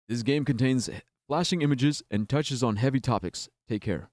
This game contains flashing images and touches on heavy topics. Take care.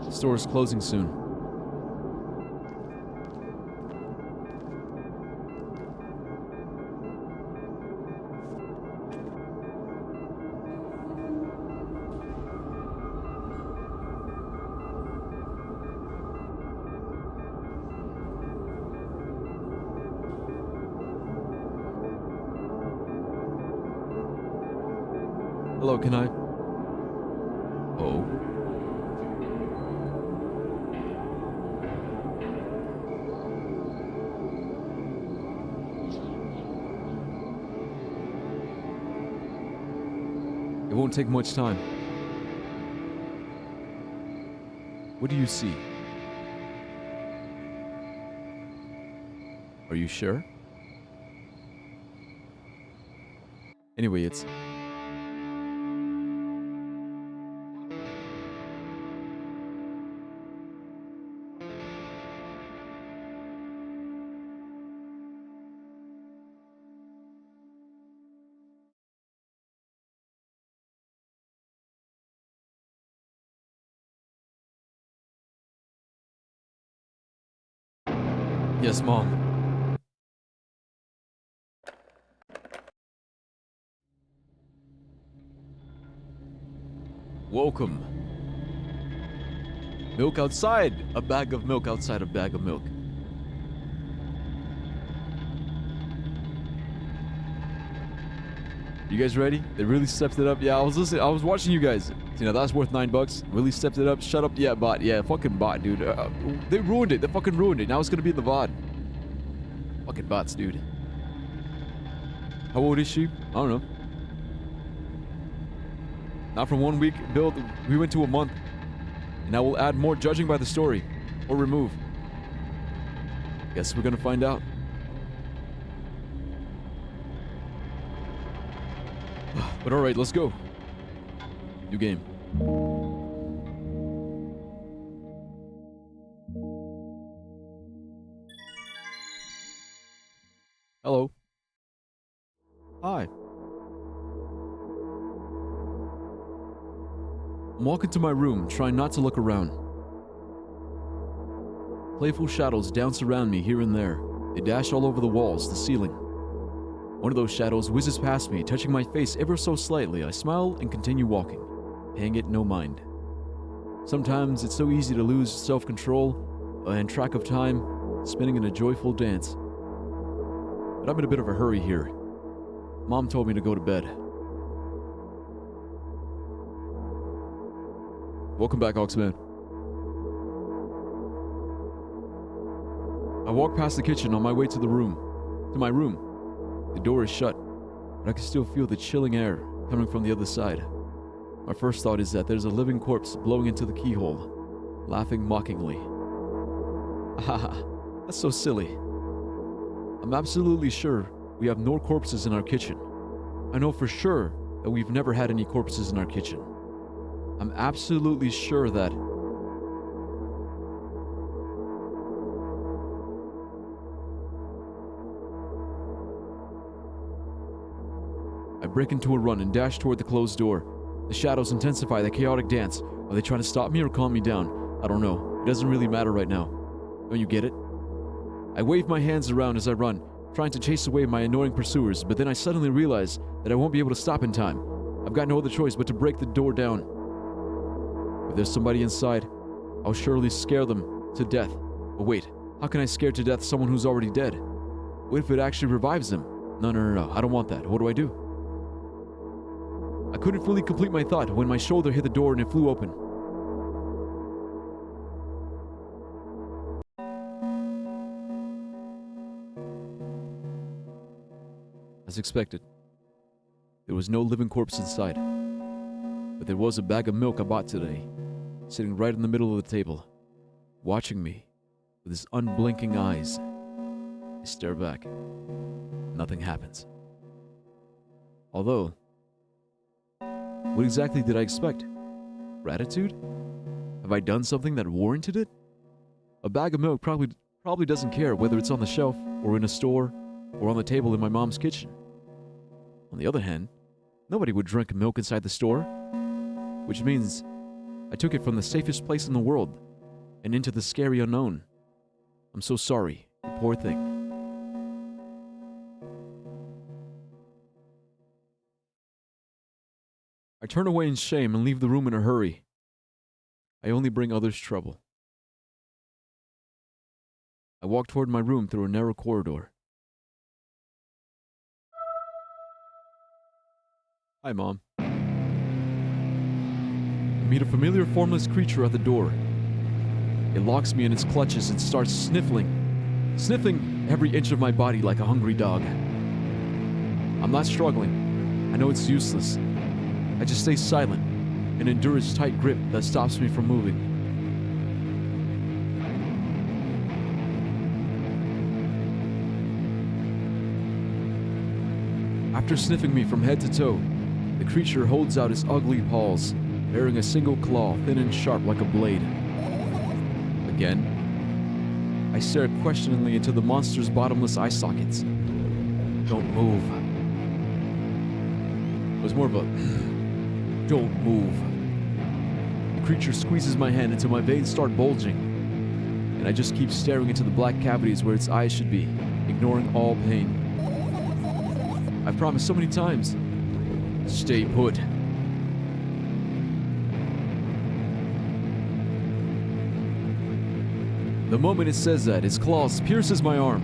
The store is closing soon. Hello, can I? Oh. It won't take much time. What do you see? Are you sure? Anyway, it's... Yes, Mom. Welcome. Milk outside. A bag of milk outside a bag of milk. You guys ready? They really stepped it up. Yeah, I was listening. I was watching you guys. You know, that's worth $9. Really stepped it up. Shut up. Yeah, bot. Yeah, fucking bot, dude. They ruined it. They fucking ruined it. Now it's gonna be in the VOD. Fucking bots, dude. How old is she? I don't know. Now from 1 week build, we went to a month. And now we'll add more judging by the story. Or remove. Guess we're gonna find out. But alright, let's go. New game. Hello. Hi. I'm walking to my room, trying not to look around. Playful shadows dance around me here and there. They dash all over the walls, the ceiling. One of those shadows whizzes past me, touching my face ever so slightly. I smile and continue walking, paying it no mind. Sometimes it's so easy to lose self-control and track of time, spinning in a joyful dance. But I'm in a bit of a hurry here. Mom told me to go to bed. Welcome back, Oxman. I walk past the kitchen on my way to my room. The door is shut, but I can still feel the chilling air coming from the other side. My first thought is that there's a living corpse blowing into the keyhole, laughing mockingly. Haha, that's so silly. I'm absolutely sure we have no corpses in our kitchen. I know for sure that we've never had any corpses in our kitchen. I'm absolutely sure that... I break into a run and dash toward the closed door. The shadows intensify the chaotic dance. Are they trying to stop me or calm me down? I don't know. It doesn't really matter right now. Don't you get it? I wave my hands around as I run, trying to chase away my annoying pursuers, but then I suddenly realize that I won't be able to stop in time. I've got no other choice but to break the door down. If there's somebody inside, I'll surely scare them to death. But wait, how can I scare to death someone who's already dead? What if it actually revives them? No, I don't want that. What do I do? I couldn't fully complete my thought when my shoulder hit the door and it flew open. As expected, there was no living corpse inside, but there was a bag of milk I bought today, sitting right in the middle of the table, watching me with his unblinking eyes. I stare back. Nothing happens. Although, what exactly did I expect? Gratitude? Have I done something that warranted it? A bag of milk probably doesn't care whether it's on the shelf or in a store or on the table in my mom's kitchen. On the other hand, nobody would drink milk inside the store, which means I took it from the safest place in the world and into the scary unknown. I'm so sorry, you poor thing. I turn away in shame and leave the room in a hurry. I only bring others trouble. I walk toward my room through a narrow corridor. Hi, Mom. I meet a familiar formless creature at the door. It locks me in its clutches and starts sniffing every inch of my body like a hungry dog. I'm not struggling. I know it's useless. I just stay silent and endure its tight grip that stops me from moving. After sniffing me from head to toe, the creature holds out its ugly paws, bearing a single claw thin and sharp like a blade. Again, I stare questioningly into the monster's bottomless eye sockets. Don't move. It was more of a don't move. The creature squeezes my hand until my veins start bulging, and I just keep staring into the black cavities where its eyes should be, ignoring all pain. I've promised so many times, stay put. The moment it says that, its claws pierces my arm.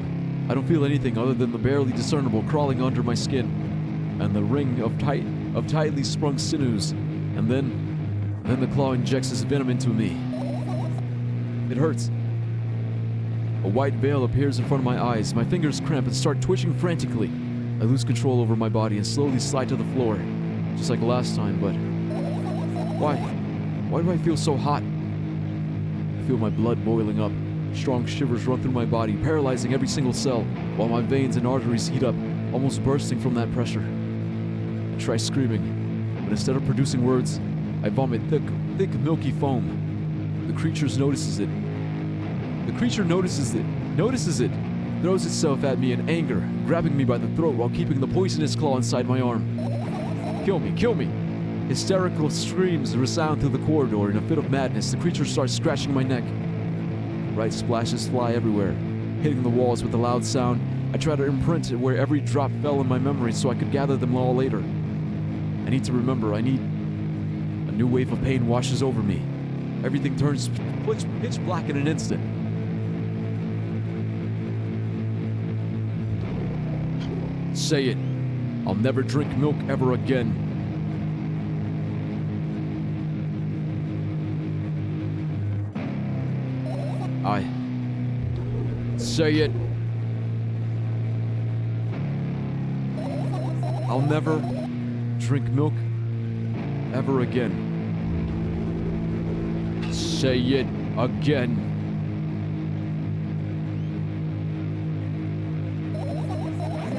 I don't feel anything other than the barely discernible crawling under my skin, and the ring of tightly sprung sinews, and then the claw injects its venom into me. It hurts. A white veil appears in front of my eyes, my fingers cramp and start twitching frantically. I lose control over my body and slowly slide to the floor, just like last time, but why? Why do I feel so hot? I feel my blood boiling up. Strong shivers run through my body, paralyzing every single cell, while my veins and arteries heat up, almost bursting from that pressure. I try screaming, but instead of producing words, I vomit thick, milky foam. The creature notices it. The creature notices it, throws itself at me in anger, grabbing me by the throat while keeping the poisonous claw inside my arm. Kill me, kill me! Hysterical screams resound through the corridor. In a fit of madness, the creature starts scratching my neck. Bright splashes fly everywhere, hitting the walls with a loud sound. I try to imprint it where every drop fell in my memory so I could gather them all later. I need to remember, a new wave of pain washes over me. Everything turns pitch black in an instant. Say it. I'll never drink milk ever again. Say it. I'll never drink milk ever again. Say it again.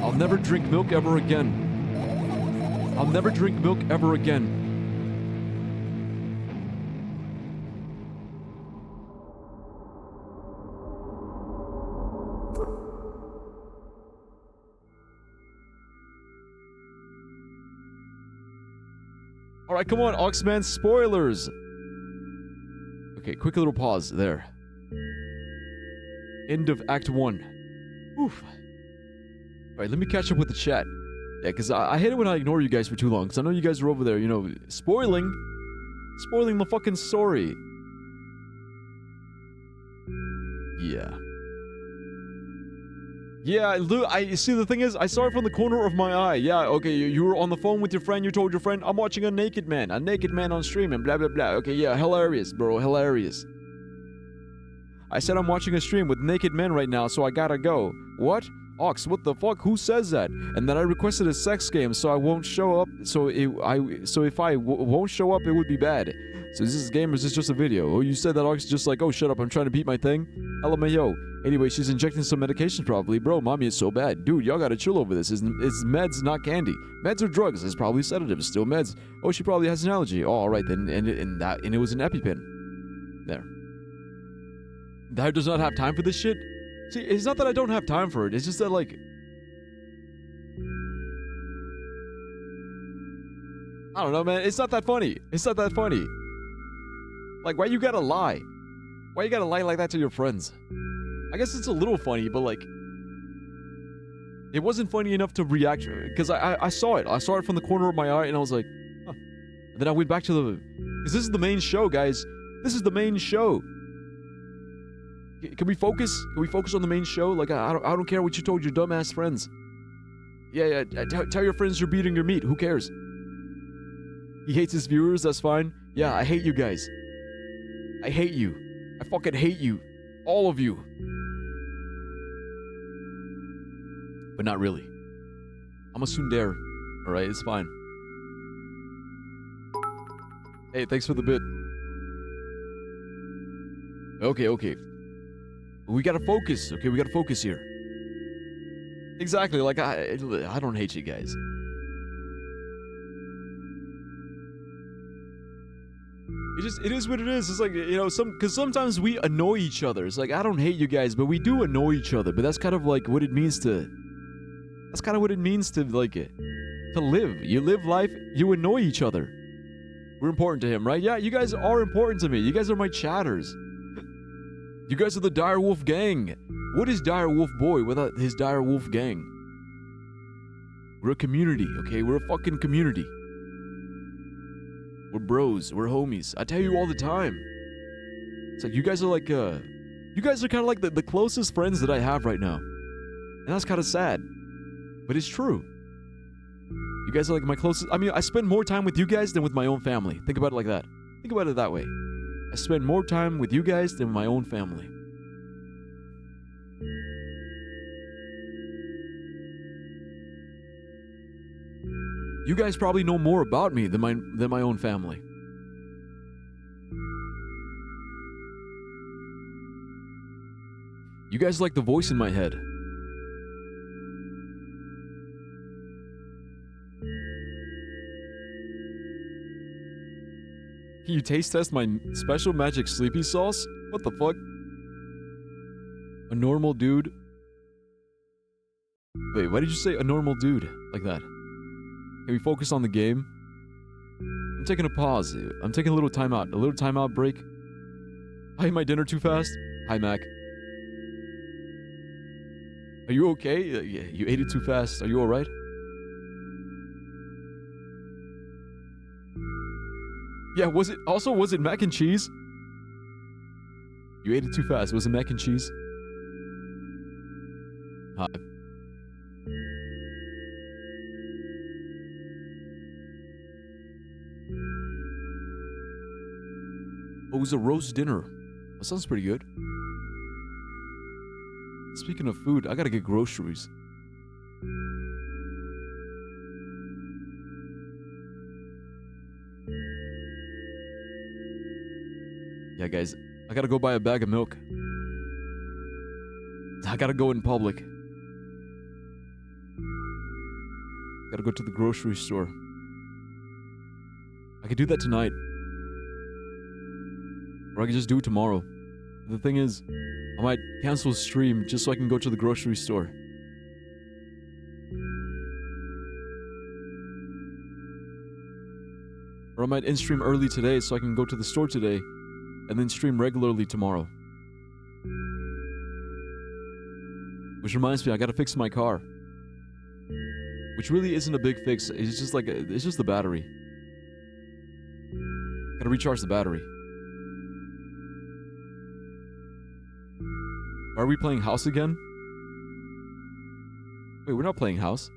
I'll never drink milk ever again. I'll never drink milk ever again. Alright, come on, Oxman, spoilers! Okay, quick little pause there. End of Act 1. Oof. Alright, let me catch up with the chat. Yeah, because I hate it when I ignore you guys for too long, because I know you guys are over there, spoiling the fucking story. Yeah. Yeah, Lou, you see, the thing is, I saw it from the corner of my eye. Yeah, okay, you were on the phone with your friend, you told your friend, I'm watching a naked man on stream, and blah, blah, blah. Okay, yeah, hilarious, bro, hilarious. I said I'm watching a stream with naked men right now, so I gotta go. What? Ox, what the fuck? Who says that? And then I requested a sex game, so I won't show up. So if I won't show up, it would be bad. So is this game or is this just a video? Oh, you said that Ox just like, oh, shut up, I'm trying to beat my thing. LMAO. Anyway, she's injecting some medications probably. Bro, mommy is so bad. Dude, y'all gotta chill over this. It's meds, not candy. Meds are drugs. It's probably sedatives. Still meds. Oh, she probably has an allergy. Oh, all right then. And it was an EpiPen. There. Dad does not have time for this shit. See, it's not that I don't have time for it. It's just that, like... I don't know, man. It's not that funny. It's not that funny. Like, why you gotta lie? Why you gotta lie like that to your friends? I guess it's a little funny, but, like... It wasn't funny enough to react to it. Because I saw it. I saw it from the corner of my eye, and I was like... Huh. And then I went back to the... Because this is the main show, guys. This is the main show. Can we focus? Can we focus on the main show? Like, I don't care what you told your dumbass friends. Yeah, tell your friends you're beating your meat. Who cares? He hates his viewers. That's fine. Yeah, I hate you guys. I hate you. I fucking hate you. All of you. But not really. I'm a tsundere. Alright, it's fine. Hey, thanks for the bit. Okay. We gotta focus, okay? We gotta focus here. Exactly, like, I don't hate you guys. It is what it is. It's like, you know, because sometimes we annoy each other. It's like, I don't hate you guys, but we do annoy each other. But that's kind of like what it means to... That's kind of what it means to, like, to live. You live life, you annoy each other. We're important to him, right? Yeah, you guys are important to me. You guys are my chatters. You guys are the Dire Wolf Gang. What is Dire Wolf Boy without his Dire Wolf Gang? We're a community, okay? We're a fucking community. We're bros. We're homies. I tell you all the time. It's like, you guys are like, you guys are kind of like the closest friends that I have right now. And that's kind of sad. But it's true. You guys are like my closest... I mean, I spend more time with you guys than with my own family. Think about it like that. Think about it that way. I spend more time with you guys than my own family. You guys probably know more about me than my own family. You guys are like the voice in my head. Can you taste test my special magic sleepy sauce? What the fuck? A normal dude? Wait, why did you say a normal dude like that? Can we focus on the game? I'm taking a pause. I'm taking a little timeout. A little timeout break. I ate my dinner too fast. Hi, Mac. Are you okay? Yeah, you ate it too fast. Are you alright? Yeah, was it mac and cheese? You ate it too fast. Was it mac and cheese? Hi. Oh, it was a roast dinner. That sounds pretty good. Speaking of food, I gotta get groceries. Yeah, guys, I gotta go buy a bag of milk. I gotta go in public. Gotta go to the grocery store. I could do that tonight. Or I could just do it tomorrow. The thing is, I might cancel stream just so I can go to the grocery store. Or I might end stream early today so I can go to the store today and then stream regularly tomorrow. Which reminds me, I gotta fix my car. Which really isn't a big fix. It's just like, it's just the battery. Gotta recharge the battery. Are we playing House again? Wait, we're not playing House.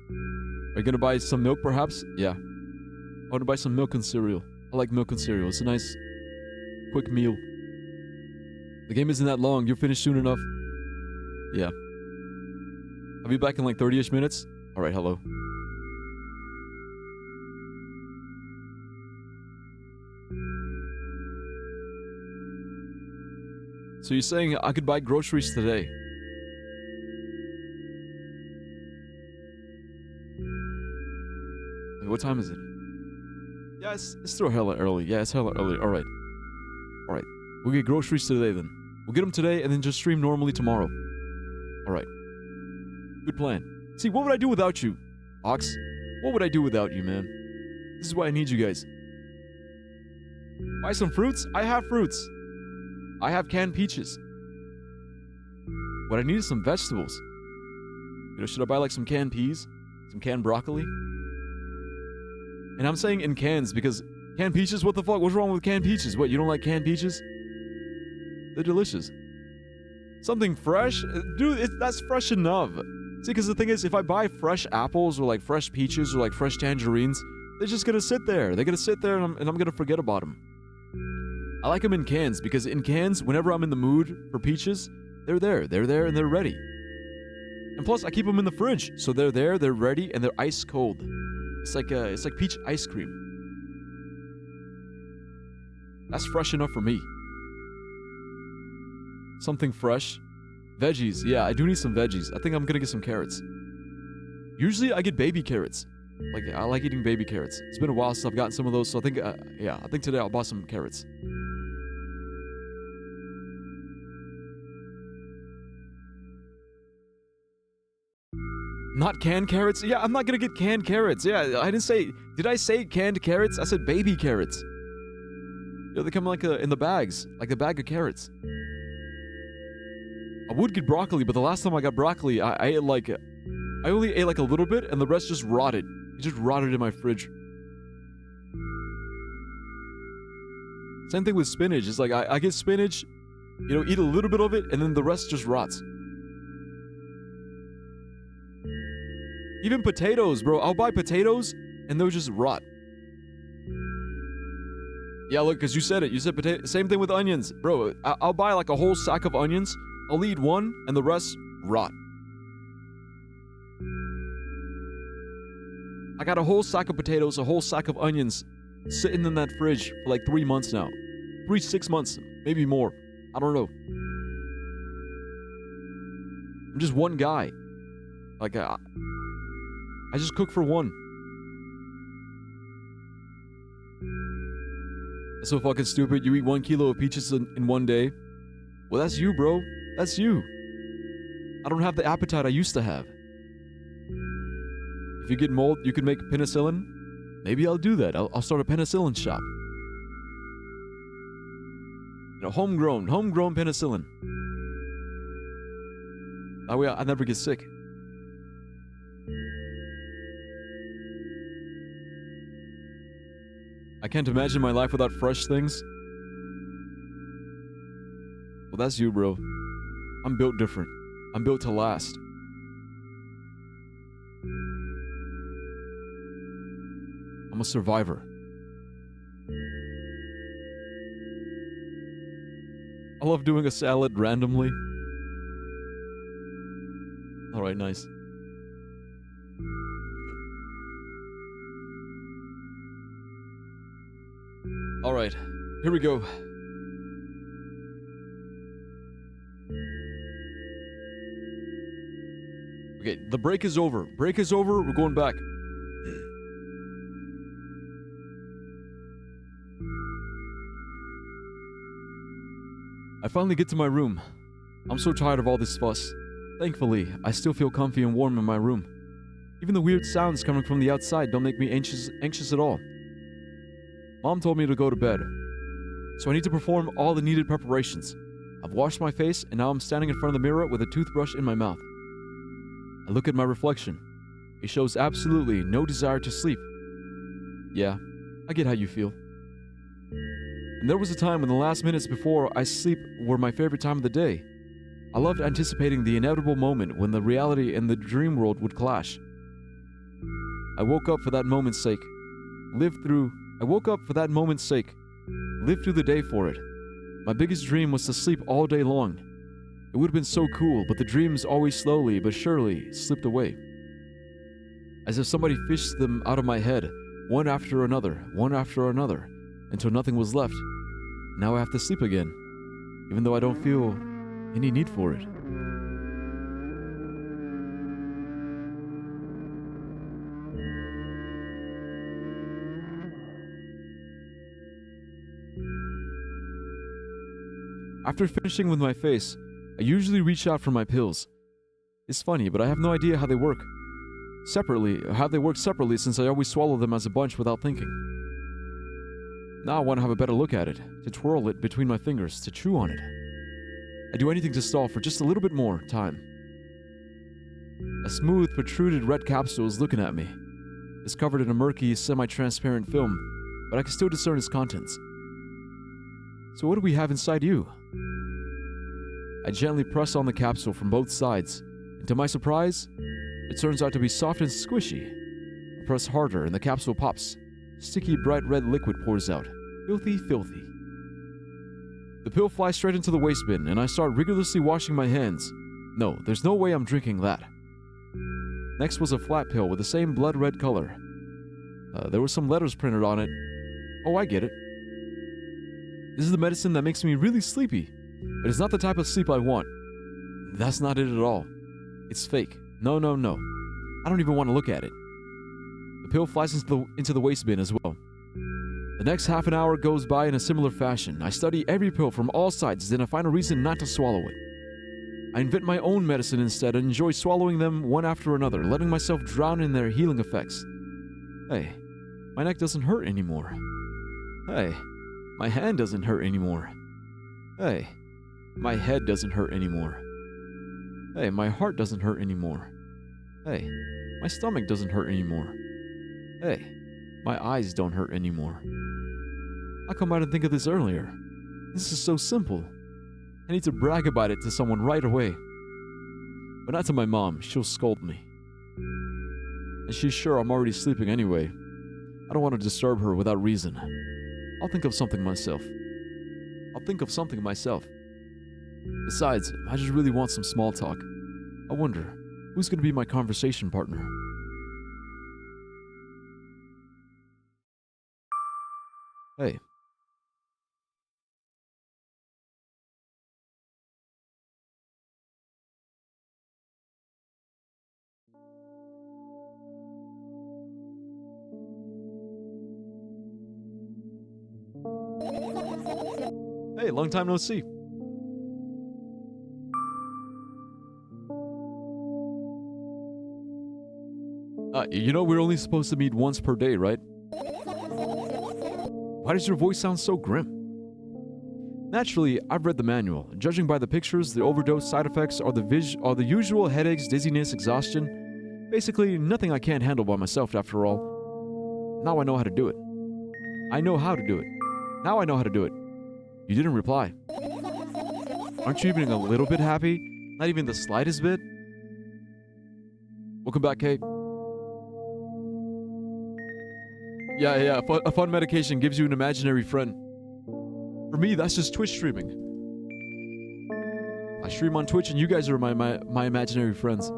Are you gonna buy some milk perhaps? Yeah. I want to buy some milk and cereal. I like milk and cereal. It's a nice, quick meal. The game isn't that long. You're finished soon enough. Yeah. I'll be back in like 30-ish minutes. All right, hello. So you're saying I could buy groceries today? Wait, what time is it? Yeah, it's still hella early. Yeah, it's hella early. All right. All right. We'll get groceries today then. We'll get them today and then just stream normally tomorrow. All right. Good plan. See, what would I do without you, Ox? What would I do without you, man? This is why I need you guys. Buy some fruits? I have fruits. I have canned peaches. What I need is some vegetables. You know, should I buy like some canned peas? Some canned broccoli? And I'm saying in cans because canned peaches, what the fuck? What's wrong with canned peaches? What, you don't like canned peaches? They're delicious. Something fresh? Dude, that's fresh enough. See, because the thing is, if I buy fresh apples or like fresh peaches or like fresh tangerines, they're just gonna sit there. They're gonna sit there and I'm gonna forget about them. I like them in cans because in cans, whenever I'm in the mood for peaches, they're there, and they're ready. And plus, I keep them in the fridge, so they're there, they're ready, and they're ice cold. It's like peach ice cream. That's fresh enough for me. Something fresh. Veggies, yeah, I do need some veggies. I think I'm gonna get some carrots. Usually, I get baby carrots. Like, I like eating baby carrots. It's been a while since I've gotten some of those, so I think, I think today I'll buy some carrots. Not canned carrots? Yeah, I'm not gonna get canned carrots. Yeah, I didn't say... Did I say canned carrots? I said baby carrots. You know, they come like in the bags. Like a bag of carrots. I would get broccoli, but the last time I got broccoli, I ate like... I only ate like a little bit, and the rest just rotted. It just rotted in my fridge. Same thing with spinach. It's like, I get spinach, you know, eat a little bit of it, and then the rest just rots. Even potatoes, bro. I'll buy potatoes, and they'll just rot. Yeah, look, because you said it. You said potato. Same thing with onions. Bro, I'll buy like a whole sack of onions. I'll eat one, and the rest rot. I got a whole sack of potatoes, a whole sack of onions sitting in that fridge for like 3 months now. 6 months, maybe more. I don't know. I'm just one guy. Like, I just cook for one. That's so fucking stupid. You eat 1 kilo of peaches in one day. Well, that's you, bro. That's you. I don't have the appetite I used to have. If you get mold, you can make penicillin. Maybe I'll do that. I'll start a penicillin shop. You know, homegrown penicillin. That way I never get sick. I can't imagine my life without fresh things. Well, that's you, bro. I'm built different. I'm built to last. I'm a survivor. I love doing a salad randomly. Alright, nice. Alright, here we go. Okay, the break is over. Break is over, we're going back. I finally get to my room. I'm so tired of all this fuss. Thankfully, I still feel comfy and warm in my room. Even the weird sounds coming from the outside don't make me anxious at all. Mom told me to go to bed, so I need to perform all the needed preparations. I've washed my face, and now I'm standing in front of the mirror with a toothbrush in my mouth. I look at my reflection. It shows absolutely no desire to sleep. Yeah, I get how you feel. And there was a time when the last minutes before I sleep were my favorite time of the day. I loved anticipating the inevitable moment when the reality and the dream world would clash. I woke up for that moment's sake. Lived through the day for it. My biggest dream was to sleep all day long. It would have been so cool, but the dreams always slowly but surely slipped away. As if somebody fished them out of my head, one after another, until nothing was left. Now I have to sleep again, even though I don't feel any need for it. After finishing with my face, I usually reach out for my pills. It's funny, but I have no idea how they work separately since I always swallow them as a bunch without thinking. Now I want to have a better look at it, to twirl it between my fingers, to chew on it. I do anything to stall for just a little bit more time. A smooth, protruded red capsule is looking at me. It's covered in a murky, semi-transparent film, but I can still discern its contents. So what do we have inside you? I gently press on the capsule from both sides, and to my surprise, it turns out to be soft and squishy. I press harder and the capsule pops. Sticky, bright red liquid pours out. Filthy, filthy. The pill flies straight into the waste bin, and I start rigorously washing my hands. No, there's no way I'm drinking that. Next was a flat pill with the same blood red color. There were some letters printed on it. Oh, I get it. This is the medicine that makes me really sleepy, but it's not the type of sleep I want. That's not it at all. It's fake. No. I don't even want to look at it. The pill flies into the waste bin as well. The next half an hour goes by in a similar fashion. I study every pill from all sides, then I find a reason not to swallow it. I invent my own medicine instead and enjoy swallowing them one after another, letting myself drown in their healing effects. Hey, my neck doesn't hurt anymore. Hey, my hand doesn't hurt anymore. Hey, my head doesn't hurt anymore. Hey, my heart doesn't hurt anymore. Hey, my stomach doesn't hurt anymore. Hey, my eyes don't hurt anymore. How come I didn't think of this earlier? This is so simple. I need to brag about it to someone right away. But not to my mom, she'll scold me. And she's sure I'm already sleeping anyway. I don't want to disturb her without reason. I'll think of something myself. Besides, I just really want some small talk. I wonder, who's going to be my conversation partner? Hey. Hey, long time no see. We're only supposed to meet once per day, right? Why does your voice sound so grim? Naturally, I've read the manual. Judging by the pictures, the overdose side effects are the usual headaches, dizziness, exhaustion. Basically, nothing I can't handle by myself after all. Now I know how to do it. Now I know how to do it. You didn't reply. Aren't you even a little bit happy? Not even the slightest bit? Welcome back, Kate. Yeah. A fun medication gives you an imaginary friend. For me, that's just Twitch streaming. I stream on Twitch and you guys are my imaginary friends.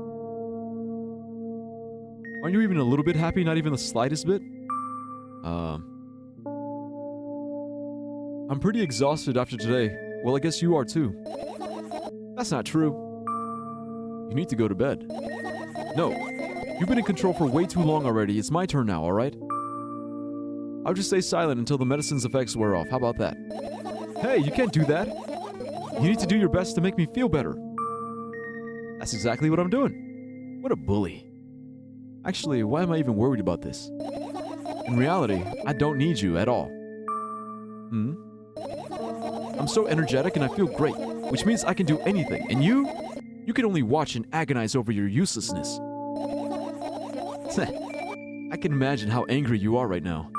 Aren't you even a little bit happy? Not even the slightest bit? I'm pretty exhausted after today. Well, I guess you are too. That's not true. You need to go to bed. No. You've been in control for way too long already. It's my turn now, alright? I'll just stay silent until the medicine's effects wear off. How about that? Hey, you can't do that. You need to do your best to make me feel better. That's exactly what I'm doing. What a bully. Actually, why am I even worried about this? In reality, I don't need you at all. I'm so energetic and I feel great, which means I can do anything. And you can only watch and agonize over your uselessness. I can imagine how angry you are right now.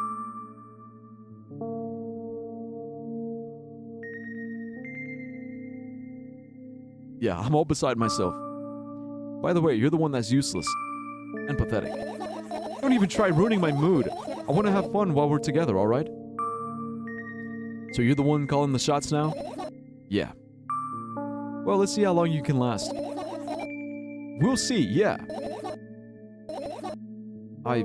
Yeah, I'm all beside myself. By the way, you're the one that's useless and pathetic. Don't even try ruining my mood. I want to have fun while we're together, alright? So you're the one calling the shots now? Yeah. Well, let's see how long you can last. We'll see, yeah. Am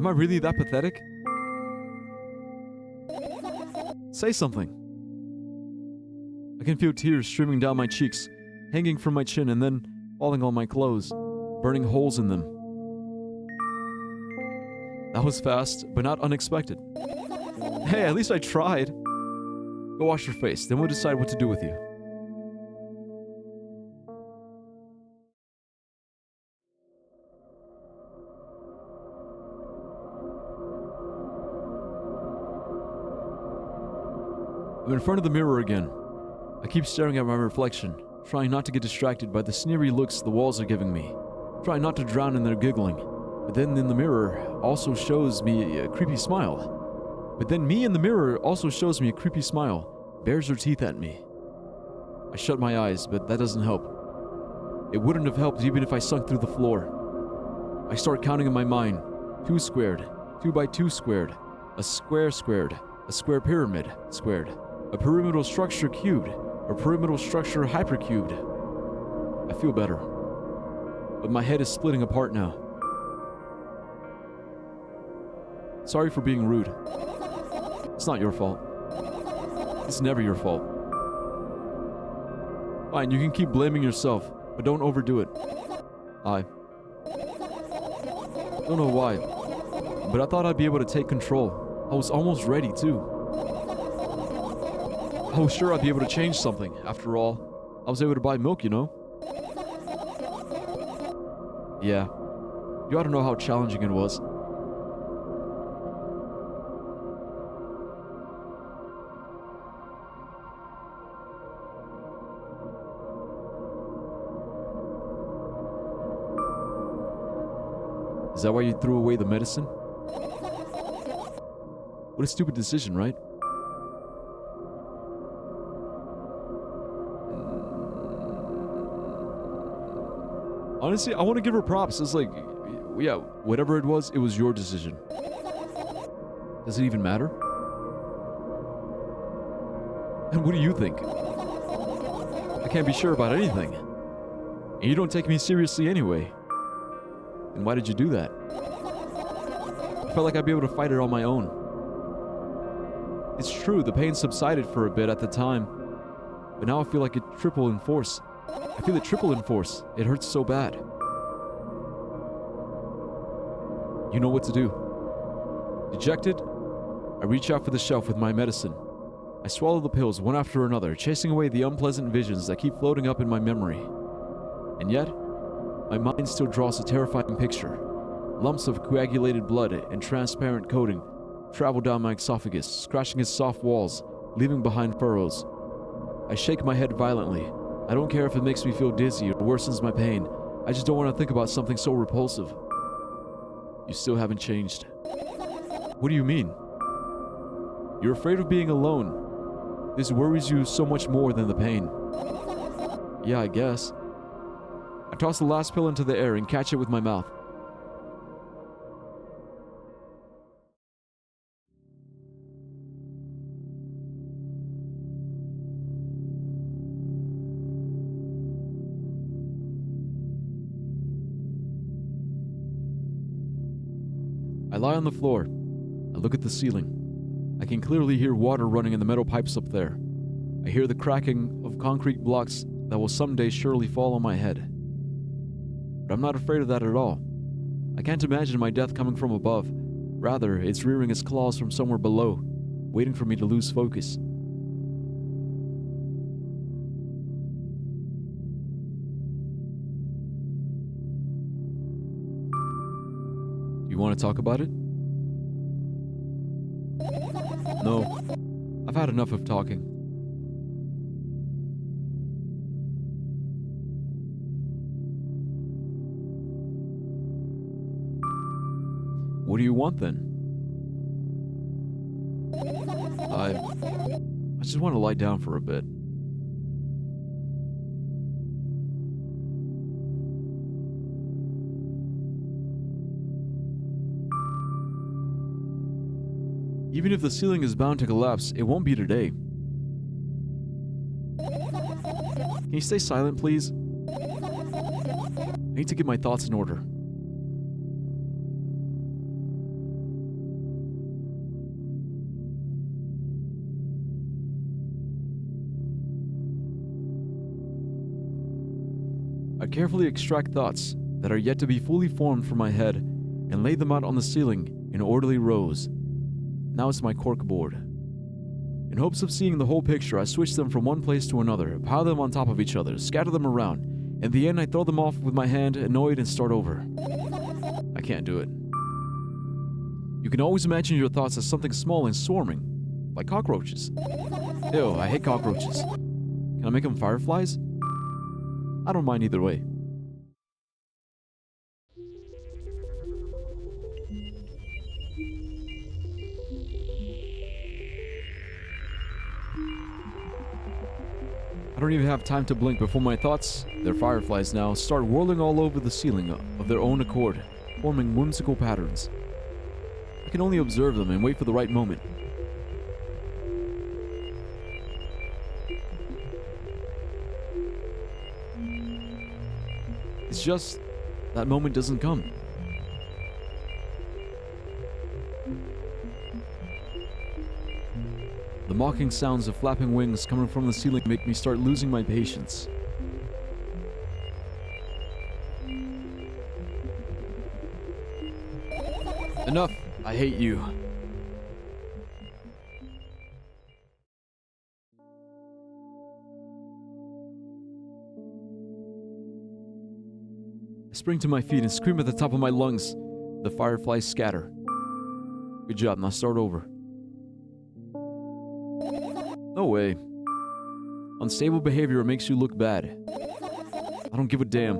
I really that pathetic? Say something. I can feel tears streaming down my cheeks, hanging from my chin and then falling on my clothes, burning holes in them. That was fast, but not unexpected. Hey, at least I tried. Go wash your face, then we'll decide what to do with you. I'm in front of the mirror again. I keep staring at my reflection, trying not to get distracted by the sneery looks the walls are giving me, trying not to drown in their giggling. But then in the mirror also shows me a creepy smile. Bares her teeth at me. I shut my eyes, but that doesn't help. It wouldn't have helped even if I sunk through the floor. I start counting in my mind. 2 squared, 2 by 2 squared, a square squared, a square pyramid squared, a pyramidal structure cubed, a pyramidal structure hypercubed. I feel better, but my head is splitting apart now. Sorry for being rude. It's not your fault. It's never your fault. Fine, you can keep blaming yourself, but don't overdo it. I don't know why, but I thought I'd be able to take control. I was almost ready, too. I was sure I'd be able to change something. After all, I was able to buy milk, you know? Yeah. You ought to know how challenging it was. Is that why you threw away the medicine? What a stupid decision, right? Honestly, I want to give her props. It's like, yeah, whatever it was your decision. Does it even matter? And what do you think? I can't be sure about anything. And you don't take me seriously anyway. And why did you do that? I felt like I'd be able to fight it on my own. It's true, the pain subsided for a bit at the time, but now I feel like it triple in force. I feel it triple in force. It hurts so bad. You know what to do. Dejected, I reach out for the shelf with my medicine. I swallow the pills one after another, chasing away the unpleasant visions that keep floating up in my memory. And yet, my mind still draws a terrifying picture. Lumps of coagulated blood and transparent coating travel down my esophagus, scratching its soft walls, leaving behind furrows. I shake my head violently. I don't care if it makes me feel dizzy or worsens my pain. I just don't want to think about something so repulsive. You still haven't changed. What do you mean? You're afraid of being alone. This worries you so much more than the pain. Yeah, I guess. I toss the last pill into the air and catch it with my mouth. I lie on the floor. I look at the ceiling. I can clearly hear water running in the metal pipes up there. I hear the cracking of concrete blocks that will someday surely fall on my head. But I'm not afraid of that at all. I can't imagine my death coming from above. Rather, it's rearing its claws from somewhere below, waiting for me to lose focus. Do you want to talk about it? No. I've had enough of talking. What do you want then? I just want to lie down for a bit. Even if the ceiling is bound to collapse, it won't be today. Can you stay silent, please? I need to get my thoughts in order. I carefully extract thoughts that are yet to be fully formed from my head and lay them out on the ceiling in orderly rows. Now it's my cork board. In hopes of seeing the whole picture, I switch them from one place to another, pile them on top of each other, scatter them around. In the end, I throw them off with my hand, annoyed, and start over. I can't do it. You can always imagine your thoughts as something small and swarming, like cockroaches. Ew, I hate cockroaches. Can I make them fireflies? I don't mind either way. I don't even have time to blink before my thoughts, they're fireflies now, start whirling all over the ceiling of their own accord, forming whimsical patterns. I can only observe them and wait for the right moment. It's just that moment doesn't come. The mocking sounds of flapping wings coming from the ceiling make me start losing my patience. Enough! I hate you. I spring to my feet and scream at the top of my lungs. The fireflies scatter. Good job, now start over. No way. Unstable behavior makes you look bad. I don't give a damn.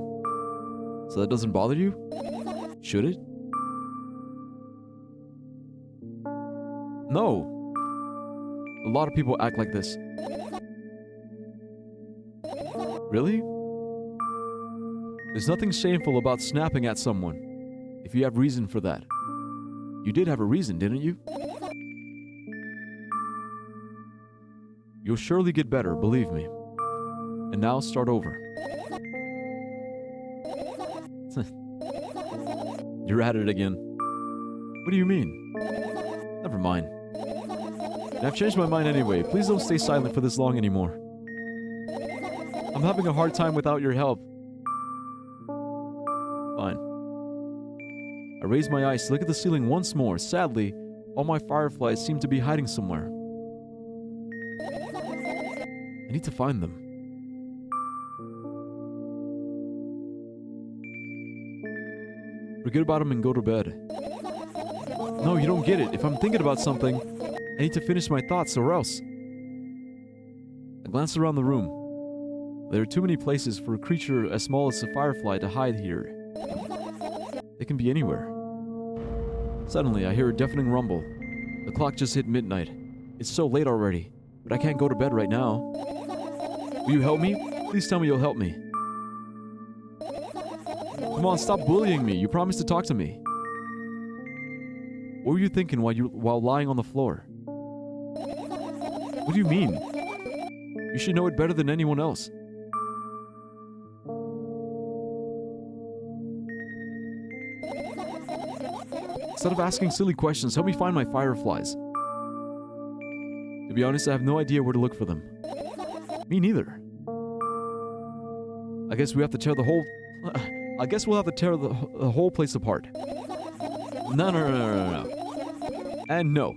So that doesn't bother you? Should it? No. A lot of people act like this. Really? There's nothing shameful about snapping at someone, if you have reason for that. You did have a reason, didn't you? You'll surely get better, believe me. And now start over. You're at it again. What do you mean? Never mind. And I've changed my mind anyway. Please don't stay silent for this long anymore. I'm having a hard time without your help. Fine. I raise my eyes to look at the ceiling once more. Sadly, all my fireflies seem to be hiding somewhere. I need to find them. Forget about them and go to bed. No, you don't get it. If I'm thinking about something, I need to finish my thoughts or else. I glance around the room. There are too many places for a creature as small as a firefly to hide here. They can be anywhere. Suddenly, I hear a deafening rumble. The clock just hit midnight. It's so late already, but I can't go to bed right now. Will you help me? Please tell me you'll help me. Come on, stop bullying me. You promised to talk to me. What were you thinking while lying on the floor? What do you mean? You should know it better than anyone else. Instead of asking silly questions, help me find my fireflies. To be honest, I have no idea where to look for them. Me neither. I guess we'll have to tear the whole place apart. No. And no.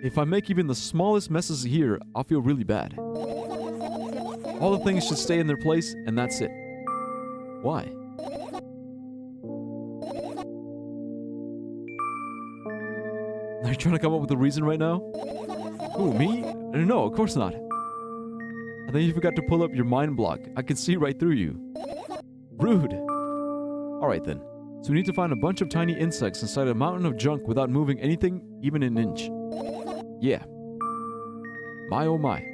If I make even the smallest messes here, I'll feel really bad. All the things should stay in their place, and that's it. Why? Are you trying to come up with a reason right now? Who, me? No, of course not. I think you forgot to pull up your mind block. I can see right through you. Rude. Alright then. So we need to find a bunch of tiny insects inside a mountain of junk without moving anything even an inch. Yeah. My oh my.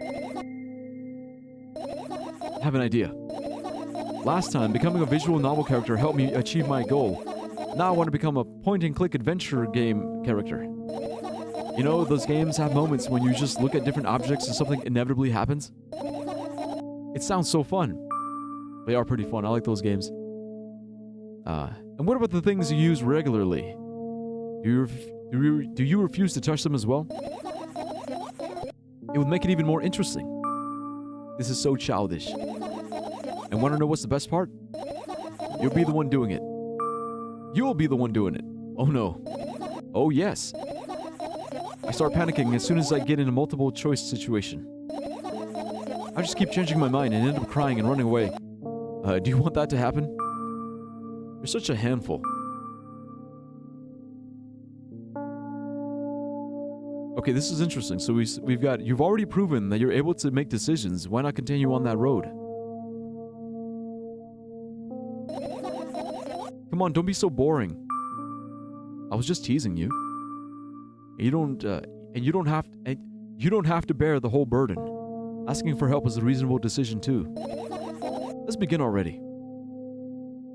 I have an idea. Last time, becoming a visual novel character helped me achieve my goal. Now I want to become a point-and-click adventure game character. You know, those games have moments when you just look at different objects and something inevitably happens? It sounds so fun. They are pretty fun. I like those games. And what about the things you use regularly? Do you refuse to touch them as well? It would make it even more interesting. This is so childish. And want to know what's the best part? You'll be the one doing it. You'll be the one doing it. Oh no. Oh yes. I start panicking as soon as I get in a multiple choice situation. I just keep changing my mind and end up crying and running away. Do you want that to happen? You're such a handful. Okay, this is interesting. So we've got, you've already proven that you're able to make decisions. Why not continue on that road? Come on, don't be so boring. I was just teasing you. You don't have to bear the whole burden. Asking for help is a reasonable decision too. Let's begin already.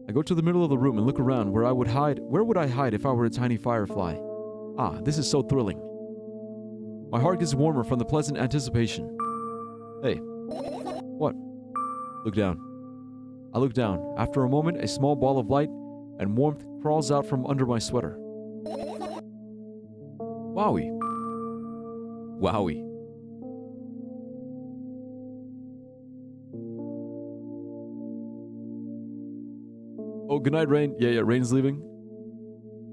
I go to the middle of the room and look around where I would hide. Where would I hide if I were a tiny firefly? Ah, this is so thrilling. My heart gets warmer from the pleasant anticipation. Hey. What? Look down. I look down. After a moment, a small ball of light and warmth crawls out from under my sweater. Wowie. Wowie. Oh, good night, Rain. Yeah, Rain's leaving.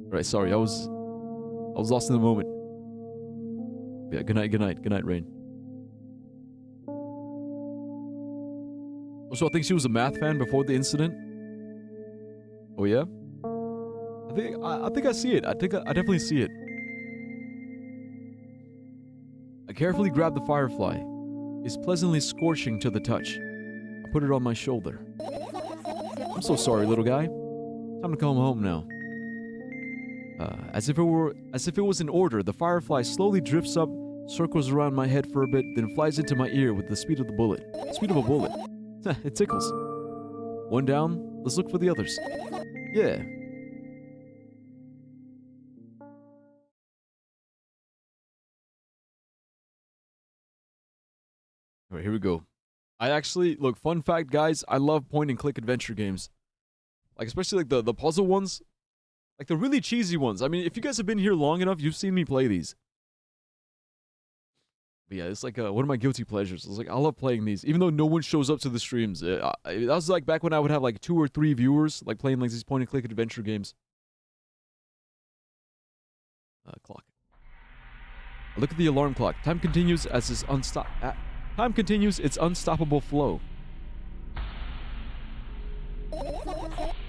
Right, sorry, I was lost in the moment. Yeah, good night, Rain. Also, I think she was a math fan before the incident. Oh yeah? I think I see it. I definitely see it. I carefully grab the firefly. It's pleasantly scorching to the touch. I put it on my shoulder. I'm so sorry, little guy. Time to come home now. As if it was in order, the firefly slowly drifts up, circles around my head for a bit, then flies into my ear with the speed of the bullet. Speed of a bullet. It tickles. One down, let's look for the others. Yeah. Alright, here we go. I actually, look, fun fact, guys, I love point-and-click adventure games. Like, especially, like, the puzzle ones. Like, the really cheesy ones. I mean, if you guys have been here long enough, you've seen me play these. But yeah, it's like one of my guilty pleasures. It's like, I love playing these, even though no one shows up to the streams. That was, like, back when I would have, like, 2 or 3 viewers, like, playing, like, these point-and-click adventure games. Clock. I look at the alarm clock. Time continues its unstoppable flow.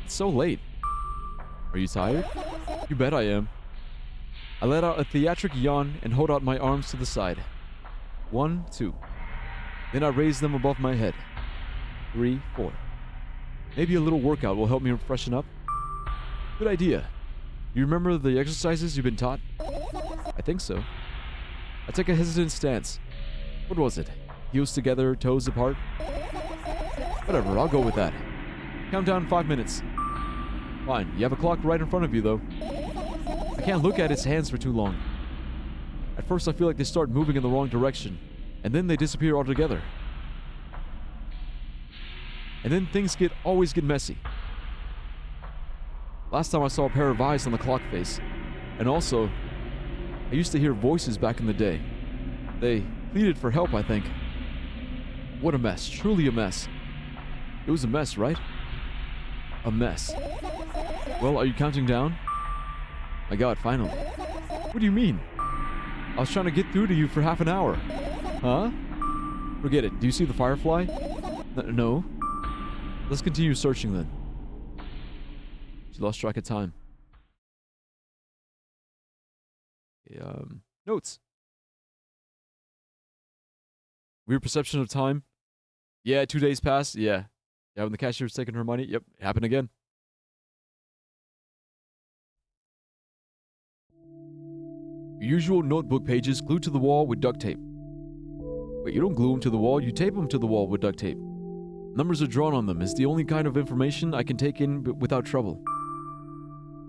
It's so late. Are you tired? You bet I am. I let out a theatric yawn and hold out my arms to the side. 1, 2. Then I raise them above my head. 3, 4. Maybe a little workout will help me freshen up. Good idea. You remember the exercises you've been taught? I think so. I take a hesitant stance. What was it? Heels together, toes apart? Whatever, I'll go with that. Count down 5 minutes. Fine, you have a clock right in front of you, though. I can't look at its hands for too long. At first, I feel like they start moving in the wrong direction, and then they disappear altogether. And then things always get messy. Last time I saw a pair of eyes on the clock face. And also, I used to hear voices back in the day. They pleaded for help, I think. What a mess. Truly a mess. It was a mess, right? A mess. Well, are you counting down? My God, finally. What do you mean? I was trying to get through to you for half an hour. Huh? Forget it. Do you see the firefly? No. Let's continue searching then. She lost track of time. Notes. Weird perception of time. Yeah, 2 days passed. Yeah, when the cashier's taking her money. Yep, it happened again. Usual notebook pages glued to the wall with duct tape. Wait, you don't glue them to the wall, you tape them to the wall with duct tape. Numbers are drawn on them. It's the only kind of information I can take in without trouble.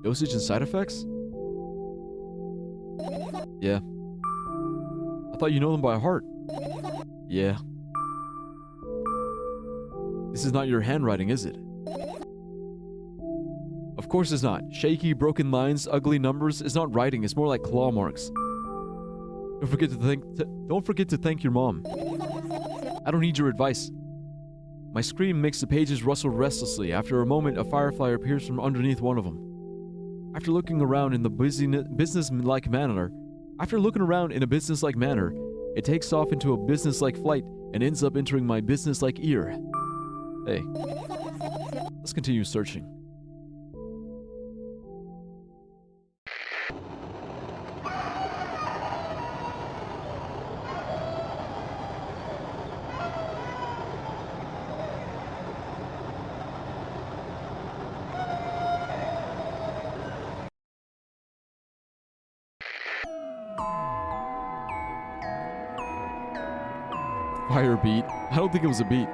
Dosage and side effects? Yeah. I thought you know them by heart. Yeah. This is not your handwriting, is it? Of course it's not. Shaky, broken lines, ugly numbers. It's not writing. It's more like claw marks. Don't forget to thank your mom. I don't need your advice. My scream makes the pages rustle restlessly. After a moment, a firefly appears from underneath one of them. After looking around in a business-like manner, it takes off into a business-like flight and ends up entering my business-like ear. Hey, let's continue searching. Fire beat? I don't think it was a beat.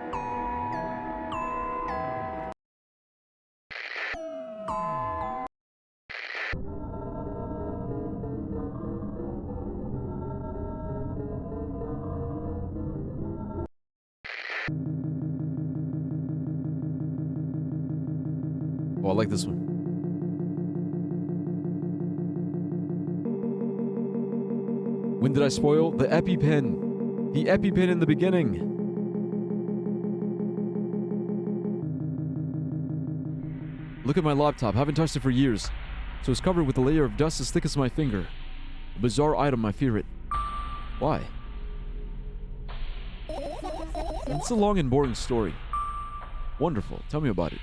Oh, I like this one. When did I spoil? The EpiPen. The EpiPen in the beginning. Look at my laptop. Haven't touched it for years. So it's covered with a layer of dust as thick as my finger. A bizarre item, I fear it. Why? It's a long and boring story. Wonderful. Tell me about it.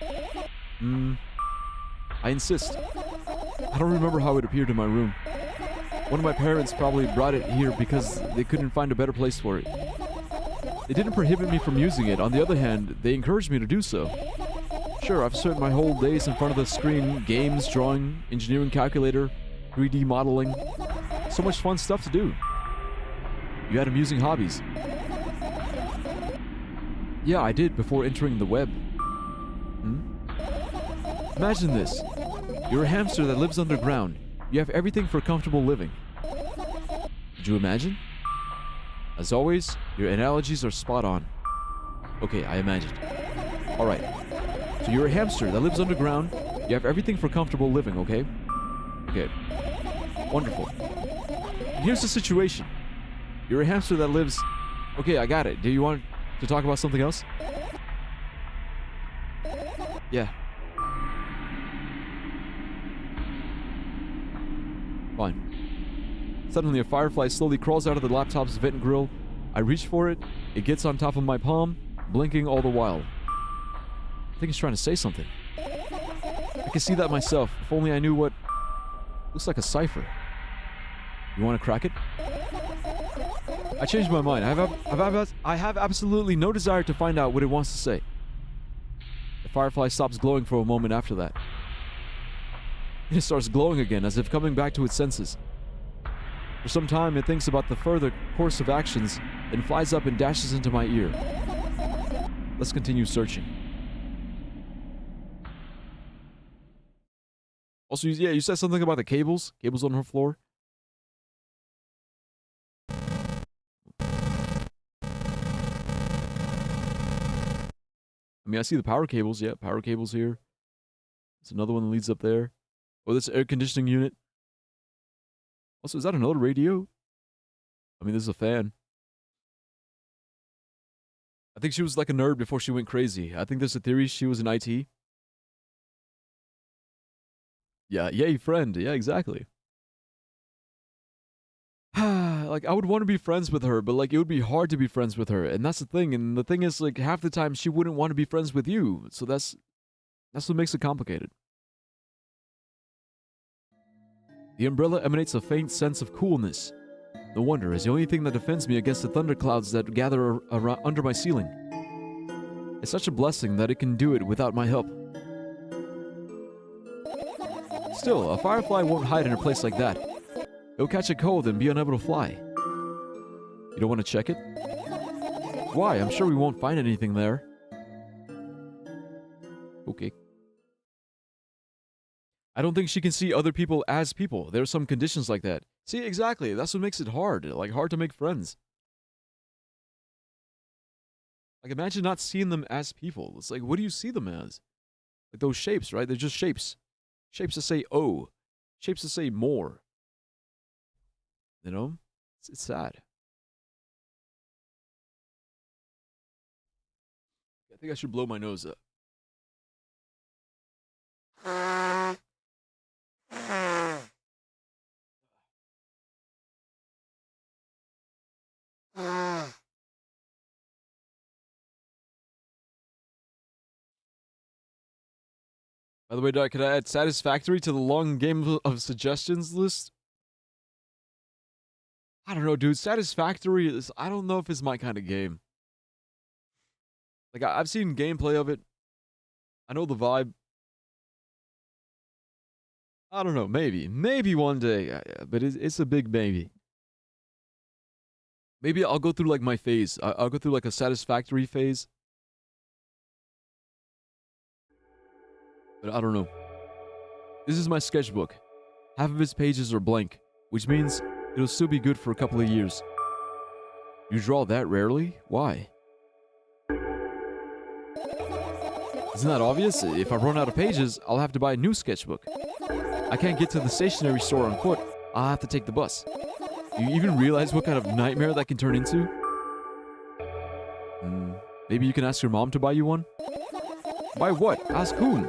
I insist. I don't remember how it appeared in my room. One of my parents probably brought it here because they couldn't find a better place for it. They didn't prohibit me from using it. On the other hand, they encouraged me to do so. Sure, I've spent my whole days in front of the screen, games, drawing, engineering calculator, 3D modeling. So much fun stuff to do. You had amusing hobbies. Yeah, I did before entering the web. Imagine this. You're a hamster that lives underground. You have everything for comfortable living. Did you imagine? As always, your analogies are spot on. Okay, I imagined. Alright. So you're a hamster that lives underground. You have everything for comfortable living, okay? Okay. Wonderful. And here's the situation. You're a hamster that lives... Okay, I got it. Do you want to talk about something else? Yeah. Fine. Suddenly, a firefly slowly crawls out of the laptop's vent grill. I reach for it. It gets on top of my palm, blinking all the while. I think it's trying to say something. I can see that myself. If only I knew what... Looks like a cipher. You want to crack it? I changed my mind. I have absolutely no desire to find out what it wants to say. The firefly stops glowing for a moment after that. It starts glowing again, as if coming back to its senses. For some time, it thinks about the further course of actions, then flies up and dashes into my ear. Let's continue searching. Also, yeah, you said something about the cables? Cables on her floor? I mean, I see the power cables. Yeah, power cables here. There's another one that leads up there. Oh, this air conditioning unit. Also, is that another radio? I mean, this is a fan. I think she was like a nerd before she went crazy. I think there's a theory she was in IT. Yeah, yay, friend. Yeah, exactly. Like, I would want to be friends with her, but like, it would be hard to be friends with her. And that's the thing. And the thing is, like, half the time she wouldn't want to be friends with you. So that's what makes it complicated. The umbrella emanates a faint sense of coolness. No wonder, it's the only thing that defends me against the thunderclouds that gather under my ceiling. It's such a blessing that it can do it without my help. Still, a firefly won't hide in a place like that. It'll catch a cold and be unable to fly. You don't want to check it? Why? I'm sure we won't find anything there. Okay. I don't think she can see other people as people. There are some conditions like that. See, exactly. That's what makes it hard. Like, hard to make friends. Like, imagine not seeing them as people. It's like, what do you see them as? Like those shapes, right? They're just shapes. Shapes that say "oh," shapes that say "more." You know, it's sad. I think I should blow my nose up. By the way, Doc, could I add Satisfactory to the long game of suggestions list? I don't know, dude. Satisfactory is, I don't know if it's my kind of game. Like, I've seen gameplay of it. I know the vibe. I don't know, maybe. Maybe one day. But it's a big maybe. Maybe I'll go through, like, my phase. I'll go through, like, a Satisfactory phase. But I don't know. This is my sketchbook. Half of its pages are blank, which means it'll still be good for a couple of years. You draw that rarely? Why? Isn't that obvious? If I run out of pages, I'll have to buy a new sketchbook. I can't get to the stationery store on foot. I'll have to take the bus. Do you even realize what kind of nightmare that can turn into? Maybe you can ask your mom to buy you one? Buy what? Ask whom?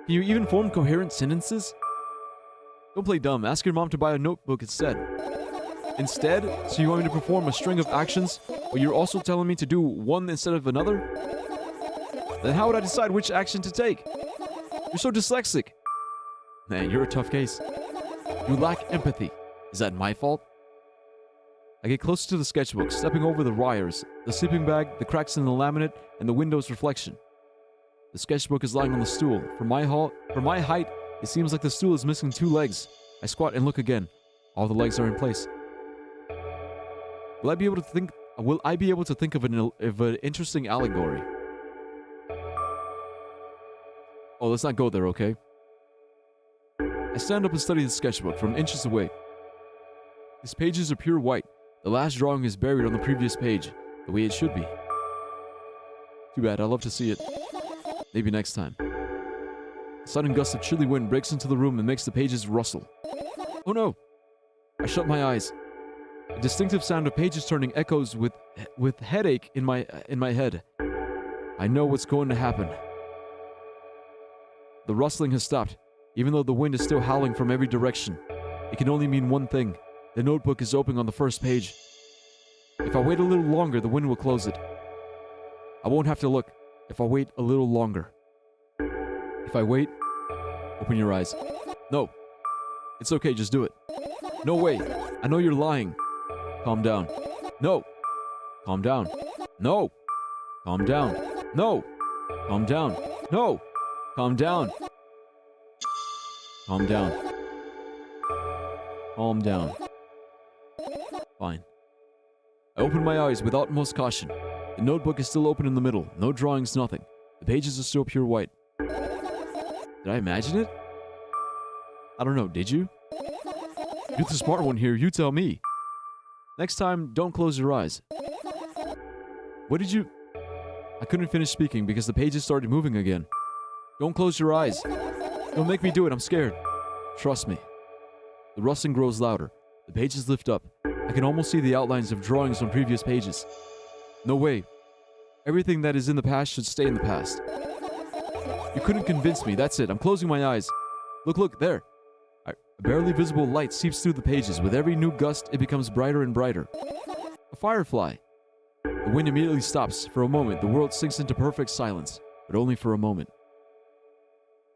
Can you even form coherent sentences? Don't play dumb. Ask your mom to buy a notebook instead. Instead? So you want me to perform a string of actions, but you're also telling me to do one instead of another? Then how would I decide which action to take? You're so dyslexic. Man, you're a tough case. You lack empathy. Is that my fault? I get closer to the sketchbook, stepping over the wires, the sleeping bag, the cracks in the laminate, and the window's reflection. The sketchbook is lying on the stool. For my height, it seems like the stool is missing 2 legs. I squat and look again. All the legs are in place. Will I be able to think of an interesting allegory? Oh, let's not go there, okay? I stand up and study the sketchbook from inches away. These pages are pure white. The last drawing is buried on the previous page, the way it should be. Too bad, I'd love to see it. Maybe next time. A sudden gust of chilly wind breaks into the room and makes the pages rustle. Oh no! I shut my eyes. A distinctive sound of pages turning echoes with headache in my head. I know what's going to happen. The rustling has stopped, even though the wind is still howling from every direction. It can only mean one thing. The notebook is open on the first page. If I wait a little longer, the wind will close it. I won't have to look if I wait a little longer. If I wait, open your eyes. No. It's okay, just do it. No way. I know you're lying. Calm down. No. Calm down. No. Calm down. No. Calm down. No. Calm down. Calm down. Calm down. Fine. I open my eyes with utmost caution. The notebook is still open in the middle. No drawings, nothing. The pages are still pure white. Did I imagine it? I don't know, did you? You're the smart one here, you tell me. Next time, don't close your eyes. What did you... I couldn't finish speaking because the pages started moving again. Don't close your eyes. Don't make me do it, I'm scared. Trust me. The rustling grows louder. The pages lift up. I can almost see the outlines of drawings on previous pages. No way. Everything that is in the past should stay in the past. You couldn't convince me, that's it. I'm closing my eyes. Look, there. A barely visible light seeps through the pages. With every new gust, it becomes brighter and brighter. A firefly. The wind immediately stops. For a moment, the world sinks into perfect silence, but only for a moment.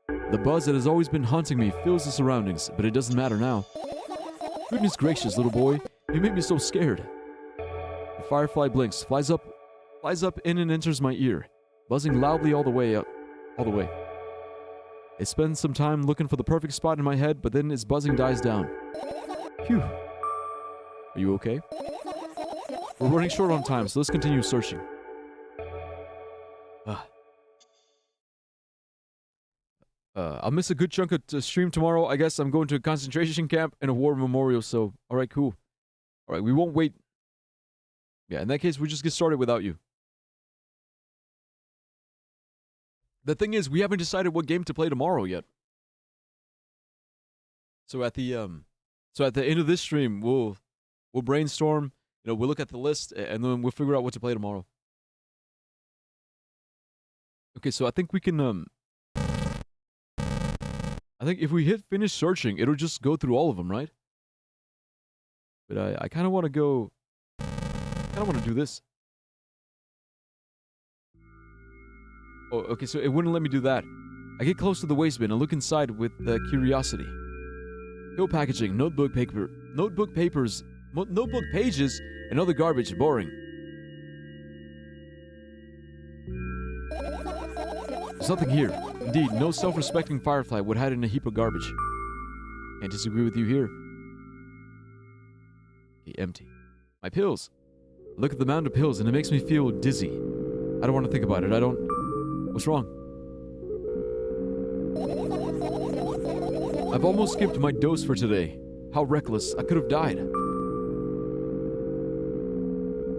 The buzz that has always been haunting me fills the surroundings, but it doesn't matter now. Goodness gracious, little boy, you made me so scared. The firefly blinks, flies up in and enters my ear, buzzing loudly all the way. It spends some time looking for the perfect spot in my head, but then its buzzing dies down. Phew. Are you okay? We're running short on time, so let's continue searching. I'll miss a good chunk of stream tomorrow. I guess I'm going to a concentration camp and a war memorial, so... Alright, cool. Alright, we won't wait. Yeah, in that case, we'll just get started without you. The thing is, we haven't decided what game to play tomorrow yet. So at the end of this stream, we'll brainstorm. We'll look at the list and then we'll figure out what to play tomorrow. Okay, so I think we can I think if we hit finish searching, it'll just go through all of them, right? But I kind of want to go. I kind of want to do this. Oh, okay, so it wouldn't let me do that. I get close to the waste bin and look inside with curiosity. Pill packaging, notebook papers, notebook pages, and other garbage. Boring. There's nothing here. Indeed, no self-respecting Firefly would hide in a heap of garbage. Can't disagree with you here. Okay, empty. My pills. I look at the mound of pills and it makes me feel dizzy. I don't want to think about it. What's wrong? I've almost skipped my dose for today. How reckless. I could have died.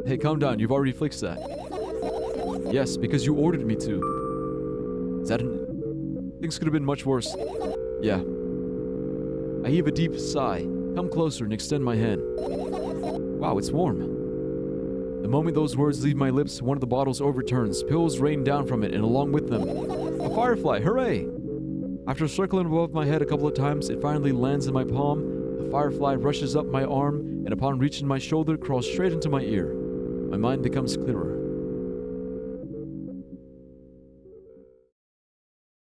Hey, calm down. You've already fixed that. Yes, because you ordered me to. Is that Things could have been much worse. Yeah. I heave a deep sigh, come closer and extend my hand. Wow, it's warm. The moment those words leave my lips, one of the bottles overturns. Pills rain down from it, and along with them, a firefly. Hooray! After circling above my head a couple of times, it finally lands in my palm. The firefly rushes up my arm, and upon reaching my shoulder, crawls straight into my ear. My mind becomes clearer.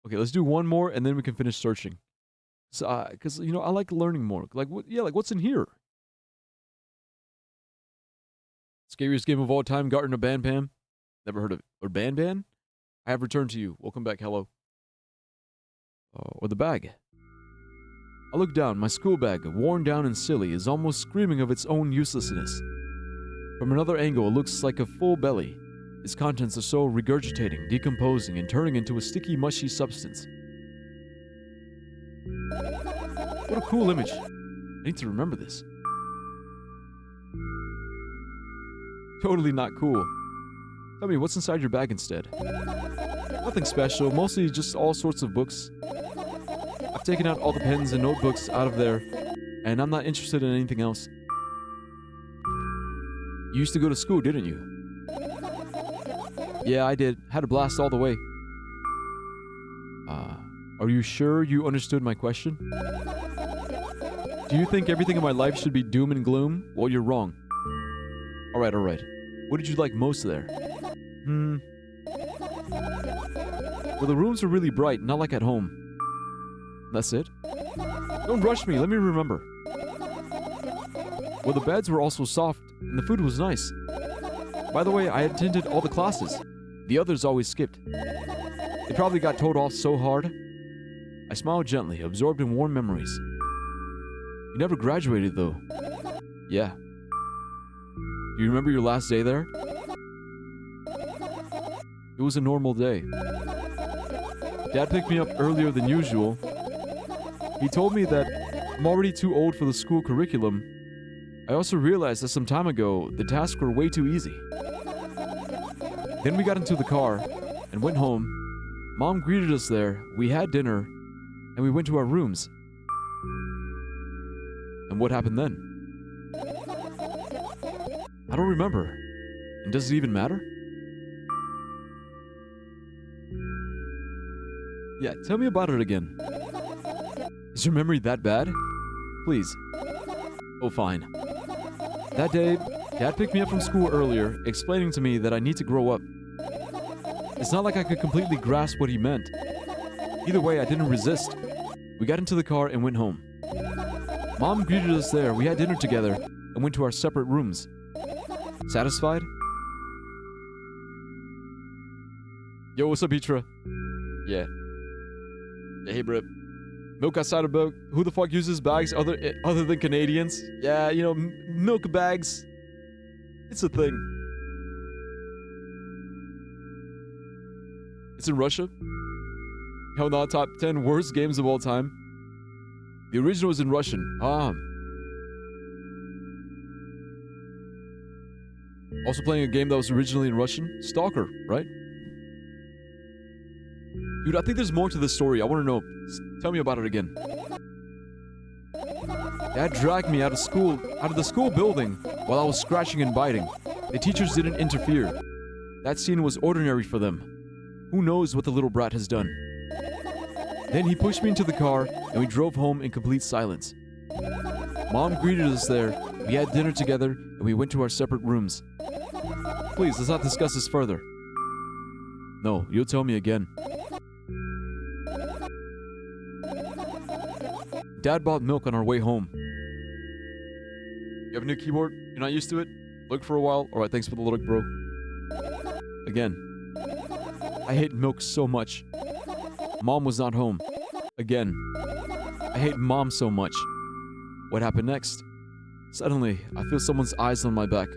Okay, let's do one more, and then we can finish searching. So, because I like learning more. Like what? Yeah, like what's in here? Scariest game of all time, Garten of Banban. Never heard of it. Or Banban? I have returned to you. Welcome back. Hello. Or the bag. I look down. My school bag, worn down and silly, is almost screaming of its own uselessness. From another angle, it looks like a full belly. Its contents are so regurgitating, decomposing, and turning into a sticky, mushy substance. What a cool image. I need to remember this. Totally not cool. Tell me, what's inside your bag instead? Nothing special, mostly just all sorts of books. I've taken out all the pens and notebooks out of there, and I'm not interested in anything else. You used to go to school, didn't you? Yeah, I did. Had a blast all the way. Are you sure you understood my question? Do you think everything in my life should be doom and gloom? Well, you're wrong. Alright. What did you like most there? Well, the rooms were really bright, not like at home. That's it? Don't rush me, let me remember. Well, the beds were also soft, and the food was nice. By the way, I attended all the classes. The others always skipped. They probably got told off so hard. I smiled gently, absorbed in warm memories. You never graduated, though. Yeah. Do you remember your last day there? It was a normal day. Dad picked me up earlier than usual. He told me that I'm already too old for the school curriculum. I also realized that some time ago, the tasks were way too easy. Then we got into the car and went home. Mom greeted us there, we had dinner, and we went to our rooms. And what happened then? I don't remember. And does it even matter? Yeah, tell me about it again. Is your memory that bad? Please. Oh, fine. That day, Dad picked me up from school earlier, explaining to me that I need to grow up. It's not like I could completely grasp what he meant. Either way, I didn't resist. We got into the car and went home. Mom greeted us there, we had dinner together, and went to our separate rooms. Satisfied? Yo, what's up, Petra? Yeah. Hey, bro. Milk outside of milk. Who the fuck uses bags other than Canadians? Yeah, milk bags. It's a thing. It's in Russia. Hell no, top 10 worst games of all time. The original is in Russian. Also playing a game that was originally in Russian. Stalker, right? Dude, I think there's more to this story. I want to know. Tell me about it again. Dad dragged me out of the school building while I was scratching and biting. The teachers didn't interfere. That scene was ordinary for them. Who knows what the little brat has done? Then he pushed me into the car and we drove home in complete silence. Mom greeted us there, we had dinner together, and we went to our separate rooms. Please, let's not discuss this further. No, you'll tell me again. Dad bought milk on our way home. You have a new keyboard? You're not used to it? Look for a while? Alright, thanks for the look, bro. Again. I hate milk so much. Mom was not home. Again. I hate Mom so much. What happened next? Suddenly, I feel someone's eyes on my back.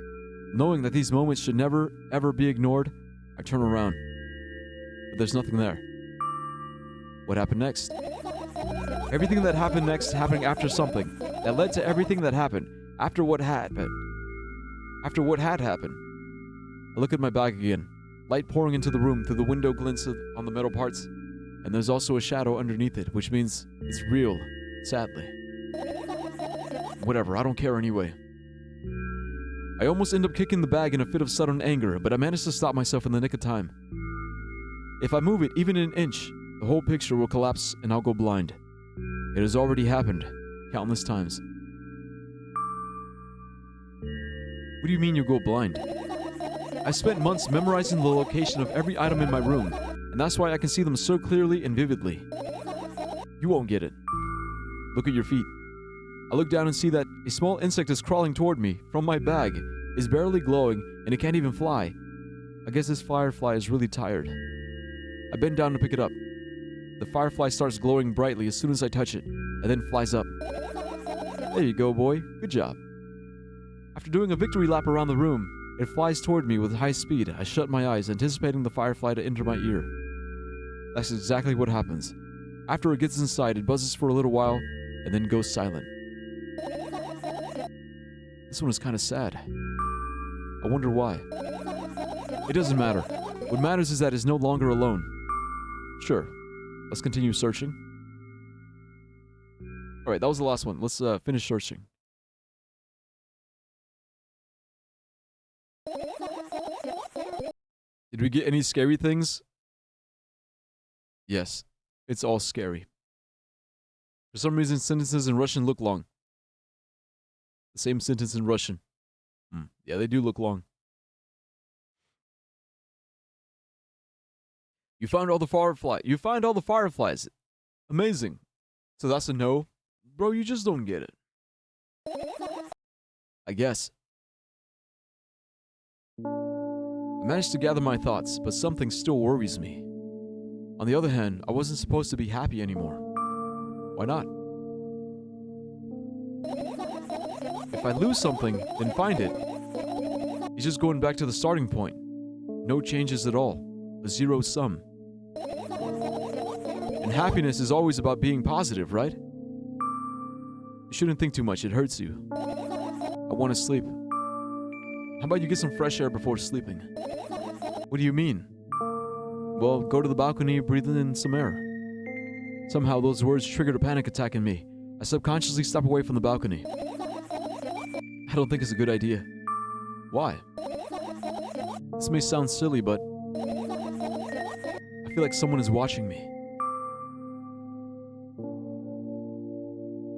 Knowing that these moments should never, ever be ignored, I turn around. But there's nothing there. What happened next? Everything that happened next happening after something that led to everything that happened after what had happened. After what had happened. I look at my bag again. Light pouring into the room through the window glints on the metal parts. And there's also a shadow underneath it, which means it's real, sadly. Whatever, I don't care anyway. I almost end up kicking the bag in a fit of sudden anger, but I managed to stop myself in the nick of time. If I move it even an inch, the whole picture will collapse and I'll go blind. It has already happened, countless times. What do you mean you go blind? I spent months memorizing the location of every item in my room, and that's why I can see them so clearly and vividly. You won't get it. Look at your feet. I look down and see that a small insect is crawling toward me from my bag, is barely glowing, and it can't even fly. I guess this firefly is really tired. I bend down to pick it up. The firefly starts glowing brightly as soon as I touch it, and then flies up. There you go, boy. Good job. After doing a victory lap around the room, it flies toward me with high speed. I shut my eyes, anticipating the firefly to enter my ear. That's exactly what happens. After it gets inside, it buzzes for a little while, and then goes silent. This one is kind of sad. I wonder why. It doesn't matter. What matters is that it's no longer alone. Sure. Let's continue searching. Alright, that was the last one. Let's finish searching. Did we get any scary things? Yes. It's all scary. For some reason, sentences in Russian look long. The same sentence in Russian. Yeah, they do look long. You found all the fireflies. You find all the fireflies. Amazing. So that's a no? Bro, you just don't get it. I guess. I managed to gather my thoughts, but something still worries me. On the other hand, I wasn't supposed to be happy anymore. Why not? If I lose something, then find it. It's just going back to the starting point. No changes at all. A zero sum. And happiness is always about being positive, right? You shouldn't think too much, it hurts you. I want to sleep. How about you get some fresh air before sleeping? What do you mean? Well, go to the balcony, breathe in some air. Somehow those words triggered a panic attack in me. I subconsciously step away from the balcony. I don't think it's a good idea. Why? This may sound silly, but I feel like someone is watching me.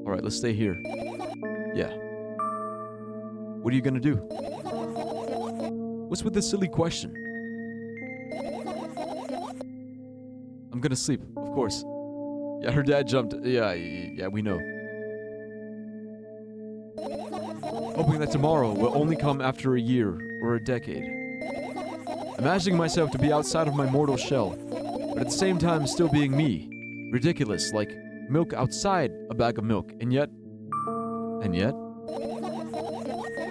Alright, let's stay here. Yeah. What are you gonna do? What's with this silly question? I'm gonna sleep, of course. Yeah, her dad jumped. Yeah, we know. Hoping that tomorrow will only come after a year or a decade. Imagining myself to be outside of my mortal shell, but at the same time still being me. Ridiculous, like milk outside a bag of milk, and yet...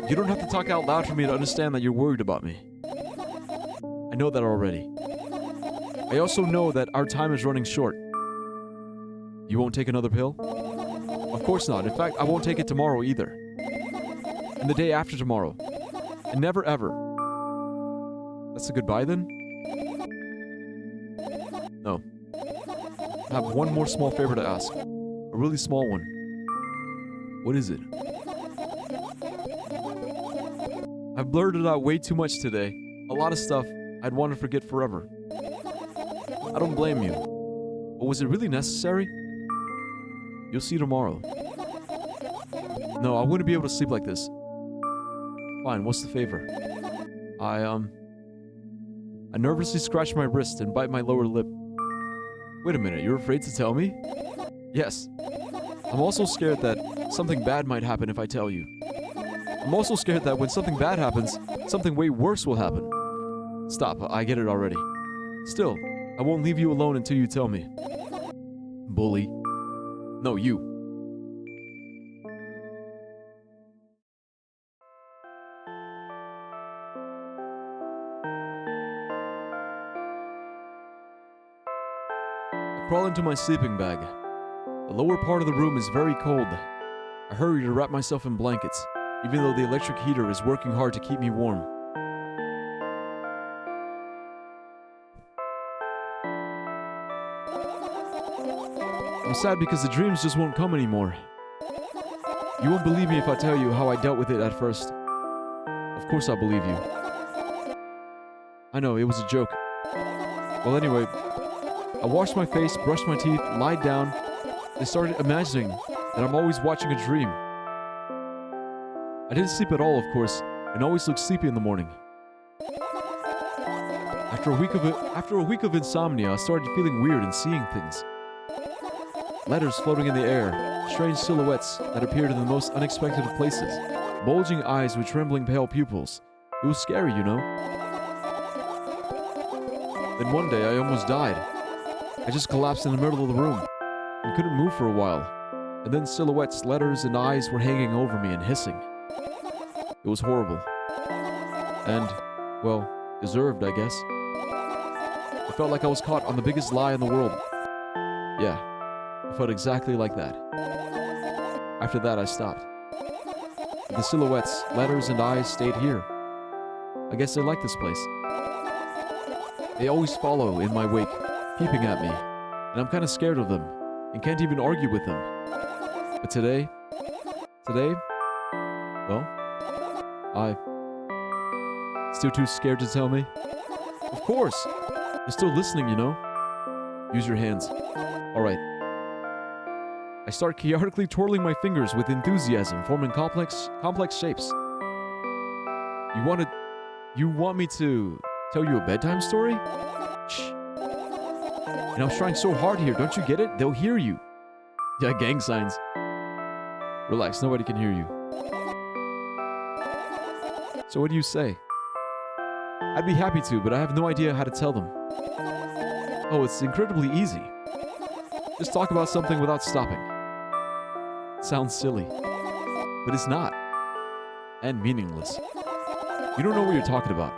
You don't have to talk out loud for me to understand that you're worried about me. I know that already. I also know that our time is running short. You won't take another pill? Of course not. In fact, I won't take it tomorrow either. And the day after tomorrow. And never ever. That's a goodbye then? No. have one more small favor to ask. A really small one. What is it? I've blurted out way too much today. A lot of stuff I'd want to forget forever. I don't blame you. But was it really necessary? You'll see tomorrow. No, I wouldn't be able to sleep like this. Fine, what's the favor? I nervously scratch my wrist and bite my lower lip. Wait a minute, you're afraid to tell me? Yes. I'm also scared that something bad might happen if I tell you. I'm also scared that when something bad happens, something way worse will happen. Stop, I get it already. Still, I won't leave you alone until you tell me. Bully. No, you. I crawl into my sleeping bag. The lower part of the room is very cold. I hurry to wrap myself in blankets, even though the electric heater is working hard to keep me warm. I'm sad because the dreams just won't come anymore. You won't believe me if I tell you how I dealt with it at first. Of course I'll believe you. I know, it was a joke. Well, anyway, I washed my face, brushed my teeth, lied down, and started imagining that I'm always watching a dream. I didn't sleep at all, of course, and always looked sleepy in the morning. After a week of insomnia, I started feeling weird and seeing things. Letters floating in the air, strange silhouettes that appeared in the most unexpected of places, bulging eyes with trembling pale pupils. It was scary, you know. Then one day I almost died. I just collapsed in the middle of the room and couldn't move for a while. And then silhouettes, letters, and eyes were hanging over me and hissing. It was horrible. And, well, deserved, I guess. I felt like I was caught on the biggest lie in the world. Yeah. I felt exactly like that. After that, I stopped. But the silhouettes, letters, and eyes stayed here. I guess they like this place. They always follow in my wake, peeping at me, and I'm kind of scared of them, and can't even argue with them. But today, well, still too scared to tell me? Of course! You're still listening, you know? Use your hands. Alright. I start chaotically twirling my fingers with enthusiasm, forming complex shapes. You want me to tell you a bedtime story? Shh. And I was trying so hard here, don't you get it? They'll hear you. Yeah, gang signs. Relax, nobody can hear you. So what do you say? I'd be happy to, but I have no idea how to tell them. Oh, it's incredibly easy. Just talk about something without stopping. Sounds silly, but it's not. And meaningless. You don't know what you're talking about.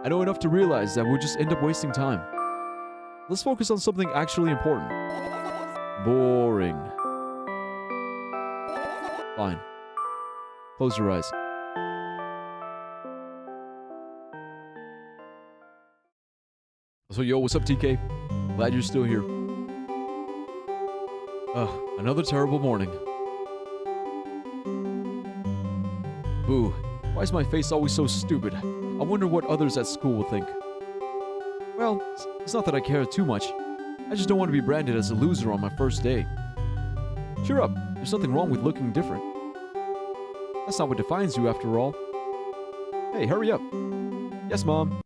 I know enough to realize that we'll just end up wasting time. Let's focus on something actually important. Boring. Fine. Close your eyes. So yo, what's up, TK? Glad you're still here. Another terrible morning. Boo, why is my face always so stupid? I wonder what others at school will think. Well, it's not that I care too much. I just don't want to be branded as a loser on my first day. Cheer up, there's nothing wrong with looking different. That's not what defines you after all. Hey, hurry up. Yes, Mom.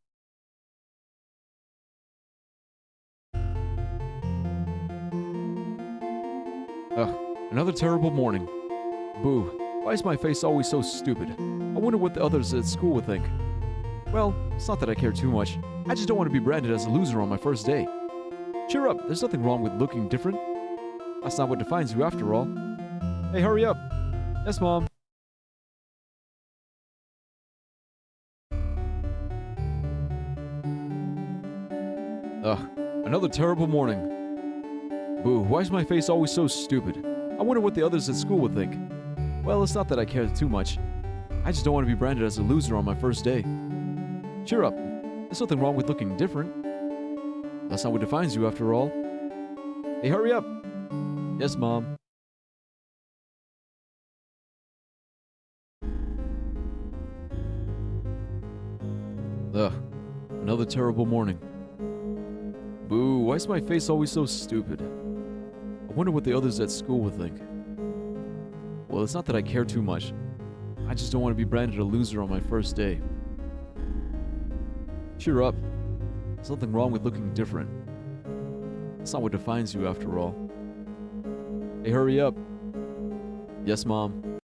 Another terrible morning. Boo, why is my face always so stupid? I wonder what the others at school would think. Well, it's not that I care too much. I just don't want to be branded as a loser on my first day. Cheer up, there's nothing wrong with looking different. That's not what defines you after all. Hey, hurry up. Yes, Mom. Another terrible morning. Boo, why is my face always so stupid? I wonder what the others at school would think. Well, it's not that I care too much. I just don't want to be branded as a loser on my first day. Cheer up. There's nothing wrong with looking different. That's not what defines you after all. Hey, hurry up. Yes, Mom. Ugh, another terrible morning. Boo, why is my face always so stupid? I wonder what the others at school would think. Well, it's not that I care too much. I just don't want to be branded a loser on my first day. Cheer up. There's nothing wrong with looking different. That's not what defines you after all. Hey, hurry up. Yes, Mom.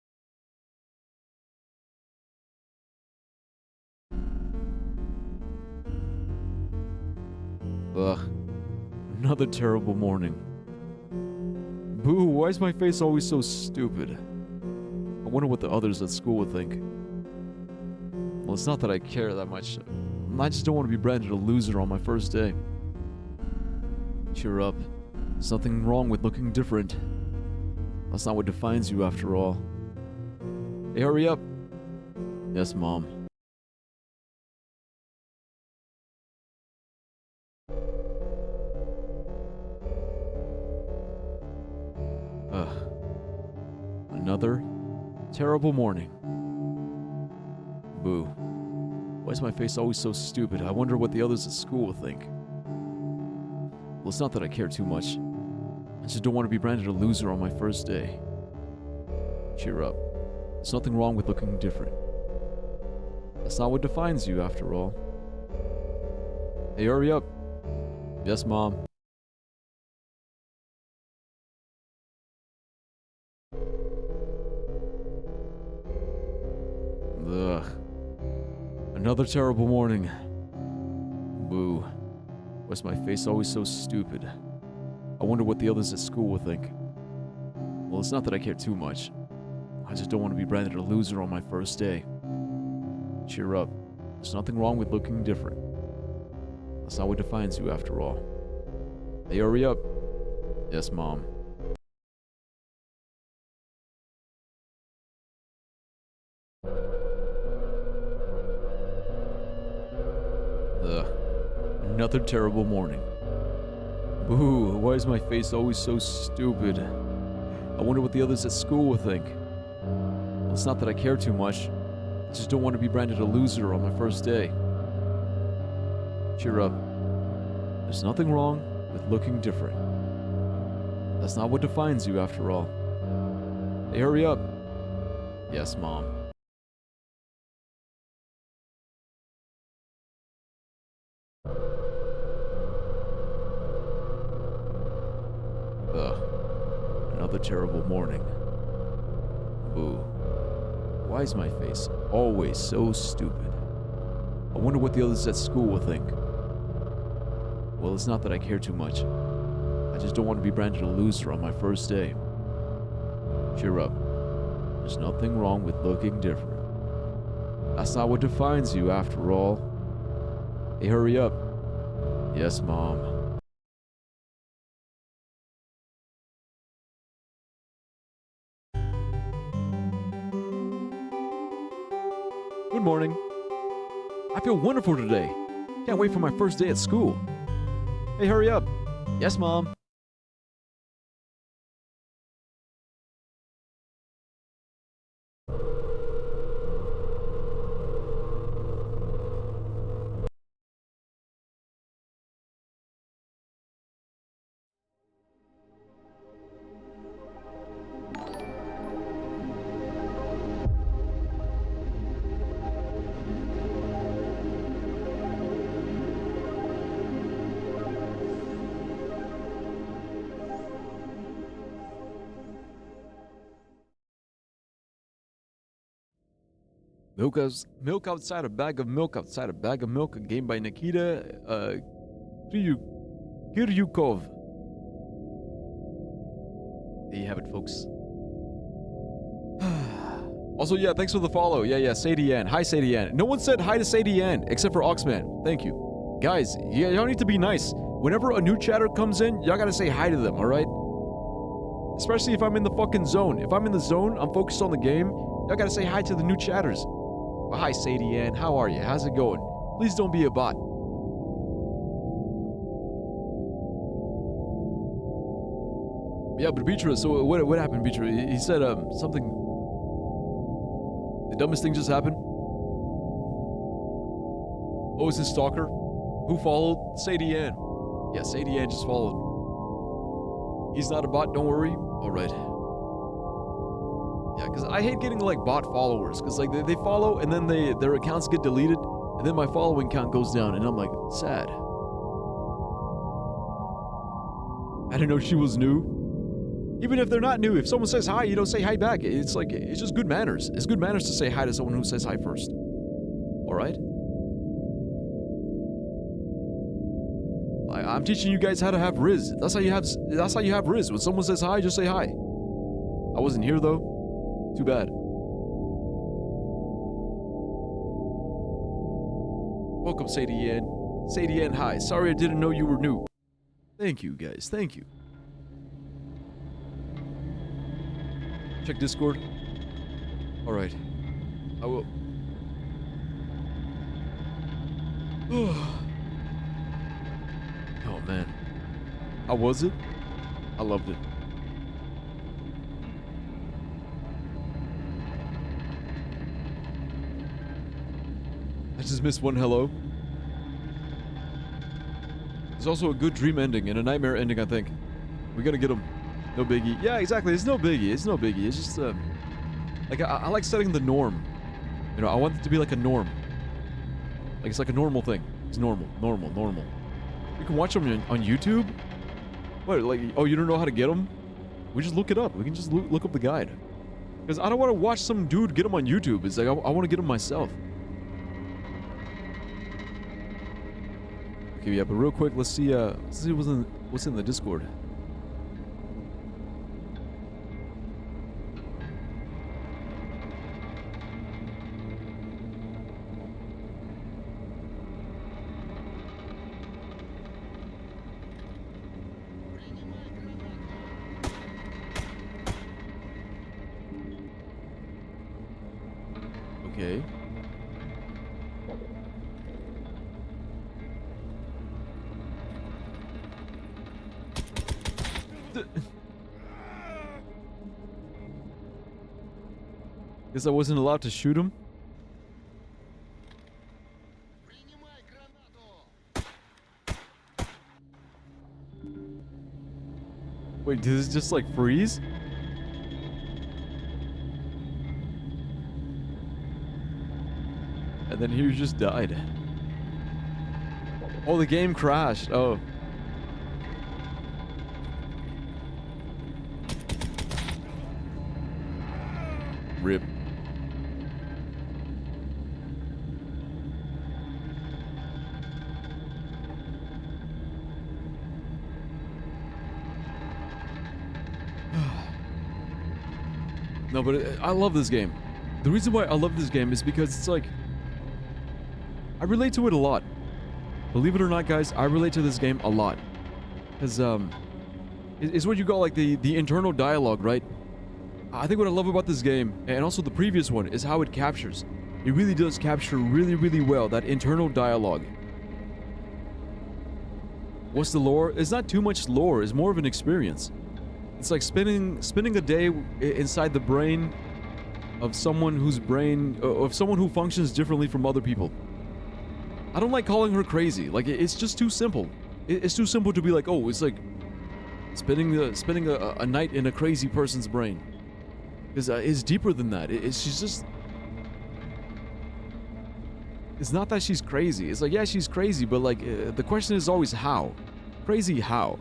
Ugh, another terrible morning. Boo, why is my face always so stupid? I wonder what the others at school would think. Well, it's not that I care that much. I just don't want to be branded a loser on my first day. Cheer up. There's nothing wrong with looking different. That's not what defines you after all. Hey, hurry up. Yes, Mom. Ugh. Another terrible morning. Boo. Why is my face always so stupid? I wonder what the others at school will think. Well, it's not that I care too much. I just don't want to be branded a loser on my first day. Cheer up. There's nothing wrong with looking different. That's not what defines you, after all. Hey, hurry up. Yes, Mom. Ugh. Another terrible morning. Boo. Why's my face always so stupid? I wonder what the others at school will think. Well, it's not that I care too much. I just don't want to be branded a loser on my first day. Cheer up. There's nothing wrong with looking different. That's not what defines you, after all. Hey, hurry up. Yes, Mom. Ugh. Another terrible morning. Boo, why is my face always so stupid? I wonder what the others at school will think. Well, it's not that I care too much. I just don't want to be branded a loser on my first day. Cheer up. There's nothing wrong with looking different. That's not what defines you, after all. Hey, hurry up. Yes, Mom. Ugh. Another terrible morning. Boo. Why is my face always so stupid? I wonder what the others at school will think. Well, it's not that I care too much. I just don't want to be branded a loser on my first day. Cheer up. There's nothing wrong with looking different. That's not what defines you, after all. Hey, hurry up. Yes, Mom. Good morning. I feel wonderful today. Can't wait for my first day at school. Hey, hurry up. Yes, Mom. Milk outside, a bag of milk outside, a bag of milk. A game by Nikita Kiryukov. There you have it, folks. Also, yeah, thanks for the follow. Yeah, Sadie Ann. Hi, Sadie Ann. No one said hi to Sadie Ann except for Oxman. Thank you. Guys, y'all need to be nice. Whenever a new chatter comes in, y'all gotta say hi to them, alright? Especially if I'm in the fucking zone. If I'm in the zone, I'm focused on the game, y'all gotta say hi to the new chatters. Well, hi, Sadie Ann. How are you? How's it going? Please don't be a bot. Yeah, but Petra, so what happened, Petra? He said something. The dumbest thing just happened. Oh, is this stalker? Who followed? Sadie Ann. Yeah, Sadie Ann just followed. He's not a bot, don't worry. All right. Yeah, because I hate getting like bot followers, because like they follow and then their accounts get deleted, and then my following count goes down, and I'm like, sad. I didn't know she was new. Even if they're not new, if someone says hi, you don't say hi back. It's like, it's just good manners. It's good manners to say hi to someone who says hi first. All right? I'm teaching you guys how to have Riz. That's how you have Riz. When someone says hi, just say hi. I wasn't here though. Too bad. Welcome, Sadie Ann. Sadie Ann, hi. Sorry I didn't know you were new. Thank you, guys. Thank you. Check Discord. All right. I will. Oh man. How was it? I loved it. I just missed one hello. There's also a good dream ending and a nightmare ending, I think. We gotta get them. No biggie. Yeah, exactly. It's no biggie. It's no biggie. It's just, like, I like setting the norm. You know, I want it to be like a norm. Like, it's like a normal thing. It's normal. You can watch them on YouTube? What, like, oh, you don't know how to get them? We just look it up. We can just look up the guide. Because I don't want to watch some dude get them on YouTube. It's like, I want to get them myself. Okay, yeah, but real quick, let's see what's in the Discord. Okay. Guess I wasn't allowed to shoot him. Wait, did this just like freeze? And then he just died. Oh, the game crashed. Oh. Rip. No, but I love this game. The reason why I love this game is because it's like, I relate to it a lot. Believe it or not, guys, I relate to this game a lot. Because, it's what you call like the internal dialogue, right? I think what I love about this game, and also the previous one, is how it captures. It really does capture really, really well that internal dialogue. What's the lore? It's not too much lore, it's more of an experience. It's like spending a day inside the brain of someone of someone who functions differently from other people. I don't like calling her crazy. Like, it's just too simple. It's too simple to be like, oh, it's like spending a night in a crazy person's brain. Because it's deeper than that. She's just... It's not that she's crazy. It's like, yeah, she's crazy, but like, the question is always how. Crazy how?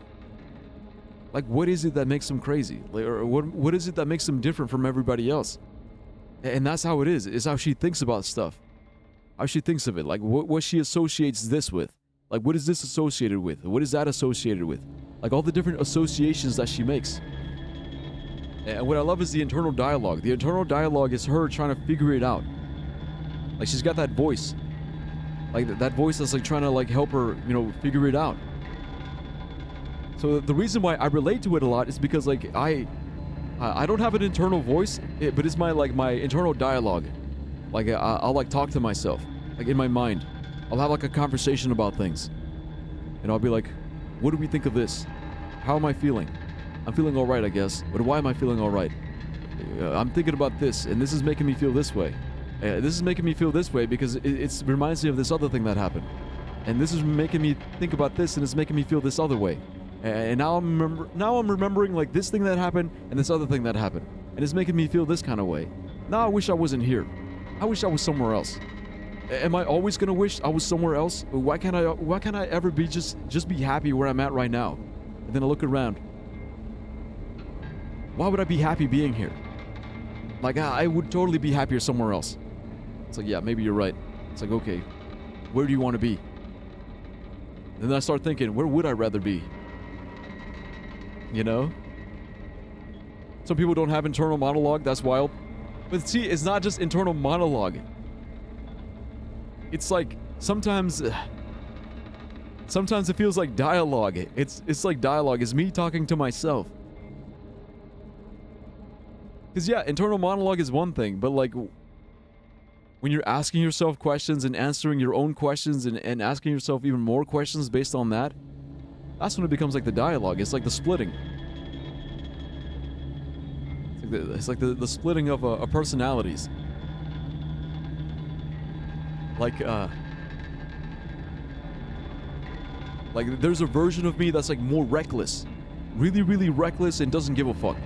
Like, what is it that makes them crazy? Like, or what is it that makes them different from everybody else? And that's how it is. It's how she thinks about stuff. How she thinks of it. Like, what she associates this with. Like, what is this associated with? What is that associated with? Like, all the different associations that she makes. And what I love is the internal dialogue. The internal dialogue is her trying to figure it out. Like, she's got that voice. Like, that voice that's, like, trying to, like, help her, you know, figure it out. So the reason why I relate to it a lot is because, like, I don't have an internal voice, but it's my internal dialogue. Like, I'll like talk to myself, like in my mind. I'll have like a conversation about things. And I'll be like, what do we think of this? How am I feeling? I'm feeling alright, I guess. But why am I feeling alright? I'm thinking about this, and this is making me feel this way. This is making me feel this way because it reminds me of this other thing that happened. And this is making me think about this, and it's making me feel this other way. And now I'm remembering like this thing that happened and this other thing that happened. And it's making me feel this kind of way. Now I wish I wasn't here. I wish I was somewhere else. Am I always gonna wish I was somewhere else? Why can't I ever be just be happy where I'm at right now? And then I look around. Why would I be happy being here? Like I would totally be happier somewhere else. It's like, yeah, maybe you're right. It's like, okay, where do you want to be? And then I start thinking, where would I rather be? You know? Some people don't have internal monologue, that's wild. But see, it's not just internal monologue. It's like, sometimes it feels like dialogue. It's like dialogue. It's me talking to myself. Because yeah, internal monologue is one thing, but like, when you're asking yourself questions and answering your own questions and asking yourself even more questions based on that, that's when it becomes like the dialogue. It's like the splitting. It's like the splitting of personalities. Like there's a version of me that's like more reckless. Really, really reckless and doesn't give a fuck.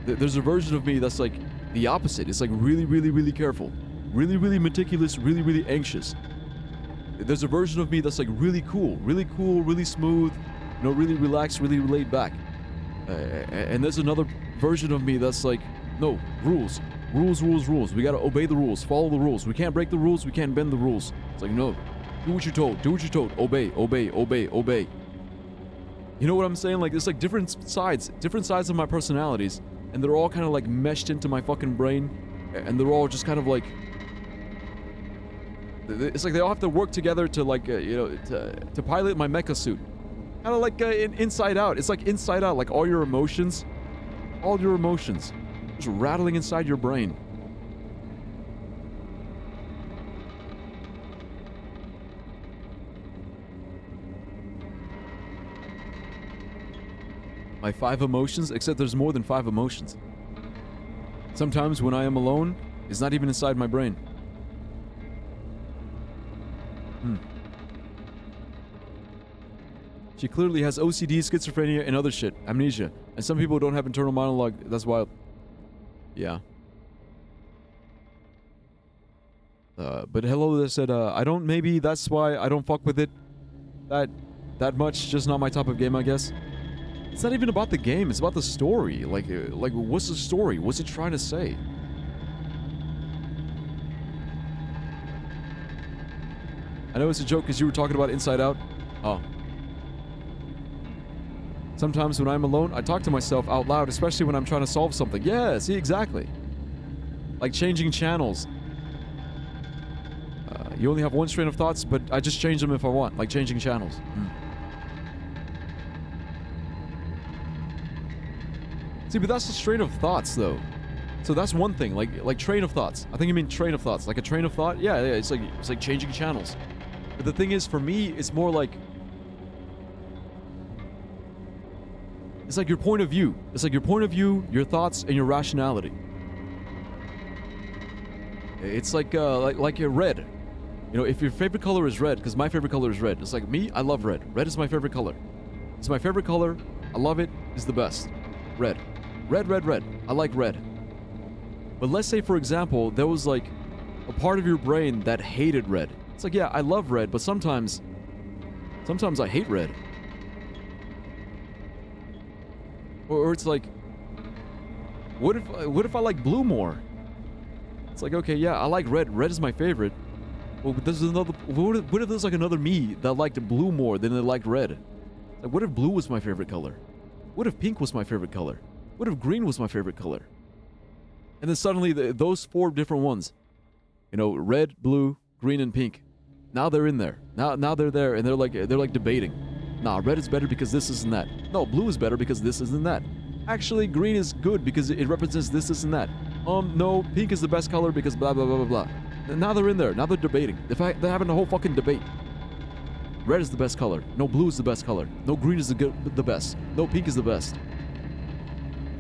There's a version of me that's like the opposite. It's like really, really, really careful. Really, really meticulous, really, really anxious. There's a version of me that's like really cool, really smooth, you know, really relaxed, really laid back. And there's another version of me that's like, no, rules. We gotta obey the rules, follow the rules. We can't break the rules, we can't bend the rules. It's like, no, do what you're told, obey. You know what I'm saying? Like, it's like different sides of my personalities, and they're all kind of like meshed into my fucking brain, and they're all just kind of like, it's like they all have to work together to like, you know, to pilot my mecha suit. Kind of like Inside Out. It's like Inside Out, like all your emotions just rattling inside your brain. My 5 emotions, except there's more than 5 emotions. Sometimes when I am alone, it's not even inside my brain. She clearly has OCD, schizophrenia, and other shit. Amnesia. And some people don't have internal monologue. That's wild. Yeah. But hello, they said, I don't, maybe that's why I don't fuck with it that much. Just not my type of game, I guess. It's not even about the game. It's about the story. Like what's the story? What's it trying to say? I know it's a joke because you were talking about Inside Out. Oh. Sometimes when I'm alone, I talk to myself out loud, especially when I'm trying to solve something. Yeah, see, exactly. Like changing channels. You only have one strain of thoughts, but I just change them if I want, like changing channels. See, but that's a strain of thoughts, though. So that's one thing, like train of thoughts. I think you mean train of thoughts, like a train of thought. Yeah, it's like changing channels. But the thing is, for me, it's more like, it's like your point of view. It's like your point of view, your thoughts, and your rationality. It's like your red. You know, if your favorite color is red, because my favorite color is red. It's like me, I love red. Red is my favorite color. It's my favorite color. I love it. It's the best. Red. Red. I like red. But let's say, for example, there was like a part of your brain that hated red. It's like, yeah, I love red, but sometimes I hate red. Or it's like, what if I like blue more? It's like, okay, yeah, I like red. Red is my favorite. Well, but there's another. What if there's like another me that liked blue more than it liked red? Like, what if blue was my favorite color? What if pink was my favorite color? What if green was my favorite color? And then suddenly those 4 different ones, you know, red, blue, green, and pink. Now they're in there. Now they're there, and they're like debating. Nah, red is better because this and that. No, blue is better because this and that. Actually, green is good because it represents this and that. No, pink is the best color because blah blah blah blah blah. And now they're in there. Now they're debating. They're having a whole fucking debate. Red is the best color. No, blue is the best color. No, green is the best. No, pink is the best.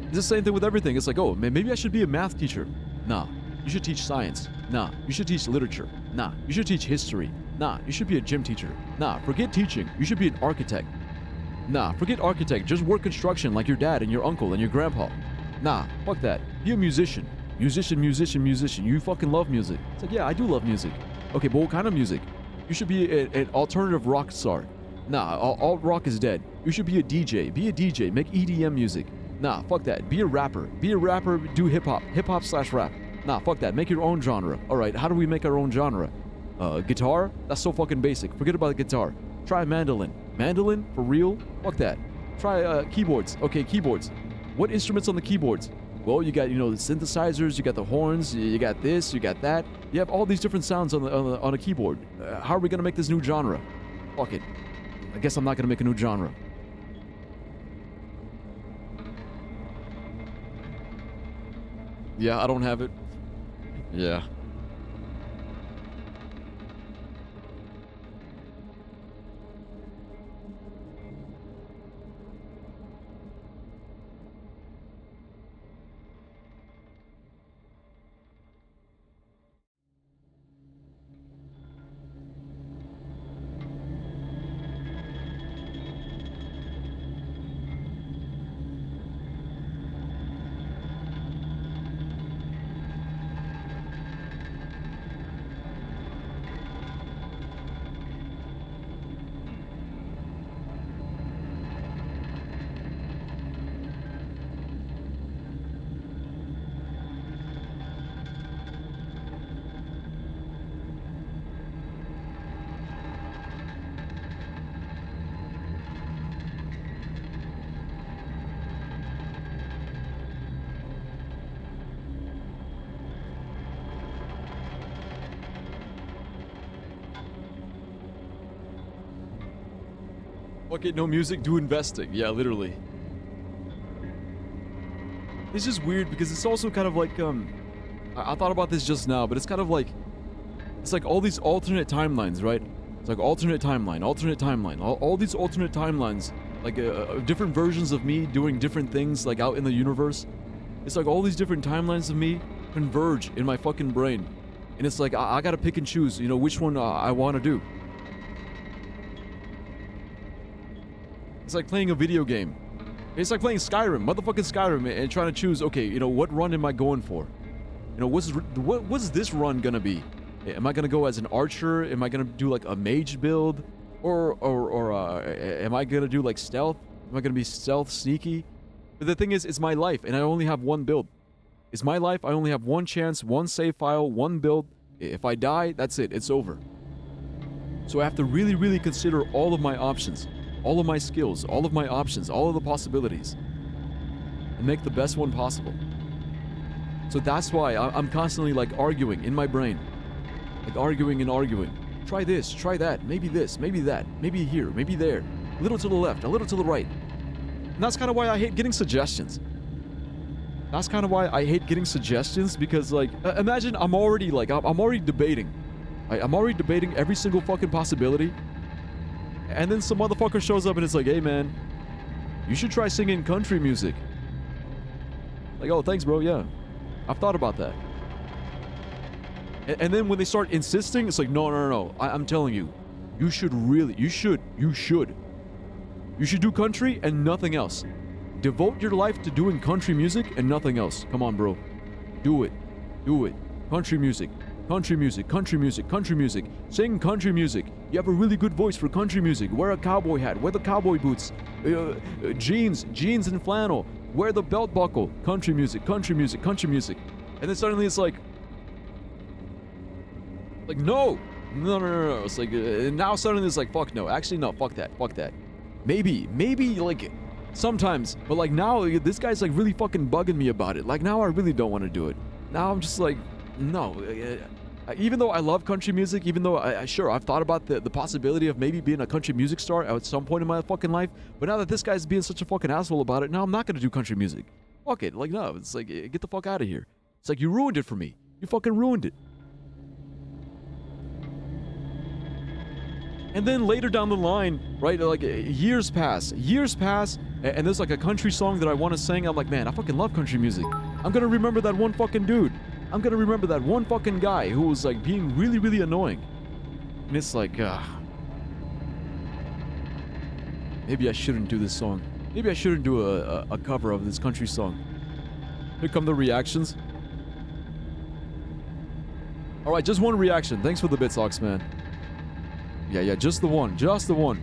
It's the same thing with everything. It's like, oh, maybe I should be a math teacher. Nah, you should teach science. Nah, you should teach literature. Nah, you should teach history. Nah, you should be a gym teacher. Nah, forget teaching. You should be an architect. Nah, forget architect. Just work construction like your dad and your uncle and your grandpa. Nah, fuck that. Be a musician. Musician. You fucking love music. It's like, yeah, I do love music. Okay, but what kind of music? You should be an alternative rock star. Nah, alt rock is dead. You should be a DJ. Be a DJ. Make EDM music. Nah, fuck that. Be a rapper. Be a rapper. Do hip hop. Hip hop / rap. Nah, fuck that. Make your own genre. All right, how do we make our own genre? Guitar? That's so fucking basic. Forget about the guitar. Try mandolin. Mandolin? For real? Fuck that. Try keyboards. Okay, keyboards. What instruments on the keyboards? Well, you got, the synthesizers, you got the horns, you got this, you got that. You have all these different sounds on a keyboard. How are we gonna make this new genre? Fuck it. I guess I'm not gonna make a new genre. Yeah, I don't have it. Yeah. Okay, no music, do investing. Yeah, literally. It's just weird because it's also kind of like, I thought about this just now, but it's kind of like, it's like all these alternate timelines, right? It's like alternate timeline, all these alternate timelines, like different versions of me doing different things like out in the universe. It's like all these different timelines of me converge in my fucking brain. And it's like, I gotta pick and choose, which one I wanna do. It's like playing a video game. It's like playing Skyrim, motherfucking Skyrim, and trying to choose, okay, what run am I going for? What's this run gonna be? Am I gonna go as an archer? Am I gonna do like a mage build? Or am I gonna do like stealth? Am I gonna be stealth sneaky? But the thing is, it's my life, and I only have one build. It's my life, I only have one chance, one save file, one build. If I die, that's it, it's over. So I have to really, really consider all of my options. All of my skills, all of my options, all of the possibilities, and make the best one possible. So that's why I'm constantly like arguing in my brain, like arguing and arguing. Try this, try that, maybe this, maybe that, maybe here, maybe there, a little to the left, a little to the right. And that's kind of why I hate getting suggestions. That's kind of why I hate getting suggestions, because like, imagine I'm already debating. I'm already debating every single fucking possibility. And then some motherfucker shows up and it's like, hey man, you should try singing country music. Like, oh, thanks bro, yeah. I've thought about that. And then when they start insisting, it's like, no. I'm telling you, you should do country and nothing else. Devote your life to doing country music and nothing else. Come on, bro. Do it. Country music. Sing country music. You have a really good voice for country music. Wear a cowboy hat. Wear the cowboy boots. Jeans and flannel. Wear the belt buckle. Country music. And then suddenly it's like no. It's like, now suddenly it's like, fuck no. Actually, no, fuck that. Maybe, like, sometimes. But like now, this guy's like really fucking bugging me about it. Like now I really don't want to do it. Now I'm just like, no. Even though I love country music, even though I've thought about the possibility of maybe being a country music star at some point in my fucking life, but now that this guy's being such a fucking asshole about it, now I'm not gonna do country music. Fuck it. Like, no, it's like, get the fuck out of here. It's like, you ruined it for me. You fucking ruined it. And then later down the line, right, like years pass, and there's like a country song that I want to sing. I'm like, man, I fucking love country music. I'm gonna remember that one fucking dude. I'm gonna remember that one fucking guy who was like being really, really annoying. And it's like, maybe I shouldn't do this song. Maybe I shouldn't do a cover of this country song. Here come the reactions. Alright, just one reaction. Thanks for the bits, Oxman. Yeah, just the one. Just the one.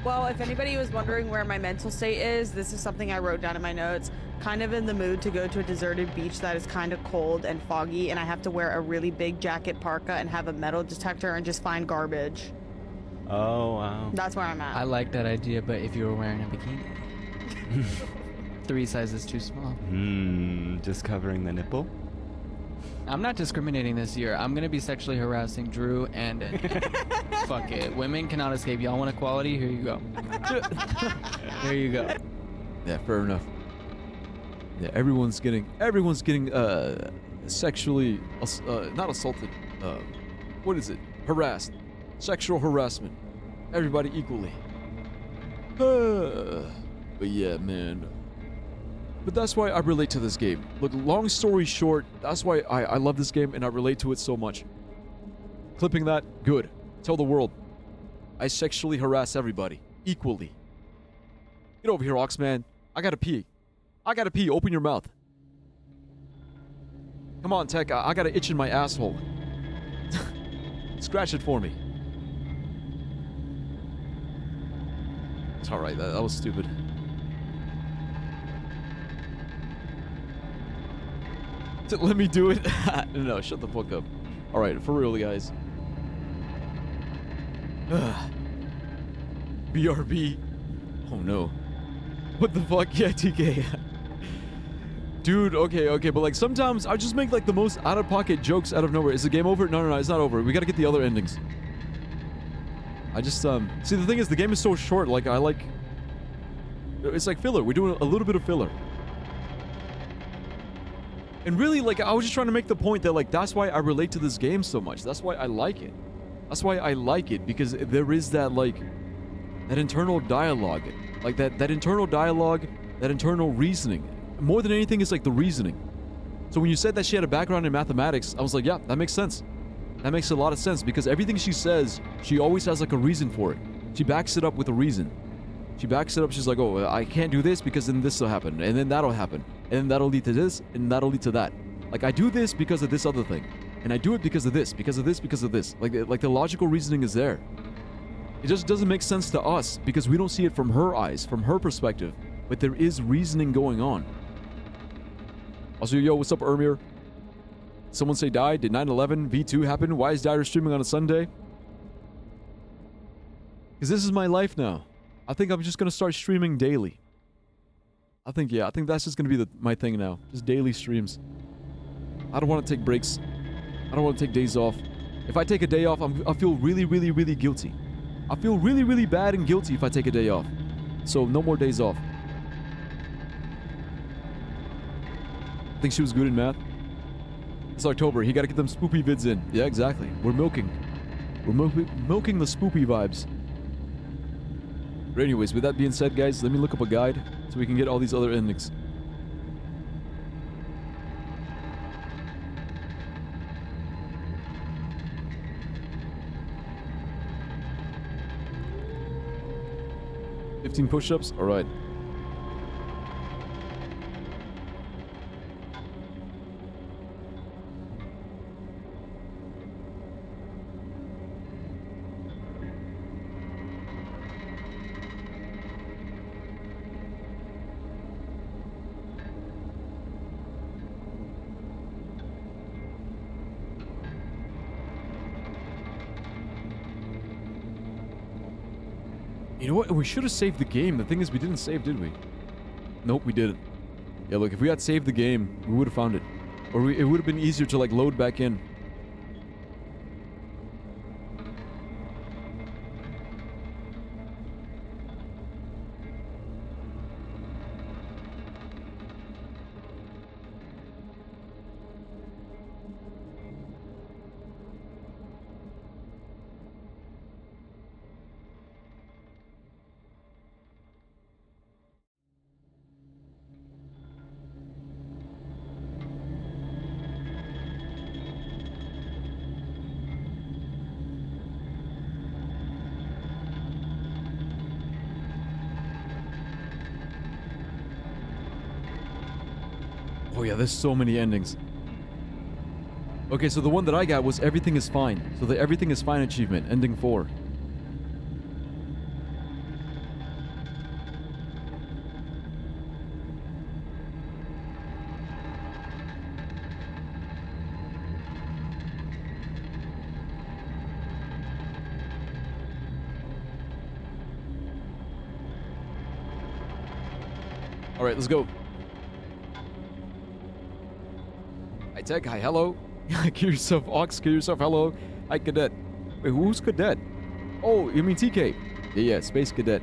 Well, if anybody was wondering where my mental state is, this is something I wrote down in my notes. Kind of in the mood to go to a deserted beach that is kind of cold and foggy, and I have to wear a really big jacket parka and have a metal detector and just find garbage. Oh, wow. That's where I'm at. I like that idea, but if you were wearing a bikini. 3 sizes too small. Just covering the nipple? I'm not discriminating this year. I'm gonna be sexually harassing Drew and fuck it. Women cannot escape. Y'all want equality? Here you go. Here you go. Yeah, fair enough. Yeah, everyone's getting sexually not assaulted. What is it? Harassed. Sexual harassment. Everybody equally. But yeah, man. But that's why I relate to this game. Look, long story short, that's why I love this game and I relate to it so much. Clipping that, good. Tell the world. I sexually harass everybody. Equally. Get over here, Oxman. I gotta pee. I gotta pee. Open your mouth. Come on, Tech. I got an itch in my asshole. Scratch it for me. It's alright. That was stupid. Let me do it. No, shut the fuck up. Alright, for real, guys. BRB. Oh no. What the fuck? Yeah, TK. Dude, okay, but like sometimes I just make like the most out-of-pocket jokes out of nowhere. Is the game over? No, it's not over. We gotta get the other endings. I just, see, the thing is, the game is so short, like, it's like filler. We're doing a little bit of filler. And really, like, I was just trying to make the point that, like, that's why I relate to this game so much. That's why I like it. That's why I like it, because there is that, like, that internal dialogue. Like, that internal dialogue, that internal reasoning. More than anything, it's like the reasoning. So when you said that she had a background in mathematics, I was like, yeah, that makes sense. That makes a lot of sense, because everything she says, she always has, like, a reason for it. She backs it up with a reason. She backs it up, she's like, oh, I can't do this because then this will happen, and then that'll happen. And then that'll lead to this, and that'll lead to that. Like, I do this because of this other thing. And I do it because of this, because of this, because of this. Like the logical reasoning is there. It just doesn't make sense to us because we don't see it from her eyes, from her perspective. But there is reasoning going on. Also, yo, what's up, Ermir? Someone say died? Did 9/11 V2 happen? Why is Dyer streaming on a Sunday? Because this is my life now. I think I'm just going to start streaming daily. I think that's just going to be my thing now. Just daily streams. I don't want to take breaks. I don't want to take days off. If I take a day off, I feel really, really, really guilty. I feel really, really bad and guilty if I take a day off. So no more days off. I think she was good in math. It's October. He got to get them spoopy vids in. Yeah, exactly. We're milking. We're milking the spoopy vibes. But anyways, with that being said, guys, let me look up a guide so we can get all these other endings. $15 push-ups? Alright. You know what? We should have saved the game. The thing is, we didn't save, did we? Nope, we didn't. Yeah, look, if we had saved the game, we would have found it. Or it would have been easier to, like, load back in. Oh yeah, there's so many endings. Okay, so the one that I got was Everything is Fine. So the Everything is Fine achievement, ending 4. All right, let's go. Hi, Tech. Hi, hello. Kill yourself, Ox. Kill yourself, hello. Hi, Cadet. Wait, who's Cadet? Oh, you mean TK? Yeah, Space Cadet.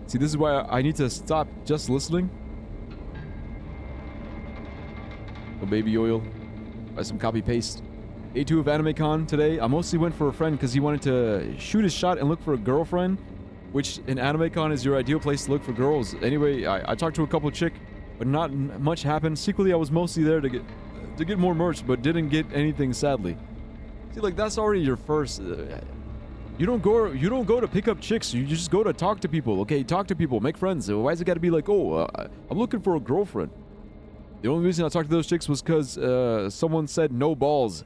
See, this is why I need to stop just listening. Oh, baby oil. Buy some copy paste. Day 2 of AnimeCon today. I mostly went for a friend because he wanted to shoot his shot and look for a girlfriend, which in AnimeCon is your ideal place to look for girls. Anyway, I talked to a couple chick, but not much happened. Secretly, I was mostly there to get more merch, but didn't get anything, sadly. See, like, that's already your first. You don't go to pick up chicks. You just go to talk to people. Okay, talk to people, make friends. Why is it got to be like, oh, I'm looking for a girlfriend? The only reason I talked to those chicks was because someone said no balls.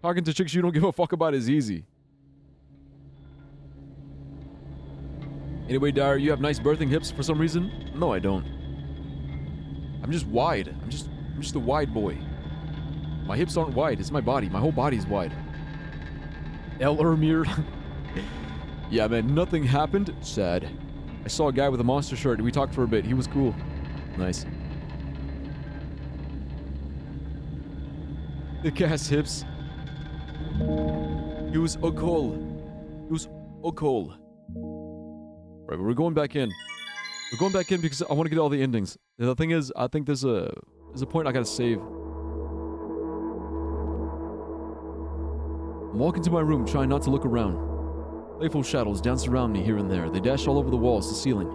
Talking to chicks you don't give a fuck about is easy. Anyway, Dyer, you have nice birthing hips for some reason? No, I don't. I'm just wide. I'm just a wide boy. My hips aren't wide. It's my body. My whole body's wide. El Ermir. Yeah, man, nothing happened. Sad. I saw a guy with a monster shirt. We talked for a bit. He was cool. Nice. Thick ass hips. He was Okol. He was Okol. Right, but we're going back in. We're going back in because I want to get all the endings. The thing is, I think there's a point I gotta save. I'm walking to my room, trying not to look around. Playful shadows dance around me here and there. They dash all over the walls, the ceiling.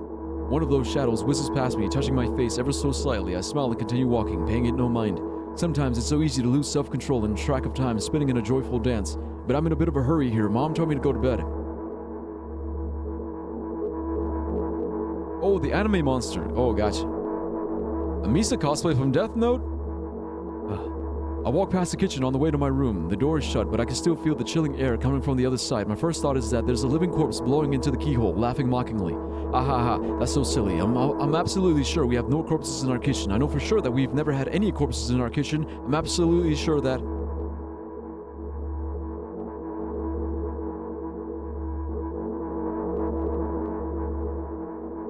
One of those shadows whizzes past me, touching my face ever so slightly. I smile and continue walking, paying it no mind. Sometimes it's so easy to lose self-control and track of time, spinning in a joyful dance. But I'm in a bit of a hurry here. Mom told me to go to bed. Oh, the anime monster. Oh, gotcha. A Misa cosplay from Death Note? I walk past the kitchen on the way to my room. The door is shut, but I can still feel the chilling air coming from the other side. My first thought is that there's a living corpse blowing into the keyhole, laughing mockingly. Ah ha ha, that's so silly. I'm absolutely sure we have no corpses in our kitchen. I know for sure that we've never had any corpses in our kitchen. I'm absolutely sure that...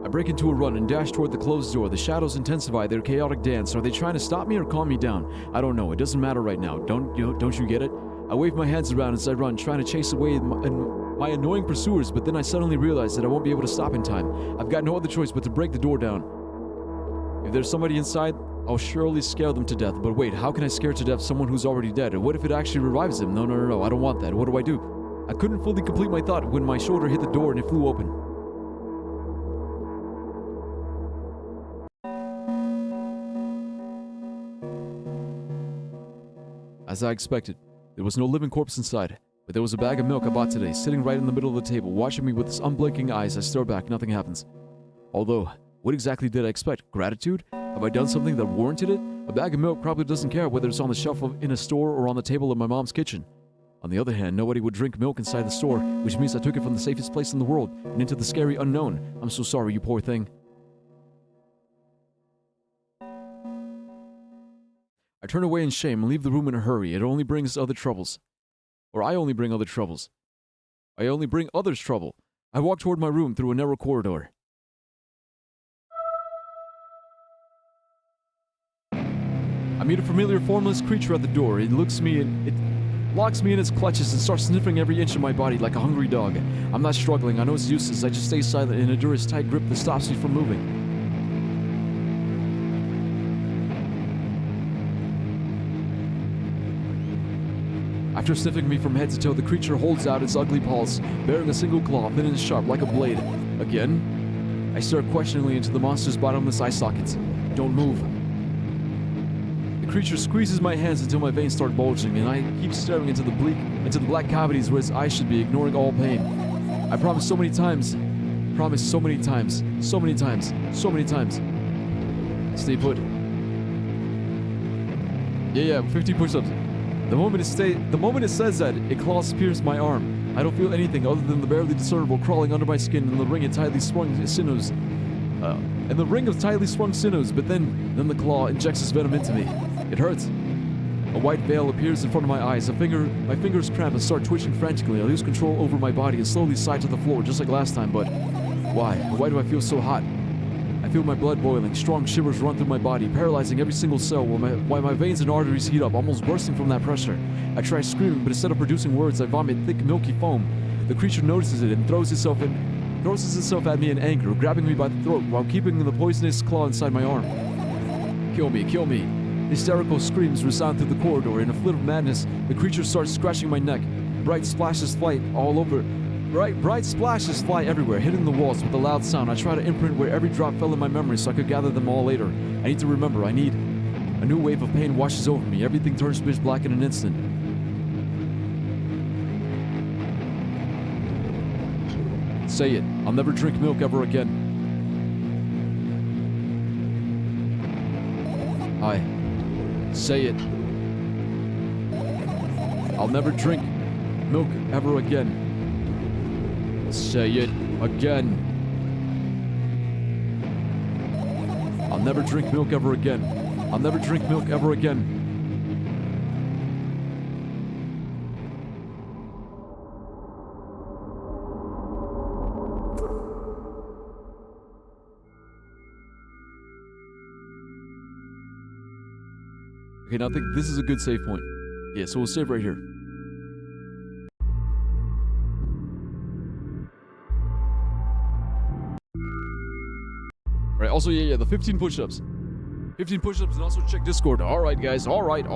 I break into a run and dash toward the closed door. The shadows intensify their chaotic dance. Are they trying to stop me or calm me down? I don't know. It doesn't matter right now. Don't you get it? I wave my hands around as I run, trying to chase away my annoying pursuers, but then I suddenly realize that I won't be able to stop in time. I've got no other choice but to break the door down. If there's somebody inside, I'll surely scare them to death. But wait, how can I scare to death someone who's already dead? And what if it actually revives them? No, I don't want that. What do I do? I couldn't fully complete my thought when my shoulder hit the door and it flew open. As I expected, there was no living corpse inside, but there was a bag of milk I bought today, sitting right in the middle of the table, watching me with his unblinking eyes. I stare back, nothing happens. Although, what exactly did I expect? Gratitude? Have I done something that warranted it? A bag of milk probably doesn't care whether it's on the shelf in a store or on the table in my mom's kitchen. On the other hand, nobody would drink milk inside the store, which means I took it from the safest place in the world and into the scary unknown. I'm so sorry, you poor thing. I turn away in shame and leave the room in a hurry. It only brings other troubles. Or I only bring other troubles. I only bring others trouble. I walk toward my room through a narrow corridor. I meet a familiar formless creature at the door. It looks me and it locks me in its clutches and starts sniffing every inch of my body like a hungry dog. I'm not struggling. I know it's useless. I just stay silent and endure its tight grip that stops me from moving. After sniffing me from head to toe, the creature holds out its ugly paws, bearing a single claw, thin and sharp like a blade. Again? I stare questioningly into the monster's bottomless eye sockets. Don't move. The creature squeezes my hands until my veins start bulging, and I keep staring into the black cavities where its eyes should be, ignoring all pain. I promised so many times Promised so many times. So many times. So many times. Stay put. Yeah, 15 push-ups. The moment it says that, a claw pierces my arm. I don't feel anything other than the barely discernible crawling under my skin and the ring of tightly swung sinews. But then the claw injects its venom into me. It hurts. A white veil appears in front of my eyes. My fingers cramp and start twitching frantically. I lose control over my body and slowly slide to the floor, just like last time. But why? Why do I feel so hot? I feel my blood boiling. Strong shivers run through my body, paralyzing every single cell while my veins and arteries heat up, almost bursting from that pressure. I try screaming, but instead of producing words, I vomit thick, milky foam. The creature notices it and throws itself at me in anger, grabbing me by the throat while keeping the poisonous claw inside my arm. Kill me, kill me. Hysterical screams resound through the corridor. In a fit of madness, the creature starts scratching my neck. Bright splashes fly everywhere, hitting the walls with a loud sound. I try to imprint where every drop fell in my memory so I could gather them all later. I need to remember. A new wave of pain washes over me. Everything turns pitch black in an instant. Say it. I'll never drink milk ever again. Say it. I'll never drink milk ever again. Say it again. I'll never drink milk ever again. I'll never drink milk ever again. Okay, now I think this is a good save point. Yeah, so we'll save right here. Alright, also, yeah, the 15 push-ups. 15 push-ups and also check Discord. Alright, guys, alright.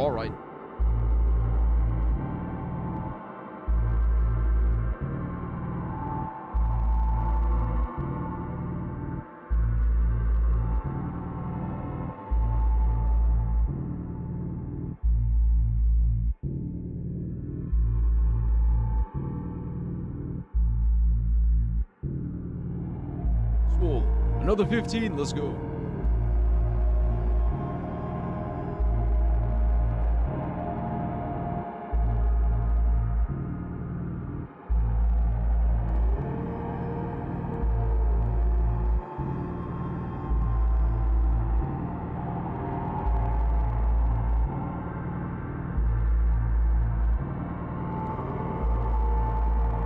Swole. Another 15, let's go.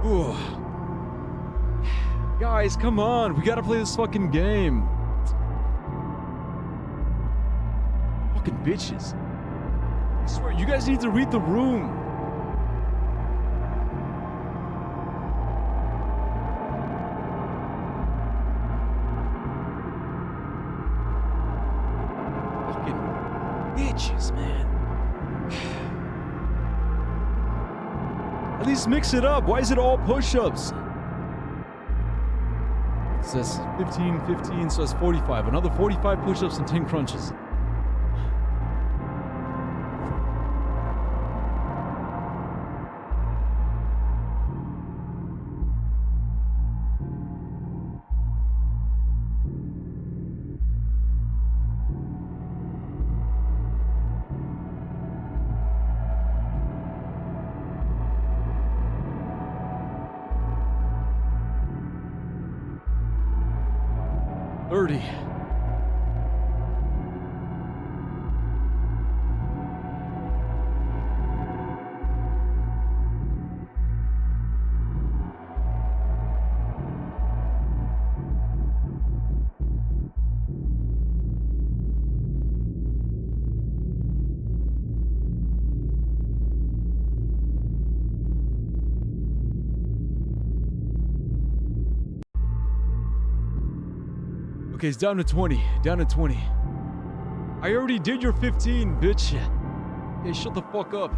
Ooh. Guys, come on. We gotta play this fucking game. Fucking bitches. I swear, you guys need to read the room. Fucking bitches, man. At least mix it up. Why is it all push-ups? It says 15, so that's 45. Another 45 push-ups and 10 crunches. Okay, it's down to 20. Down to 20. I already did your 15, bitch. Hey, shut the fuck up.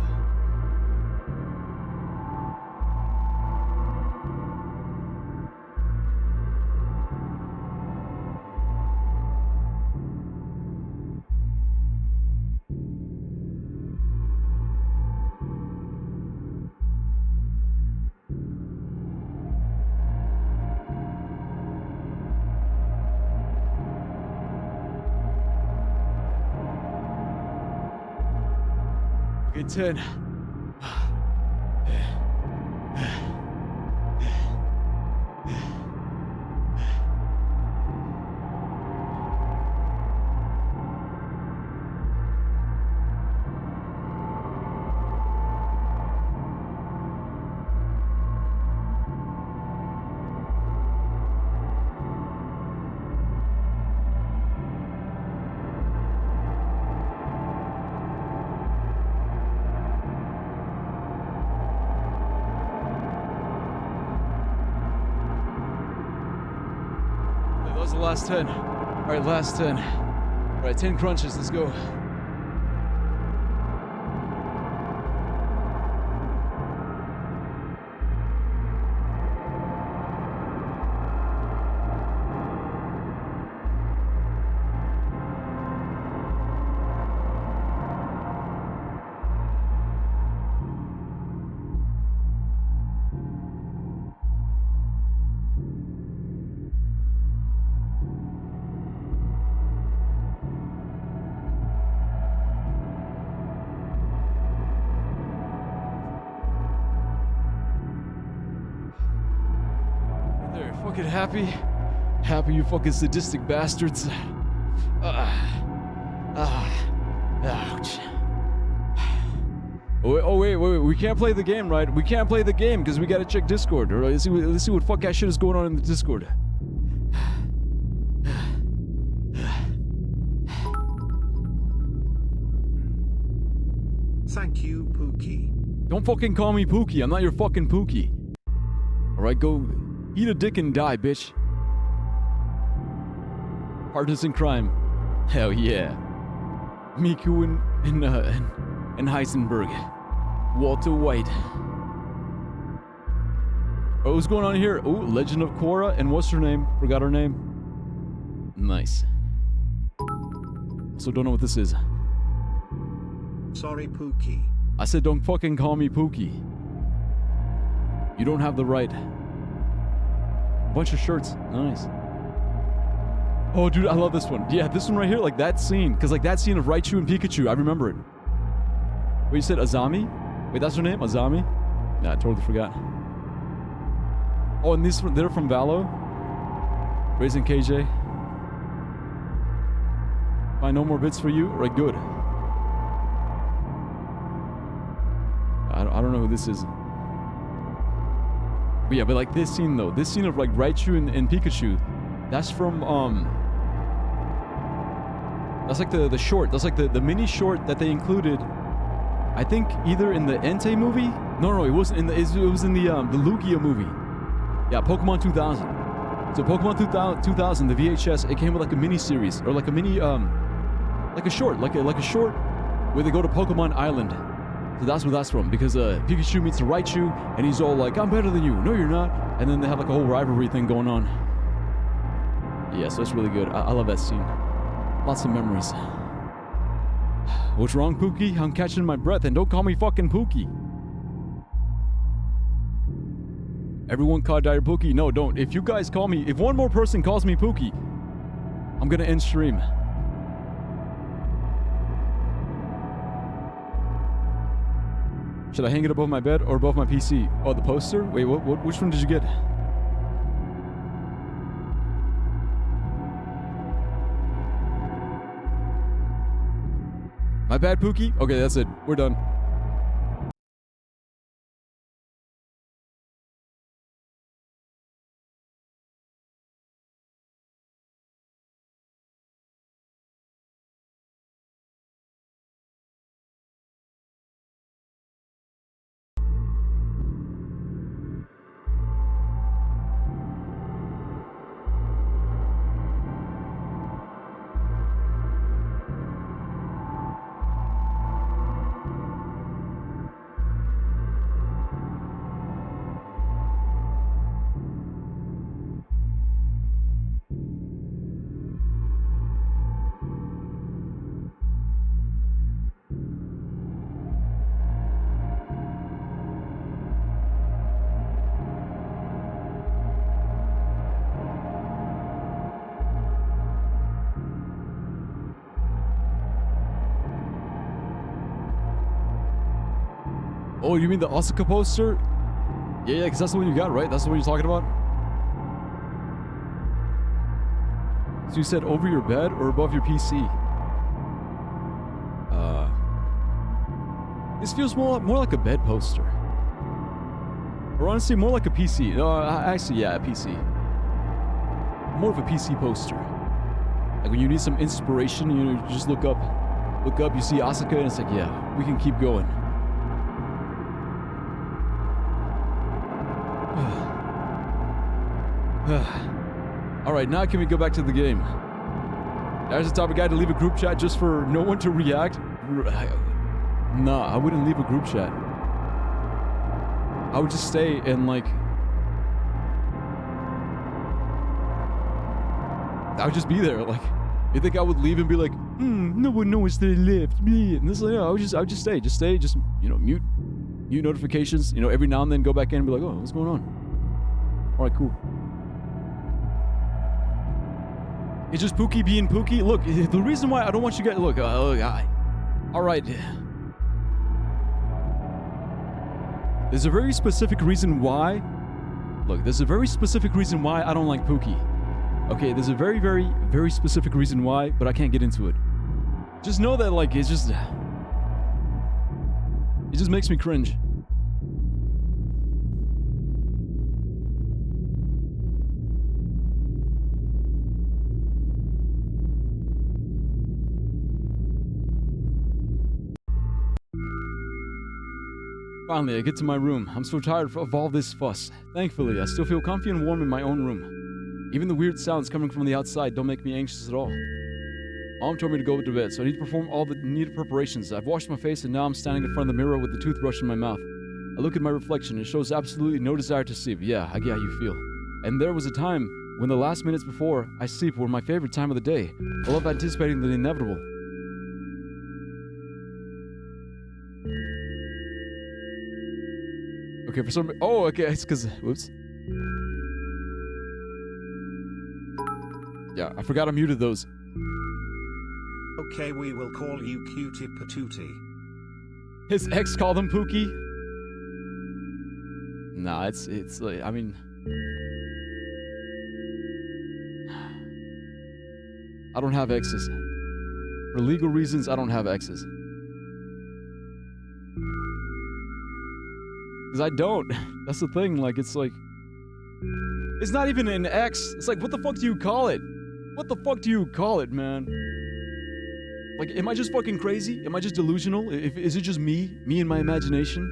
Okay, 10. That was the last 10. All right, last 10. All right, 10 crunches. Let's go. There, fucking happy. Happy, you fucking sadistic bastards. Ouch. Oh wait, we can't play the game, right? We can't play the game because we gotta check Discord. All right, let's see what fuck ass shit is going on in the Discord. Thank you, Pookie. Don't fucking call me Pookie. I'm not your fucking Pookie. All right, go eat a dick and die, bitch. Partners in crime. Hell yeah. Miku and Heisenberg. Walter White. Oh, what's going on here? Oh, Legend of Korra and what's her name? Forgot her name. Nice. So don't know what this is. Sorry, Pookie. I said don't fucking call me Pookie. You don't have the right. Bunch of shirts. Nice. Oh, dude, I love this one. Yeah, this one right here, like that scene. Because like that scene of Raichu and Pikachu, I remember it. Wait, you said Azami? Wait, that's her name? Azami? Nah, I totally forgot. Oh, and they're from Valo? Raising KJ. Find no more bits for you? Right, good. I don't know who this is. But yeah, but like this scene though. This scene of like Raichu and Pikachu. That's from, that's like the short. That's like the mini short that they included. I think either in the Entei movie. No, it wasn't in the. It was in the Lugia movie. Yeah, Pokemon 2000. So Pokemon 2000, the VHS, it came with like a mini series or like a mini like a short, like a short where they go to Pokemon Island. So that's where that's from because Pikachu meets Raichu and he's all like, "I'm better than you." No, you're not. And then they have like a whole rivalry thing going on. Yeah, so it's really good. I love that scene. Lots of memories. What's wrong, Pookie? I'm catching my breath, and don't call me fucking Pookie. Everyone call Dire Pookie. No, don't. If you guys call me, if one more person calls me Pookie, I'm gonna end stream. Should I hang it above my bed or above my PC? Oh, the poster? Wait, which one did you get? My bad, Pookie? Okay, that's it. We're done. Oh, you mean the Asuka poster? Yeah, because that's the one you got, right? That's the one you're talking about? So you said over your bed or above your PC? This feels more like a bed poster. Or honestly, more like a PC. No, actually, yeah, a PC. More of a PC poster. Like when you need some inspiration, you know, you just look up, you see Asuka, and it's like, yeah, we can keep going. All right, now can we go back to the game? There's the type of guy to leave a group chat just for no one to react. Nah, I wouldn't leave a group chat. I would just stay and like, I would just be there. Like, you think I would leave and be like, no one knows that I left me? And this, like, I would just stay, you know, mute notifications. You know, every now and then go back in and be like, oh, what's going on? All right, cool. It's just Pookie being Pookie. Look, the reason why I don't want you guys, look, all right. There's a very specific reason why. Look, there's a very specific reason why I don't like Pookie. Okay, there's a very, very, very specific reason why, but I can't get into it. Just know that, like, it just makes me cringe. Finally, I get to my room. I'm so tired of all this fuss. Thankfully, I still feel comfy and warm in my own room. Even the weird sounds coming from the outside don't make me anxious at all. Mom told me to go to bed, so I need to perform all the needed preparations. I've washed my face and now I'm standing in front of the mirror with the toothbrush in my mouth. I look at my reflection and it shows absolutely no desire to sleep. Yeah, I get how you feel. And there was a time when the last minutes before I sleep were my favorite time of the day. I love anticipating the inevitable. Okay, for some... Oh, okay, it's because... Whoops. Yeah, I forgot I muted those. Okay, we will call you Cutie Patootie. His ex called him Pookie? Nah, it's like... I mean... I don't have exes. For legal reasons, I don't have exes. Because I don't. That's the thing, like, it's like... It's not even an ex. It's like, what the fuck do you call it? What the fuck do you call it, man? Like, am I just fucking crazy? Am I just delusional? Is it just me? Me and my imagination?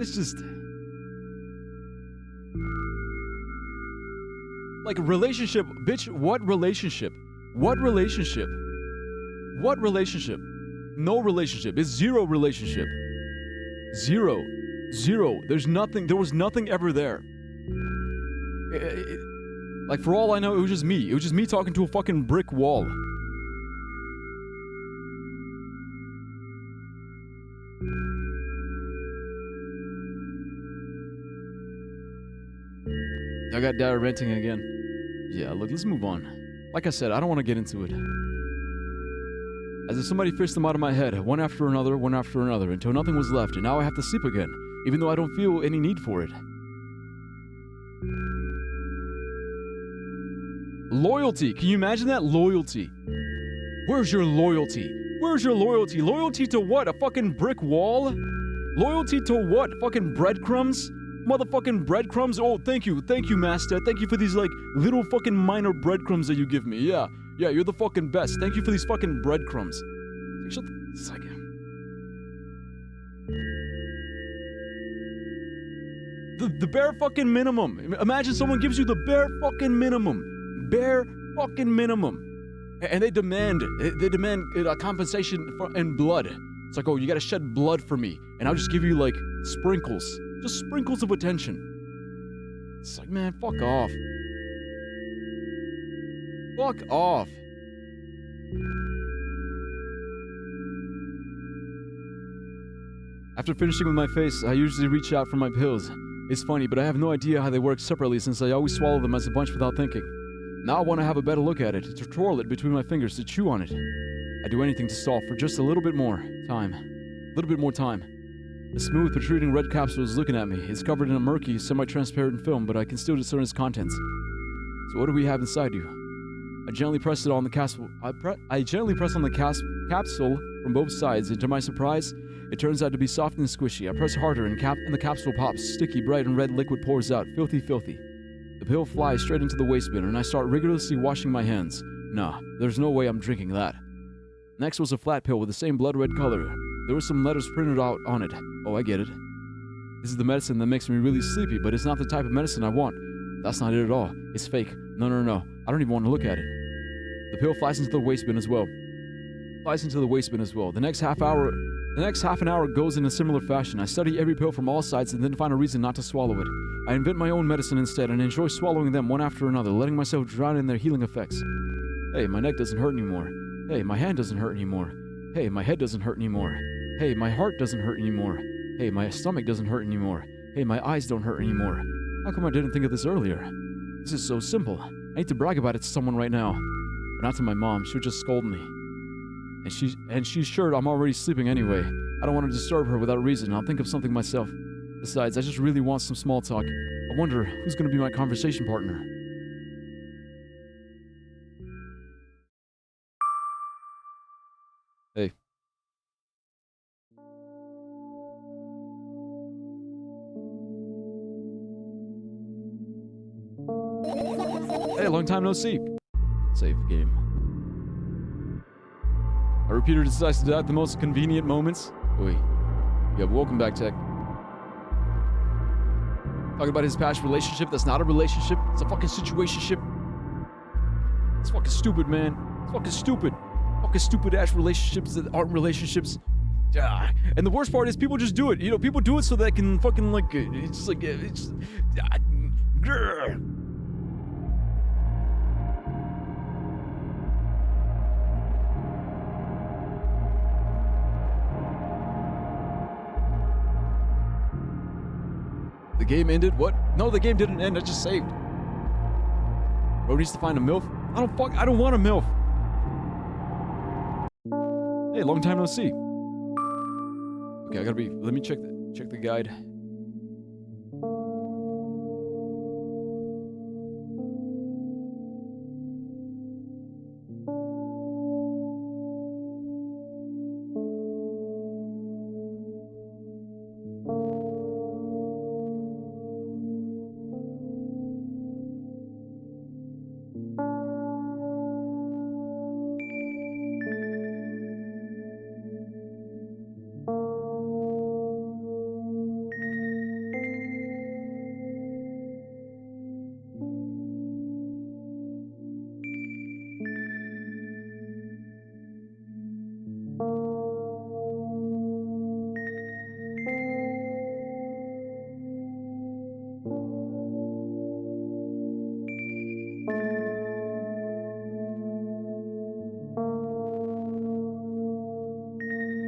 It's just... Like, relationship. Bitch, what relationship? What relationship? What relationship? No relationship. It's zero relationship. Zero. There's nothing. There was nothing ever there. Like, for all I know, it was just me. It was just me talking to a fucking brick wall. I got dire renting again. Yeah, look, let's move on. Like I said, I don't want to get into it. As if somebody fished them out of my head, one after another, until nothing was left, and now I have to sleep again, even though I don't feel any need for it. Loyalty. Can you imagine that? Loyalty. Where's your loyalty? Where's your loyalty? Loyalty to what? A fucking brick wall? Loyalty to what? Fucking breadcrumbs? Motherfucking breadcrumbs? Oh, thank you, Master. Thank you for these, like, little fucking minor breadcrumbs that you give me. Yeah, you're the fucking best. Thank you for these fucking breadcrumbs. Like, shut the... It's like... The bare fucking minimum. Imagine someone gives you the bare fucking minimum. Bare fucking minimum. And they demand compensation in blood. It's like, oh, you gotta shed blood for me. And I'll just give you, like, sprinkles. Just sprinkles of attention. It's like, man, fuck off. Fuck off. After finishing with my face, I usually reach out for my pills. It's funny, but I have no idea how they work separately since I always swallow them as a bunch without thinking. Now I want to have a better look at it, to twirl it between my fingers, to chew on it. I'd do anything to stall for just a little bit more time. A little bit more time. The smooth, protruding red capsule is looking at me. It's covered in a murky, semi-transparent film, but I can still discern its contents. So what do we have inside you? I gently pressed it on the capsule. I gently press on the capsule from both sides, and to my surprise, it turns out to be soft and squishy. I press harder, and the capsule pops. Sticky, bright, and red liquid pours out. Filthy, filthy. The pill flies straight into the waste bin, and I start rigorously washing my hands. Nah, there's no way I'm drinking that. Next was a flat pill with the same blood red color. There were some letters printed out on it. Oh, I get it. This is the medicine that makes me really sleepy, but it's not the type of medicine I want. That's not it at all. It's fake. No. I don't even want to look at it. The pill flies into the waste bin as well. The next half an hour goes in a similar fashion. I study every pill from all sides and then find a reason not to swallow it. I invent my own medicine instead and enjoy swallowing them one after another, letting myself drown in their healing effects. Hey, my neck doesn't hurt anymore. Hey, my hand doesn't hurt anymore. Hey, my head doesn't hurt anymore. Hey, my heart doesn't hurt anymore. Hey, my stomach doesn't hurt anymore. Hey, my eyes don't hurt anymore. How come I didn't think of this earlier? This is so simple. I need to brag about it to someone right now. But not to my mom. She would just scold me. And she's sure I'm already sleeping anyway. I don't want to disturb her without reason. I'll think of something myself. Besides, I just really want some small talk. I wonder who's going to be my conversation partner. Hey. Hey, long time no see. Save game. Our repeater decides to die at the most convenient moments. Oi. Yeah, welcome back, Tech. Talking about his past relationship that's not a relationship. It's a fucking situationship. It's fucking stupid, man. It's fucking stupid. Fucking stupid-ass relationships that aren't relationships. And the worst part is people just do it. You know, people do it so they can fucking, like, it's just like, it's just... The game ended? What? No, the game didn't end. I just saved. Bro needs to find a MILF. I don't want a MILF. Hey, long time no see. Okay, let me check the guide.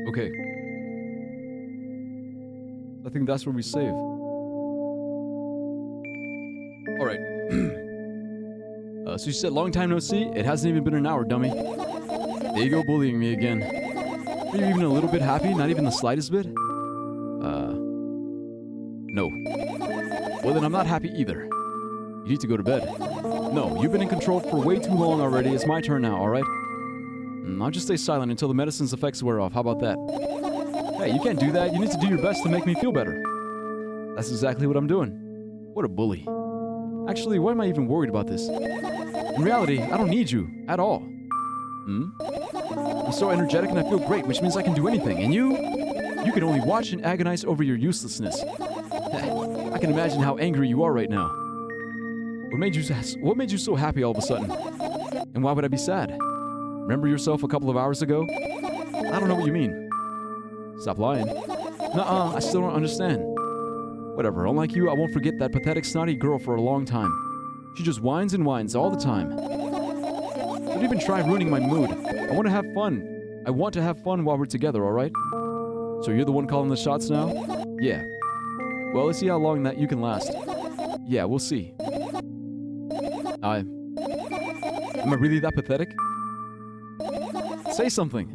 Okay. I think that's where we save. Alright. So you said long time no see? It hasn't even been an hour, dummy. There you go, bullying me again. Are you even a little bit happy? Not even the slightest bit? No. Well, then I'm not happy either. You need to go to bed. No, you've been in control for way too long already. It's my turn now, alright? I'll just stay silent until the medicine's effects wear off. How about that? Hey, you can't do that. You need to do your best to make me feel better. That's exactly what I'm doing. What a bully. Actually, why am I even worried about this? In reality, I don't need you. At all. I'm so energetic and I feel great, which means I can do anything. And you? You can only watch and agonize over your uselessness. I can imagine how angry you are right now. What made you so happy all of a sudden? And why would I be sad? Remember yourself a couple of hours ago? I don't know what you mean. Stop lying. Nuh-uh, I still don't understand. Whatever, unlike you, I won't forget that pathetic snotty girl for a long time. She just whines and whines all the time. Don't even try ruining my mood. I want to have fun. I want to have fun while we're together, alright? So you're the one calling the shots now? Yeah. Well, let's see how long that you can last. Yeah, we'll see. Am I really that pathetic? Say something.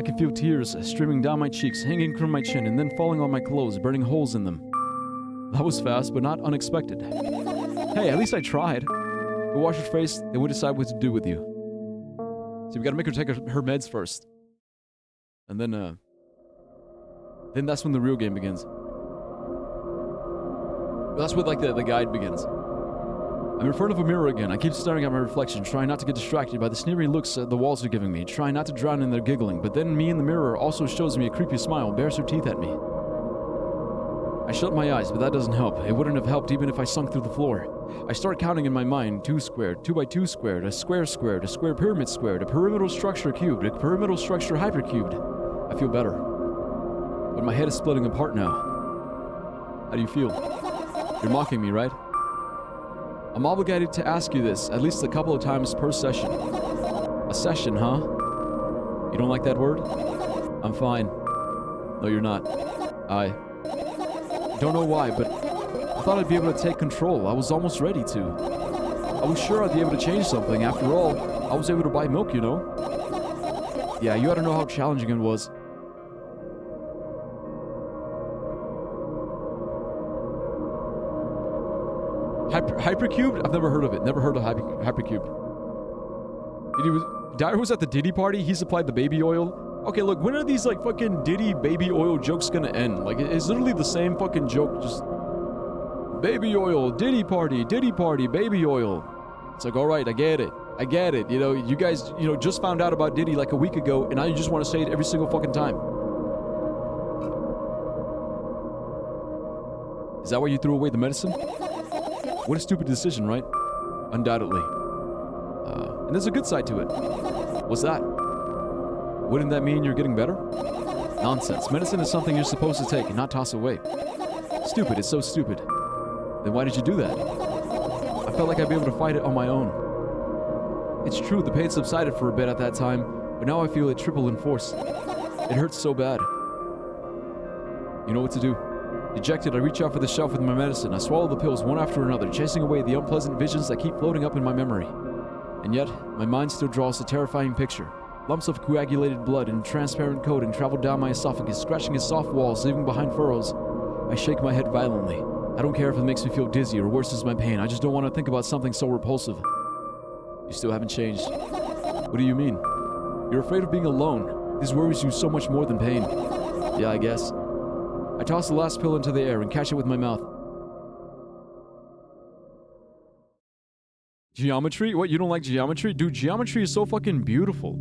I can feel tears streaming down my cheeks, hanging from my chin, and then falling on my clothes, burning holes in them. That was fast, but not unexpected. Hey, at least I tried. Go wash your face, then we'll decide what to do with you. So we gotta make her take her meds first. And then that's when the real game begins. That's what, like, the guide begins. I'm in front of a mirror again. I keep staring at my reflection, trying not to get distracted by the sneering looks the walls are giving me, trying not to drown in their giggling, but then me in the mirror also shows me a creepy smile, bares her teeth at me. I shut my eyes, but that doesn't help. It wouldn't have helped even if I sunk through the floor. I start counting in my mind: 2 squared, 2 by 2 squared, a square squared, a square pyramid squared, a pyramidal structure cubed, a pyramidal structure hypercubed. I feel better. But my head is splitting apart now. How do you feel? You're mocking me, right? I'm obligated to ask you this at least a couple of times per session. A session, huh? You don't like that word? I'm fine. No, you're not. I don't know why, but I thought I'd be able to take control. I was almost ready to. I was sure I'd be able to change something. After all, I was able to buy milk, you know? Yeah, you ought to know how challenging it was. Hypercubed? I've never heard of it. Never heard of Hypercubed. Dyer was at the Diddy party. He supplied the baby oil. Okay, look, when are these, like, fucking Diddy baby oil jokes gonna end? Like, it's literally the same fucking joke, just... Baby oil, Diddy party, baby oil. It's like, alright, I get it. I get it. You know, you guys, you know, just found out about Diddy like a week ago, and now you just want to say it every single fucking time. Is that why you threw away the medicine? What a stupid decision, right? Undoubtedly. And there's a good side to it. What's that? Wouldn't that mean you're getting better? Nonsense. Medicine is something you're supposed to take and not toss away. Stupid. It's so stupid. Then why did you do that? I felt like I'd be able to fight it on my own. It's true, the pain subsided for a bit at that time, but now I feel it triple in force. It hurts so bad. You know what to do. Dejected, I reach out for the shelf with my medicine. I swallow the pills one after another, chasing away the unpleasant visions that keep floating up in my memory. And yet, my mind still draws a terrifying picture. Lumps of coagulated blood in transparent coating travel down my esophagus, scratching its soft walls, leaving behind furrows. I shake my head violently. I don't care if it makes me feel dizzy or worsens my pain. I just don't want to think about something so repulsive. You still haven't changed. What do you mean? You're afraid of being alone. This worries you so much more than pain. Yeah, I guess. I toss the last pill into the air and catch it with my mouth. Geometry? What, you don't like geometry? Dude, geometry is so fucking beautiful.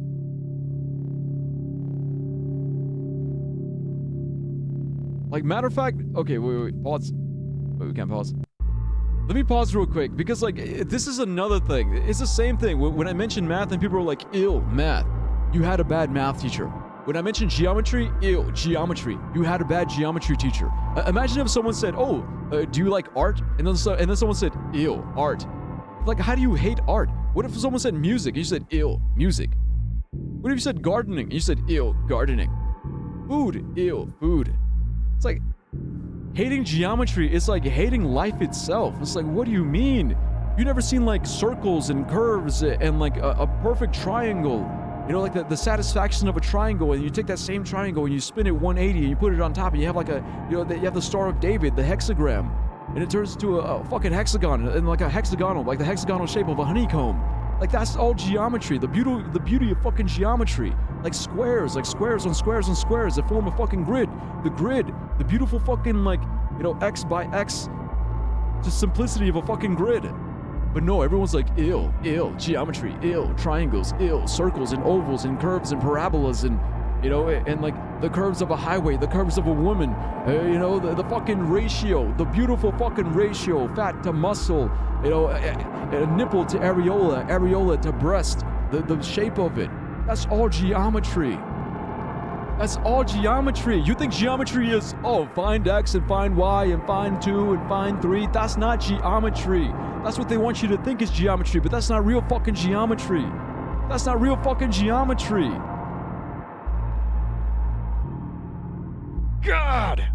Like, matter of fact... Okay, wait, pause. Wait, we can't pause. Let me pause real quick, because, like, this is another thing. It's the same thing. When I mention math and people are like, ew, math. You had a bad math teacher. When I mention geometry, ew, geometry. You had a bad geometry teacher. Imagine if someone said, oh, do you like art? And then someone said, ew, art. Like, how do you hate art? What if someone said music and you said, ew, music? What if you said gardening and you said, ew, gardening? Food, ew, food. It's like, hating geometry is like hating life itself. It's like, what do you mean? You never seen, like, circles and curves and, like, a perfect triangle. You know, like the satisfaction of a triangle, and you take that same triangle and you spin it 180 and you put it on top and you have, like, you have the Star of David, the hexagram. And it turns into a fucking hexagon, and like a hexagonal, like the hexagonal shape of a honeycomb. Like, that's all geometry, the beauty of fucking geometry. Like squares on squares on squares that form a fucking grid. The beautiful fucking, like, you know, X by X, just simplicity of a fucking grid. But no, everyone's like, ew, geometry, triangles, circles and ovals and curves and parabolas and, you know, and like the curves of a highway, the curves of a woman, you know, the fucking ratio, the beautiful fucking ratio, fat to muscle, you know, a nipple to areola to breast, the shape of it. That's all geometry. That's all geometry. You think geometry is, oh, find X and find Y and find 2 and find 3. That's not geometry. That's what they want you to think is geometry, but that's not real fucking geometry. That's not real fucking geometry. God!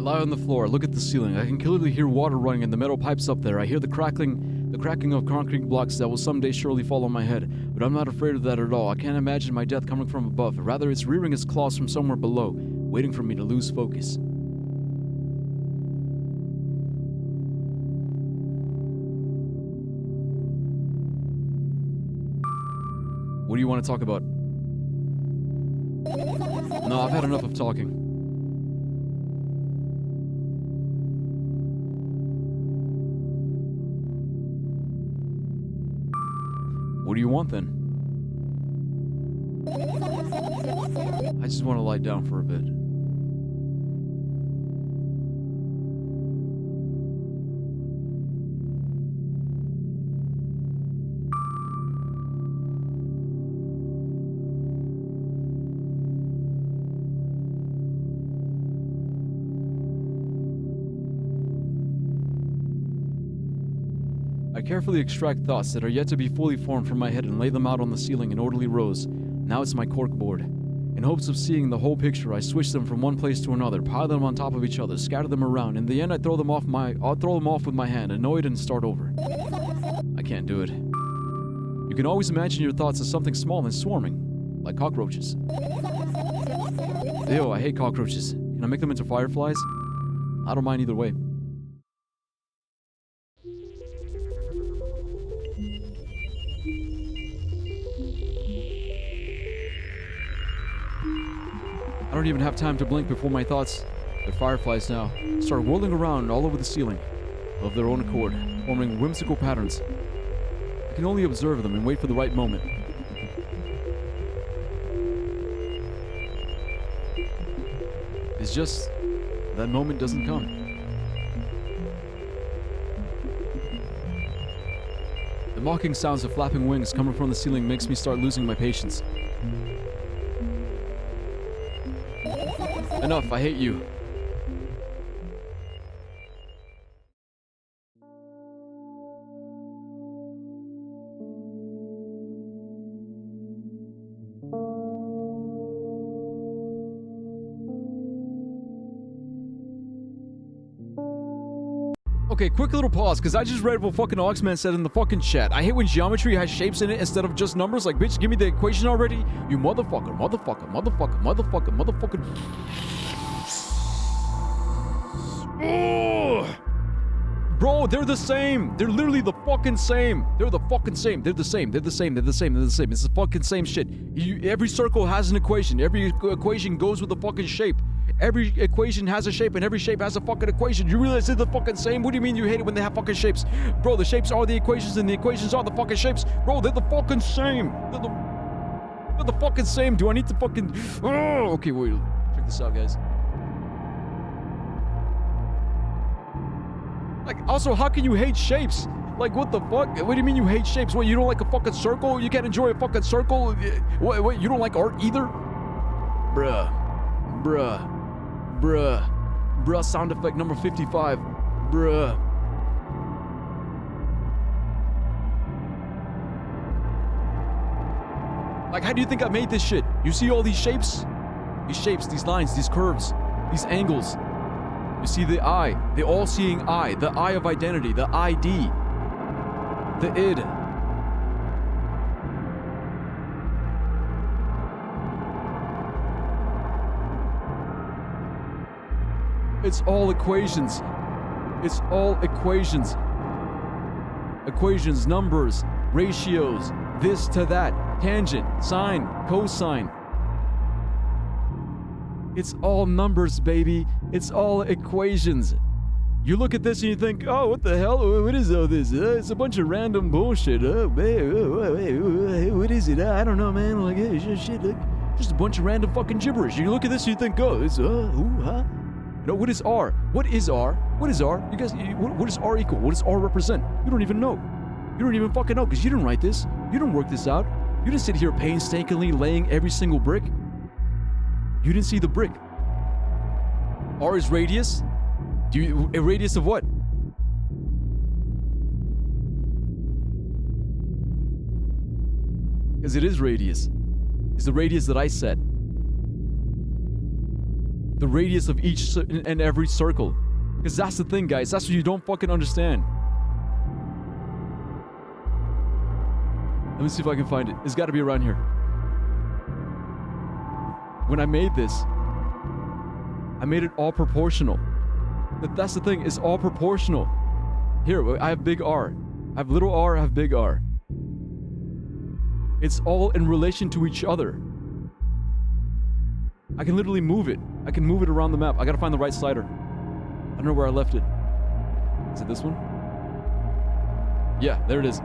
lie on the floor, look at the ceiling. I can clearly hear water running in the metal pipes up there. I hear the cracking of concrete blocks that will someday surely fall on my head. But I'm not afraid of that at all. I can't imagine my death coming from above. Rather, it's rearing its claws from somewhere below, waiting for me to lose focus. What do you want to talk about? No, I've had enough of talking. What do you want then? I just want to lie down for a bit. I carefully extract thoughts that are yet to be fully formed from my head and lay them out on the ceiling in orderly rows. Now it's my corkboard. In hopes of seeing the whole picture, I switch them from one place to another, pile them on top of each other, scatter them around. In the end, I'll throw them off with my hand, annoyed, and start over. I can't do it. You can always imagine your thoughts as something small and swarming, like cockroaches. Ew, I hate cockroaches. Can I make them into fireflies? I don't mind either way. I don't even have time to blink before my thoughts, they're fireflies now, start whirling around all over the ceiling, of their own accord, forming whimsical patterns. I can only observe them and wait for the right moment. It's just, that moment doesn't come. The mocking sounds of flapping wings coming from the ceiling makes me start losing my patience. Enough, I hate you. Okay, quick little pause, because I just read what fucking Oxman said in the fucking chat. I hate when geometry has shapes in it instead of just numbers. Like, bitch, give me the equation already. You motherfucker, motherfucker, motherfucker, motherfucker, motherfucker. Ugh. Bro, they're the same. They're literally the fucking same. They're the fucking same. They're the same. They're the same. They're the same. They're the same. It's the fucking same shit. Every circle has an equation. Every equation goes with a fucking shape. Every equation has a shape, and every shape has a fucking equation. You realize they're the fucking same? What do you mean you hate it when they have fucking shapes? Bro, the shapes are the equations, and the equations are the fucking shapes. Bro, they're the fucking same. They're the fucking same. Do I need to fucking... Oh, okay, wait. Check this out, guys. Like, also, how can you hate shapes? Like, what the fuck? What do you mean you hate shapes? What, you don't like a fucking circle? You can't enjoy a fucking circle? What, you don't like art either? Bruh. Bruh. Bruh. Bruh, sound effect number 55. Bruh. Like, how do you think I made this shit? You see all these shapes? These shapes, these lines, these curves, these angles. You see the eye, the all-seeing eye, the eye of identity, the ID, the id. It's all equations. It's all equations. Equations, numbers, ratios, this to that, tangent, sine, cosine. It's all numbers, baby. It's all equations. You look at this and you think, oh, what the hell? What is all this? It's a bunch of random bullshit. What is it? I don't know, man. Like, shit, look. Just a bunch of random fucking gibberish. You look at this and you think, oh, it's, huh? You know, what is R? What is R? What is R? You guys, what does R equal? What does R represent? You don't even know. You don't even fucking know, because you didn't write this. You didn't work this out. You didn't sit here painstakingly laying every single brick. You didn't see the brick. R is radius. A radius of what? Because it is radius. It's the radius that I set. the radius of each and every circle. Because that's the thing, guys. That's what you don't fucking understand. Let me see if I can find it. It's got to be around here. When I made this, I made it all proportional. That's the thing. It's all proportional. Here, I have big R. I have little r, I have big R. It's all in relation to each other. I can literally move it. I can move it around the map. I gotta find the right slider. I don't know where I left it. Is it this one? Yeah, there it is.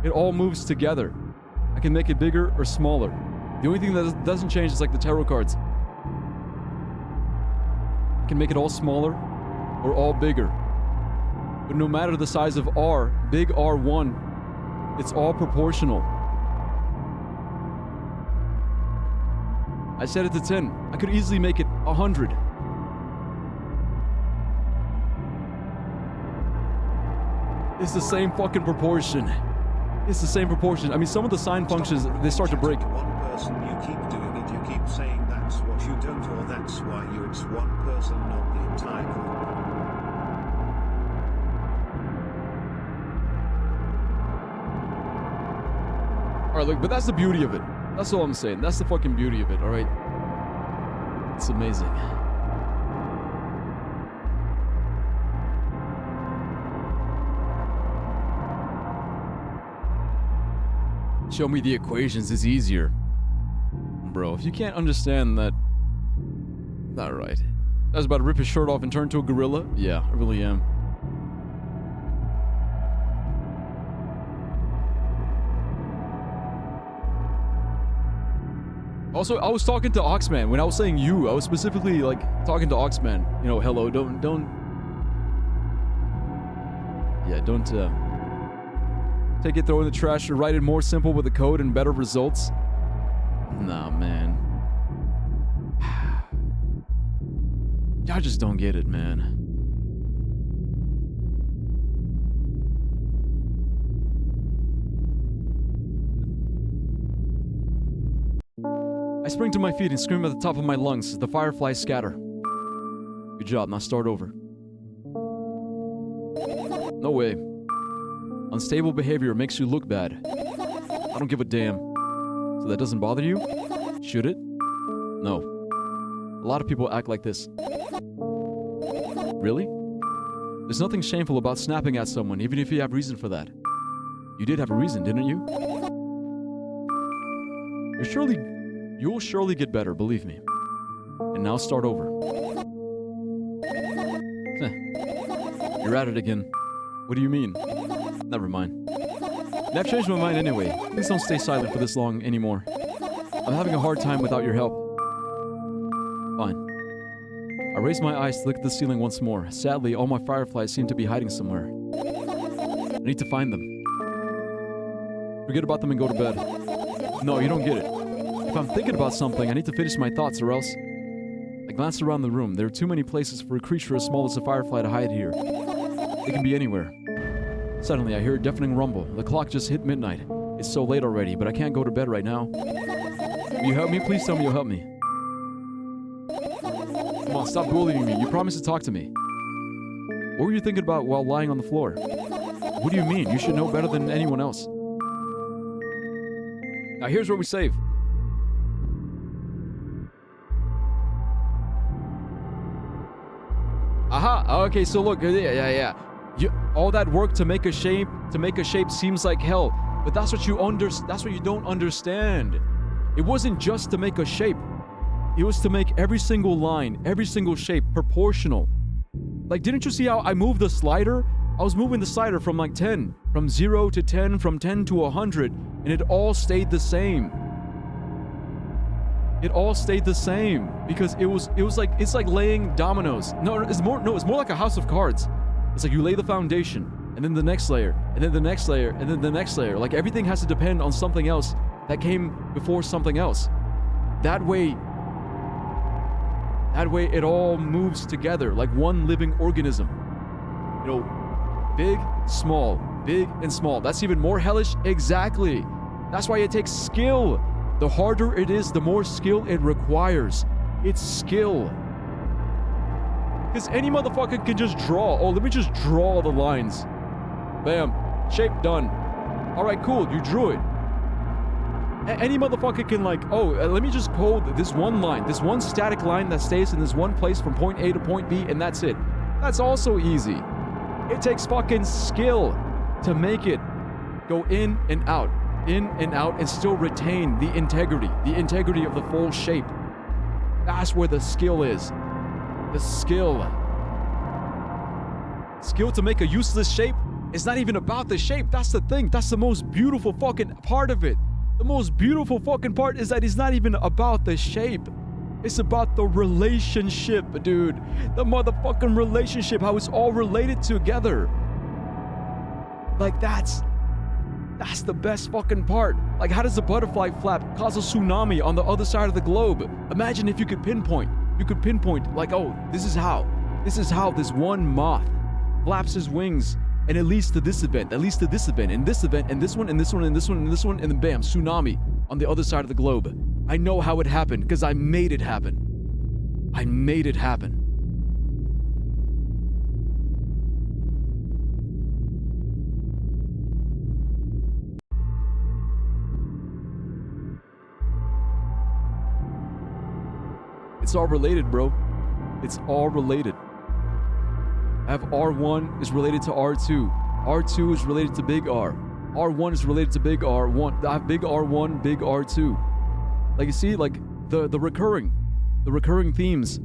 It all moves together. I can make it bigger or smaller. The only thing that doesn't change is like the tarot cards. I can make it all smaller or all bigger. But no matter the size of R, big R1, it's all proportional. I set it to 10. I could easily make it 100. It's the same fucking proportion. It's the same proportion. I mean, some of the sign functions, they start to break. One person, you keep doing it, you keep saying that's what you don't, or that's why you. It's one person, not the entire group. Alright, look, but that's the beauty of it. That's all I'm saying. That's the fucking beauty of it, alright? It's amazing. Show me the equations, it's easier. Bro, if you can't understand that... Alright. I was about to rip his shirt off and turn to a gorilla? Yeah, I really am. Also, I was talking to Oxman. When I was saying you, I was specifically, like, talking to Oxman. You know, hello, don't... Yeah, don't, take it, throw it in the trash, or write it more simple with the code and better results. Nah, man. I just don't get it, man. I spring to my feet and scream at the top of my lungs as the fireflies scatter. Good job, now start over. No way. Unstable behavior makes you look bad. I don't give a damn. So that doesn't bother you? Should it? No. A lot of people act like this. Really? There's nothing shameful about snapping at someone, even if you have reason for that. You did have a reason, didn't you? You'll surely get better, believe me. And now start over. You're at it again. What do you mean? Never mind. I've changed my mind anyway. Please don't stay silent for this long anymore. I'm having a hard time without your help. Fine. I raise my eyes to look at the ceiling once more. Sadly, all my fireflies seem to be hiding somewhere. I need to find them. Forget about them and go to bed. No, you don't get it. If I'm thinking about something, I need to finish my thoughts or else... I glance around the room. There are too many places for a creature as small as a firefly to hide here. It can be anywhere. Suddenly, I hear a deafening rumble. The clock just hit midnight. It's so late already, but I can't go to bed right now. Will you help me? Please tell me you'll help me. Come on, stop bullying me. You promised to talk to me. What were you thinking about while lying on the floor? What do you mean? You should know better than anyone else. Now here's where we save. Aha! Okay, so look, yeah. All that work to make a shape seems like hell, but that's what you don't understand. It wasn't just to make a shape. It was to make every single line, every single shape proportional. Like, didn't you see how I moved the slider? I was moving the slider from like 10, from 0 to 10, from 10 to 100, and it all stayed the same. It all stayed the same because it's like laying dominoes. No, it's more like a house of cards. It's like you lay the foundation, and then the next layer, and then the next layer, and then the next layer. Like everything has to depend on something else that came before something else. That way it all moves together like one living organism. You know, big, and small. That's even more hellish. Exactly. That's why it takes skill. The harder it is, the more skill it requires. It's skill. Because any motherfucker can just draw. Oh, let me just draw the lines. Bam. Shape done. Alright, cool. You drew it. Any motherfucker can like, oh, let me just code this one line. This one static line that stays in this one place from point A to point B, and that's it. That's also easy. It takes fucking skill to make it go in and out, and still retain the integrity of the full shape. That's where the skill is. The skill. Skill to make a useless shape is not even about the shape. That's the thing. That's the most beautiful fucking part of it. The most beautiful fucking part is that it's not even about the shape. It's about the relationship, dude. The motherfucking relationship, how it's all related together. Like that's the best fucking part. Like, how does a butterfly flap cause a tsunami on the other side of the globe? Imagine if you could pinpoint. You could pinpoint, like, oh, this is how this one moth flaps his wings, and it leads to this event, and this event, and this one, and this one, and this one, and this one, and then bam, tsunami on the other side of the globe. I know how it happened, because I made it happen. I made it happen. It's all related, bro. It's all related. I have R1 is related to R2. R2 is related to big R. R1 is related to big R1. I have big R1, big R2. Like you see, like the recurring themes.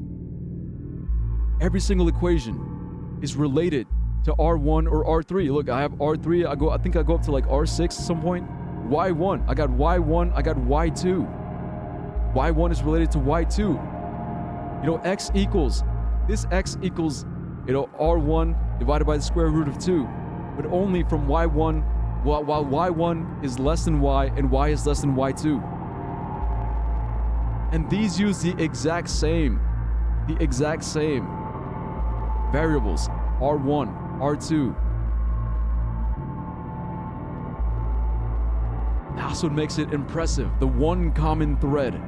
Every single equation is related to R1 or R3. Look, I have R3. I think I go up to like R6 at some point. Y1. I got Y1. I got Y2. Y1 is related to Y2. You know, x equals R1 divided by the square root of 2, but only from Y1, while Y1 is less than Y and Y is less than Y2. And these use the exact same variables, R1, R2. That's what makes it impressive, the one common thread.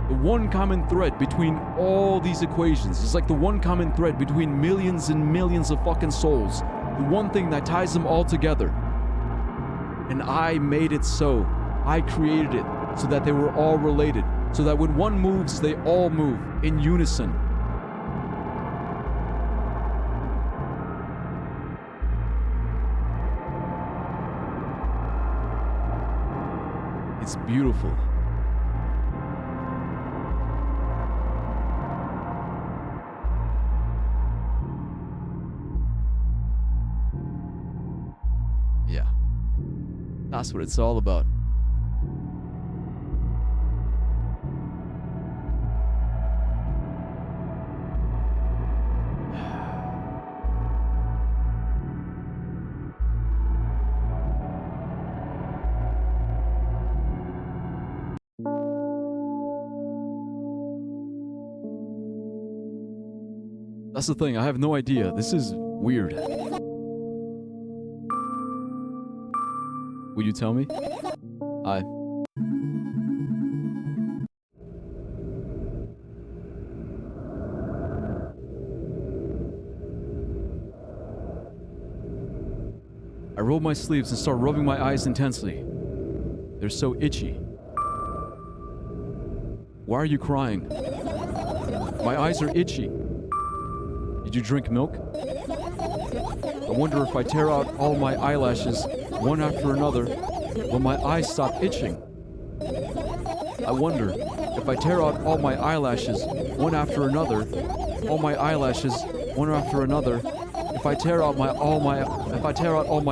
The one common thread between all these equations is like the one common thread between millions and millions of fucking souls. The one thing that ties them all together. And I made it so. I created it so that they were all related. So that when one moves, they all move in unison. It's beautiful. Yeah. That's what it's all about. That's the thing, I have no idea. This is weird. Will you tell me? Hi. I roll my sleeves and start rubbing my eyes intensely. They're so itchy. Why are you crying? My eyes are itchy. Did you drink milk? I wonder if I tear out all my eyelashes one after another, will my eyes stop itching? I wonder if I tear out all my eyelashes one after another, all my eyelashes one after another, if I tear out all my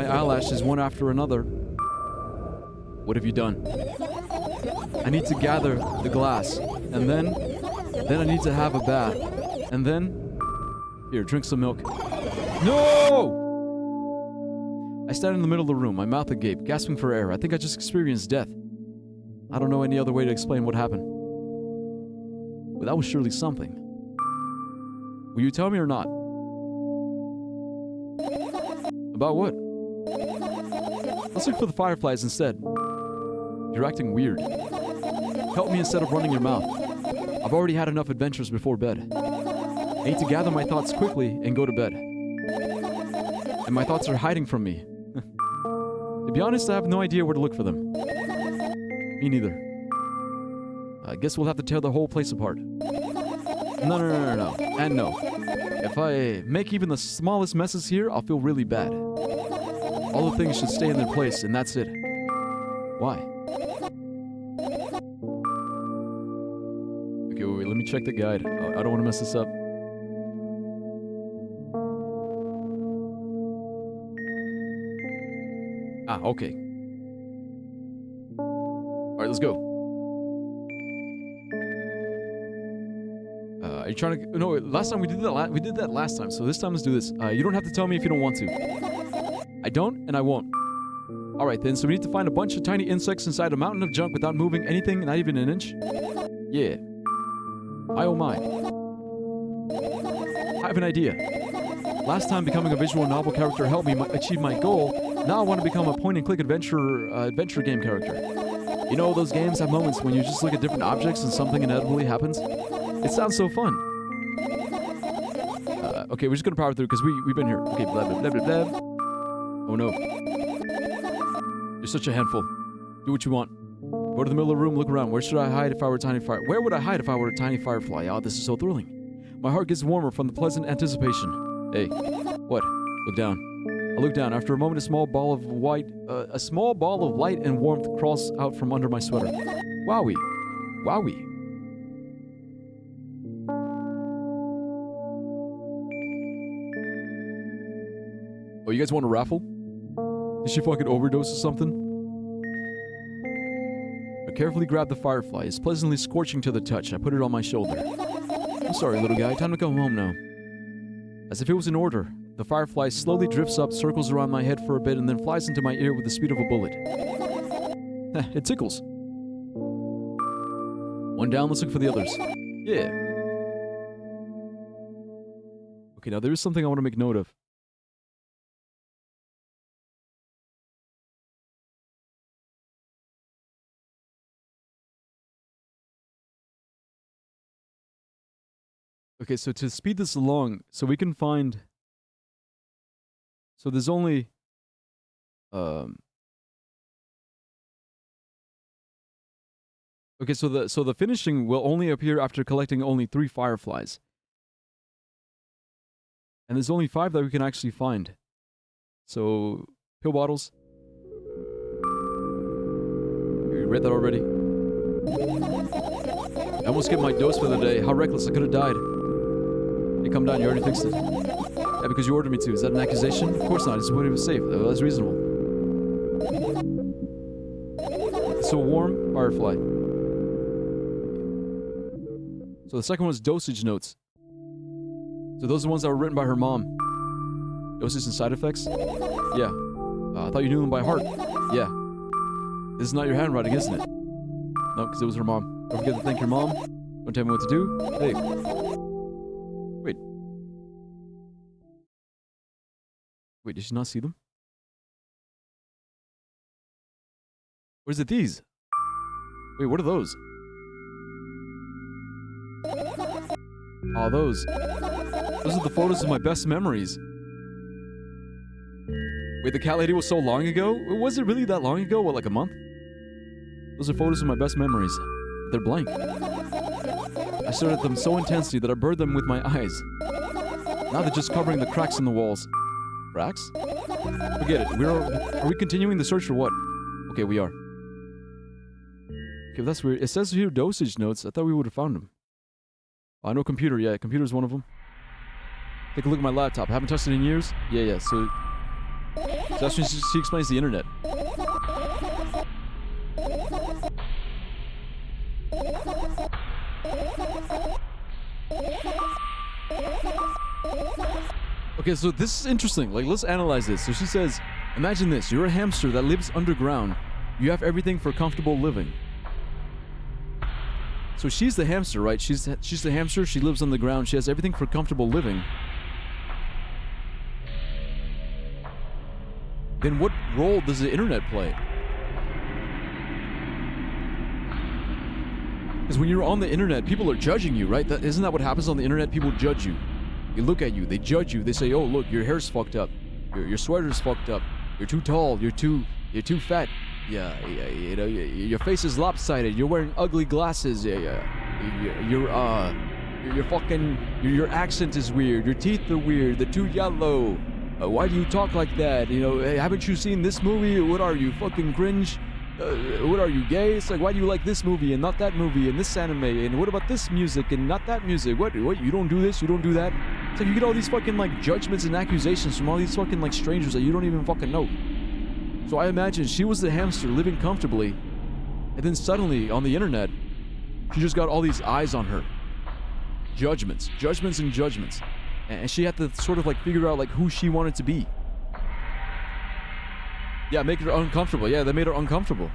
eyelashes one after another. What have you done? I need to gather the glass, and then I need to have a bath, and then here, drink some milk. No! I stand in the middle of the room, my mouth agape, gasping for air. I think I just experienced death. I don't know any other way to explain what happened. But that was surely something. Will you tell me or not? About what? Let's look for the fireflies instead. You're acting weird. Help me instead of running your mouth. I've already had enough adventures before bed. I need to gather my thoughts quickly and go to bed. And my thoughts are hiding from me. To be honest, I have no idea where to look for them. Me neither. I guess we'll have to tear the whole place apart. No. And no. If I make even the smallest messes here, I'll feel really bad. All the things should stay in their place, and that's it. Why? Okay, wait, let me check the guide. I don't want to mess this up. Ah, okay. Alright, let's go. Are you trying to... No, last time we did that. We did that last time, so this time let's do this. You don't have to tell me if you don't want to. I don't, and I won't. Alright then, so we need to find a bunch of tiny insects inside a mountain of junk without moving anything, not even an inch? Yeah. Oh my. I have an idea. Last time becoming a visual novel character helped me achieve my goal. Now I want to become a point-and-click adventure game character. You know, those games have moments when you just look at different objects and something inevitably happens? It sounds so fun. Okay, we're just gonna power through because we've been here. Okay, blah, blah, blah, blah, blah. Oh no. You're such a handful. Do what you want. Go to the middle of the room, look around. Where should I hide if I were a tiny fire? Where would I hide if I were a tiny firefly? Oh, this is so thrilling. My heart gets warmer from the pleasant anticipation. Hey, what? Look down. I look down. After a moment, a small ball of light and warmth crawls out from under my sweater. Wowie. Wowie. Oh, you guys want a raffle? Did she fucking overdose or something? I carefully grab the firefly. It's pleasantly scorching to the touch. I put it on my shoulder. I'm sorry, little guy. Time to go home now. As if it was in order, the firefly slowly drifts up, circles around my head for a bit, and then flies into my ear with the speed of a bullet. It tickles. One down, let's look for the others. Yeah. Okay, now there is something I want to make note of. Okay, so to speed this along, so we can find... So there's only... Okay, so the finishing will only appear after collecting only 3 fireflies. And there's only 5 that we can actually find. So, pill bottles. You read that already? I almost skipped my dose for the day. How reckless, I could have died. Hey, come down, you already fixed it. Yeah, because you ordered me to. Is that an accusation? Of course not, it's when it was safe. That's reasonable. So warm, firefly. So the second one is dosage notes. So those are the ones that were written by her mom. Dosage and side effects? Yeah. I thought you knew them by heart. Yeah. This is not your handwriting, isn't it? No, because it was her mom. Don't forget to thank your mom. Don't tell me what to do. Hey. Wait. Wait, did she not see them? Or is it these? Wait, what are those? Oh, those. Those are the photos of my best memories. Wait, the cat lady was so long ago? Was it really that long ago? What, like a month? Those are photos of my best memories. But they're blank. I stared at them so intensely that I burned them with my eyes. Now they're just covering the cracks in the walls. Cracks? Forget it. Are we continuing the search or what? Okay, we are. Okay, that's weird. It says here dosage notes. I thought we would have found them. Oh, I know computer. Yeah, computer's one of them. Take a look at my laptop. I haven't touched it in years. Yeah. So that's when she explains the internet. Okay, so this is interesting. Like, let's analyze this. So she says, imagine this. You're a hamster that lives underground. You have everything for comfortable living. So she's the hamster, right? She's the hamster. She lives on the ground. She has everything for comfortable living. Then what role does the internet play? Because when you're on the internet, people are judging you, right? Isn't that what happens on the internet? People judge you. They look at you. They judge you. They say, "Oh, look, your hair's fucked up. Your sweater's fucked up. You're too tall. You're too fat. Yeah, you know, your face is lopsided. You're wearing ugly glasses. Your accent is weird. Your teeth are weird. They're too yellow. Why do you talk like that? You know, hey, haven't you seen this movie? What are you, fucking cringe? What are you, gay? It's like, why do you like this movie and not that movie and this anime? And what about this music and not that music? What, you don't do this, you don't do that? It's like you get all these fucking, like, judgments and accusations from all these fucking, like, strangers that you don't even fucking know. So I imagine she was the hamster living comfortably, and then suddenly, on the internet, she just got all these eyes on her. Judgments and judgments. And she had to sort of, like, figure out, like, who she wanted to be. Yeah, make her uncomfortable. Yeah, they made her uncomfortable.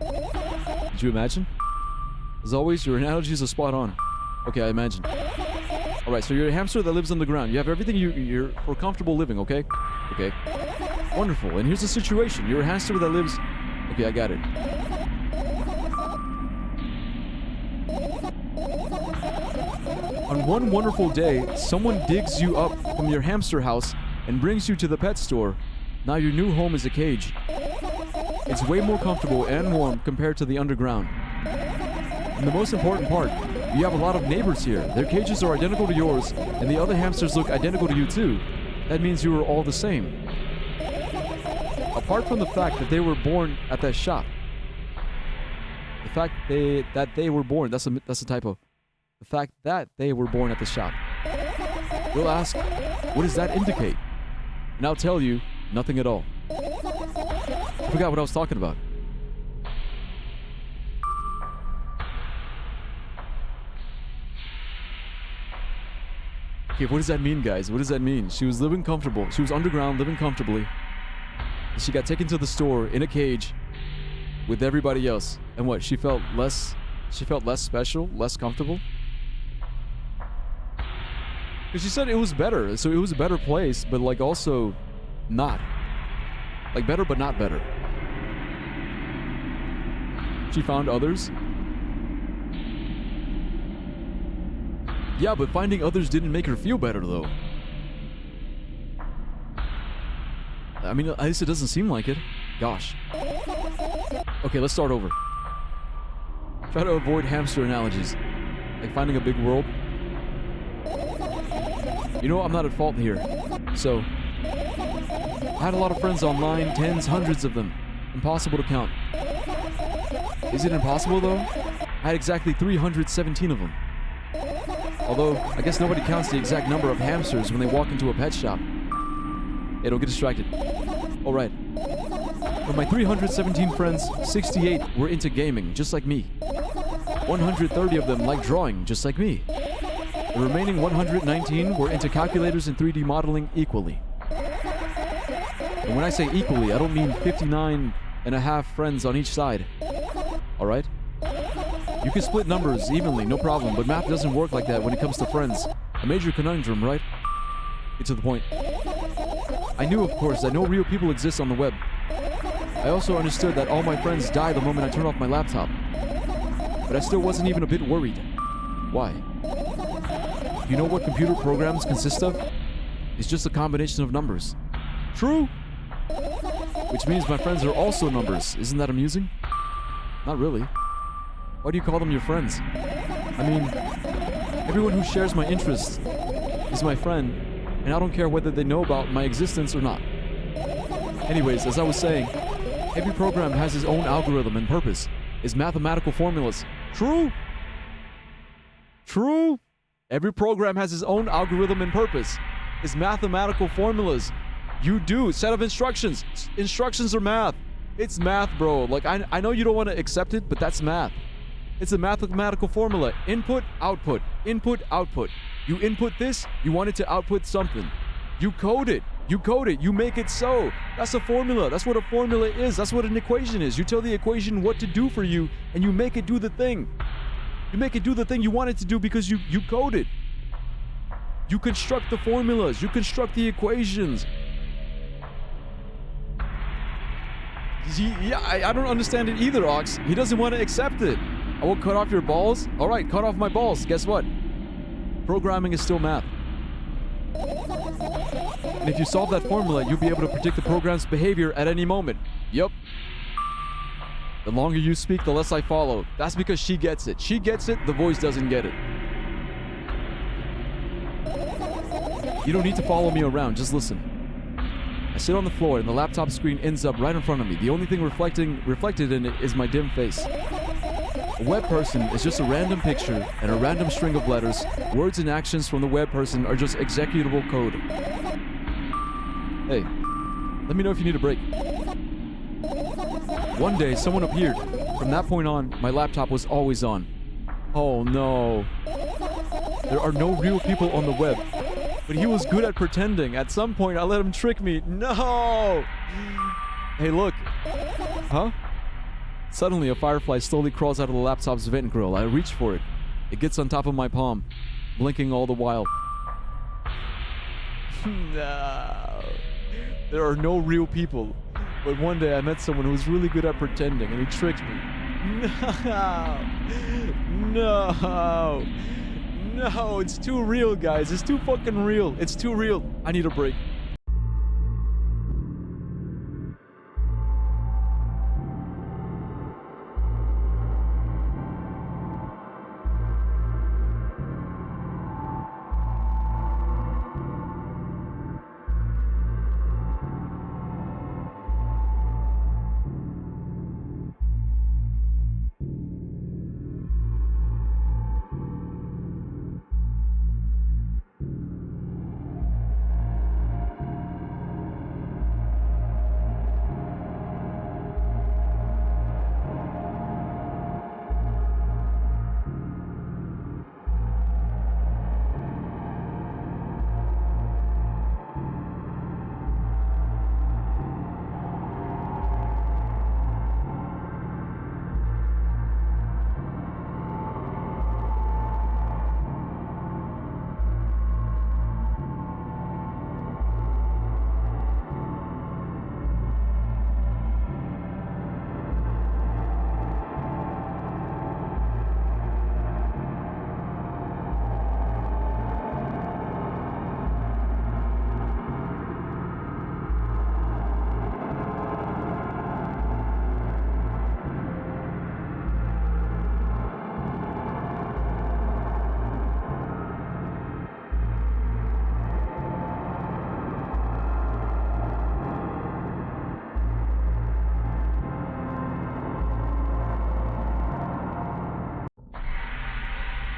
Did you imagine? As always, your analogies are spot on. Okay, I imagine. Alright, so you're a hamster that lives on the ground. You have everything you're for comfortable living, okay? Okay. Wonderful. And here's the situation. You're a hamster that lives... Okay, I got it. On one wonderful day, someone digs you up from your hamster house and brings you to the pet store. Now your new home is a cage. It's way more comfortable and warm compared to the underground. And the most important part, you have a lot of neighbors here. Their cages are identical to yours, and the other hamsters look identical to you too. That means you are all the same. Apart from the fact that they were born at that shop. The fact that they were born, that's a typo. The fact that they were born at the shop. You'll ask, what does that indicate? And I'll tell you, nothing at all. I forgot what I was talking about. Okay, what does that mean, guys? What does that mean? She was living comfortable. She was underground, living comfortably. And she got taken to the store in a cage with everybody else. And what? She felt less special, less comfortable? Because she said it was better. So it was a better place, but like also not. Like better, but not better. She found others. Yeah, but finding others didn't make her feel better, though. I mean, at least it doesn't seem like it. Gosh. Okay, let's start over. Try to avoid hamster analogies. Like finding a big world. You know, I'm not at fault here. So, I had a lot of friends online, tens, hundreds of them. Impossible to count. Is it impossible, though? I had exactly 317 of them. Although, I guess nobody counts the exact number of hamsters when they walk into a pet shop. Hey, don't get distracted. Alright. From my 317 friends, 68 were into gaming, just like me. 130 of them like drawing, just like me. The remaining 119 were into calculators and 3D modeling equally. And when I say equally, I don't mean 59 and a half friends on each side. Alright? You can split numbers evenly, no problem, but math doesn't work like that when it comes to friends. A major conundrum, right? Get to the point. I knew, of course, that no real people exist on the web. I also understood that all my friends die the moment I turn off my laptop. But I still wasn't even a bit worried. Why? You know what computer programs consist of? It's just a combination of numbers. True? Which means my friends are also numbers. Isn't that amusing? Not really. Why do you call them your friends? I mean, everyone who shares my interests is my friend, and I don't care whether they know about my existence or not. Anyways, as I was saying, every program has its own algorithm and purpose, its mathematical formulas. True? True? Every program has its own algorithm and purpose, its mathematical formulas. You do. Set of instructions. Instructions are math. It's math, bro. Like, I know you don't want to accept it, but that's math. It's a mathematical formula. Input, output. Input, output. You input this, you want it to output something. You code it. You code it. You make it so. That's a formula. That's what a formula is. That's what an equation is. You tell the equation what to do for you, and you make it do the thing. You make it do the thing you want it to do because you code it. You construct the formulas. You construct the equations. Yeah, I don't understand it either, Ox. He doesn't want to accept it. I will cut off your balls? Alright, cut off my balls. Guess what? Programming is still math. And if you solve that formula, you'll be able to predict the program's behavior at any moment. Yup. The longer you speak, the less I follow. That's because she gets it. She gets it, the voice doesn't get it. You don't need to follow me around, just listen. I sit on the floor and the laptop screen ends up right in front of me. The only thing reflected in it is my dim face. A web person is just a random picture and a random string of letters. Words and actions from the web person are just executable code. Hey, let me know if you need a break. One day, someone appeared. From that point on, my laptop was always on. Oh no. There are no real people on the web. But he was good at pretending. At some point, I let him trick me. No! Hey, look. Huh? Suddenly, a firefly slowly crawls out of the laptop's vent grill. I reach for it. It gets on top of my palm, blinking all the while. No. There are no real people. But one day I met someone who was really good at pretending, and he tricked me. No. No. No, it's too real, guys. It's too fucking real. It's too real. I need a break.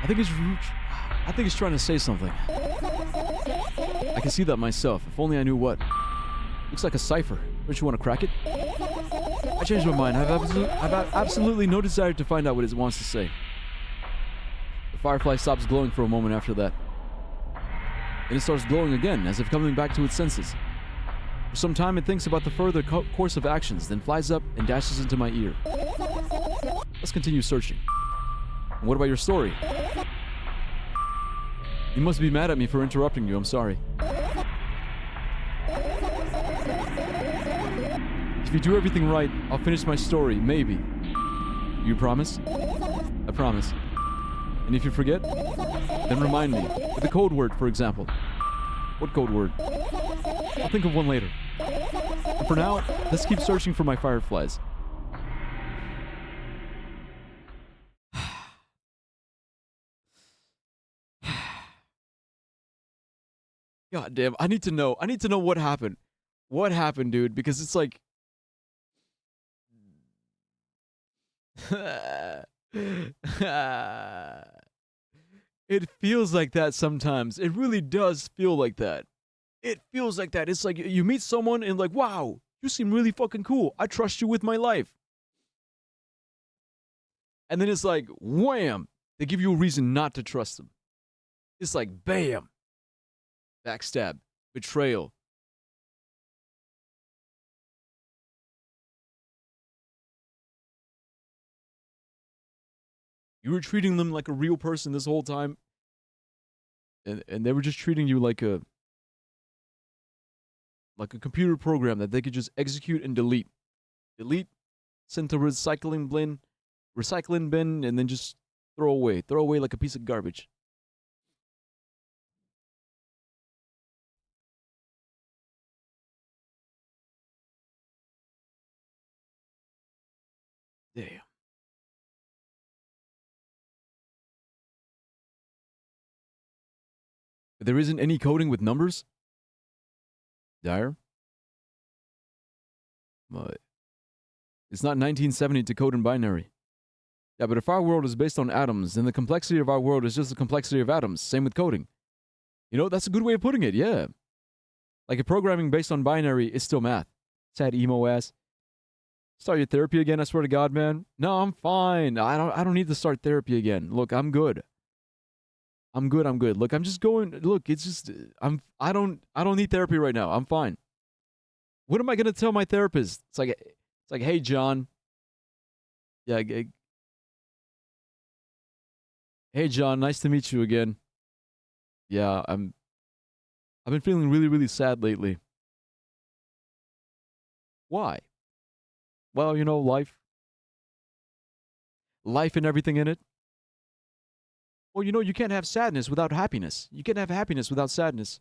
I think he's trying to say something. I can see that myself. If only I knew what. Looks like a cipher. Don't you want to crack it? I changed my mind. I have absolutely no desire to find out what it wants to say. The firefly stops glowing for a moment after that. And it starts glowing again, as if coming back to its senses. For some time, it thinks about the further course of actions, then flies up and dashes into my ear. Let's continue searching. And what about your story? You must be mad at me for interrupting you. I'm sorry. If you do everything right, I'll finish my story, maybe. You promise? I promise. And if you forget, then remind me. With a code word, for example. What code word? I'll think of one later. And for now, let's keep searching for my fireflies. God damn, I need to know. I need to know what happened. What happened, dude? Because it's like... It feels like that sometimes. It really does feel like that. It feels like that. It's like you meet someone and like, wow, you seem really fucking cool. I trust you with my life. And then it's like, wham! They give you a reason not to trust them. It's like, bam! Backstab. Betrayal. You were treating them like a real person this whole time. And they were just treating you like a computer program that they could just execute and delete. delete, send to recycling bin, and then just throw away. Throw away like a piece of garbage. Damn. There isn't any coding with numbers? Dyer? But it's not 1970 to code in binary. Yeah, but if our world is based on atoms, then the complexity of our world is just the complexity of atoms. Same with coding. You know, that's a good way of putting it, yeah. Like if programming based on binary is still math. Sad emo ass. Start your therapy again, I swear to God, man. No, I'm fine. I don't need to start therapy again. Look, I'm good. I'm good. Look, I'm just going. Look, it's just I don't need therapy right now. I'm fine. What am I gonna tell my therapist? It's like, hey, John. Yeah. Hey, John. Nice to meet you again. Yeah, I've been feeling really, really sad lately. Why? Well, you know, life and everything in it. Well, you know, you can't have sadness without happiness. You can't have happiness without sadness.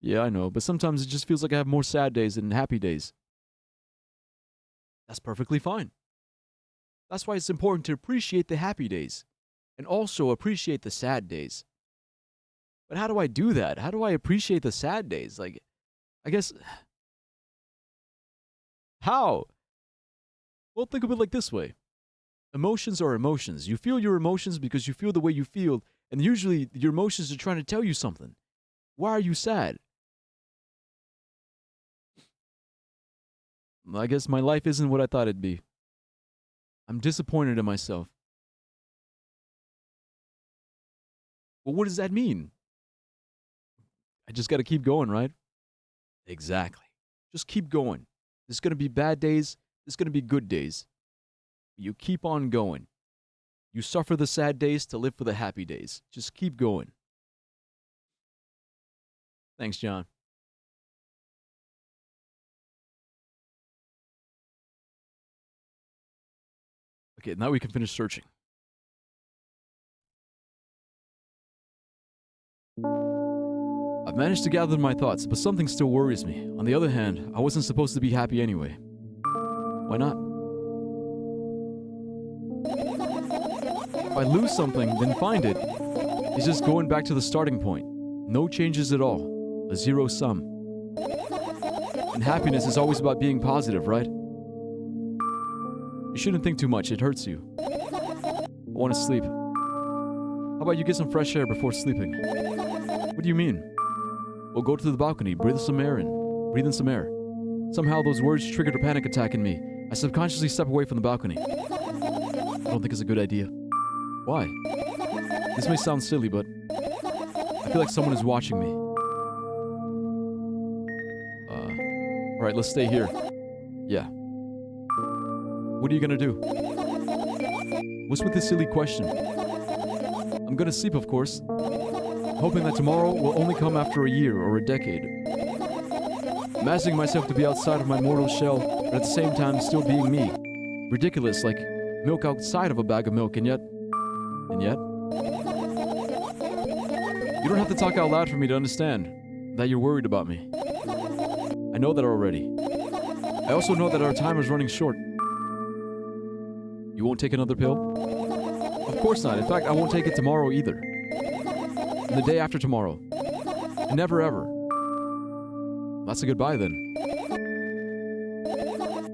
Yeah, I know, but sometimes it just feels like I have more sad days than happy days. That's perfectly fine. That's why it's important to appreciate the happy days and also appreciate the sad days. But how do I do that? How do I appreciate the sad days? Like, I guess, how? Well, think of it like this way. Emotions are emotions. You feel your emotions because you feel the way you feel, and usually your emotions are trying to tell you something. Why are you sad? I guess my life isn't what I thought it'd be. I'm disappointed in myself. Well, what does that mean? I just got to keep going, right? Exactly. Just keep going. There's going to be bad days. There's going to be good days. You keep on going. You suffer the sad days to live for the happy days. Just keep going. Thanks, John. Okay, now we can finish searching. I've managed to gather my thoughts, but something still worries me. On the other hand, I wasn't supposed to be happy anyway. Why not? If I lose something, then find it. It's just going back to the starting point. No changes at all. A zero sum. And happiness is always about being positive, right? You shouldn't think too much, it hurts you. I want to sleep. How about you get some fresh air before sleeping? What do you mean? Well, go to the balcony, breathe in some air. Somehow those words triggered a panic attack in me. I subconsciously step away from the balcony. I don't think it's a good idea. Why? This may sound silly, but I feel like someone is watching me. Alright, let's stay here. Yeah. What are you gonna do? What's with this silly question? I'm gonna sleep, of course. Hoping that tomorrow will only come after a year or a decade. Imagining myself to be outside of my mortal shell, but at the same time still being me. Ridiculous, like milk outside of a bag of milk, and yet... You don't have to talk out loud for me to understand that you're worried about me. I know that already. I also know that our time is running short. You won't take another pill? Of course not. In fact, I won't take it tomorrow either. And the day after tomorrow. And never ever. That's a goodbye then.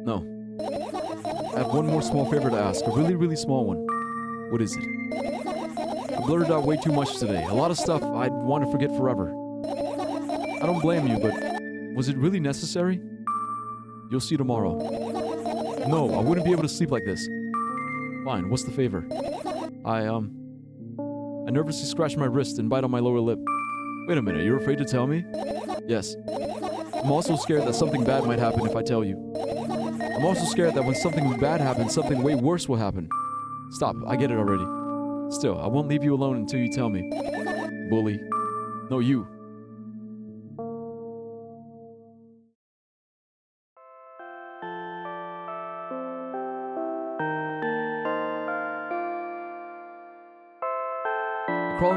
No. I have one more small favor to ask. A really, really small one. What is it? I blurted out way too much today. A lot of stuff I'd want to forget forever. I don't blame you, but was it really necessary? You'll see tomorrow. No, I wouldn't be able to sleep like this. Fine, what's the favor? I nervously scratch my wrist and bite on my lower lip. Wait a minute, you're afraid to tell me? Yes. I'm also scared that something bad might happen if I tell you. I'm also scared that when something bad happens, something way worse will happen. Stop, I get it already. Still, I won't leave you alone until you tell me. Bully. No, you.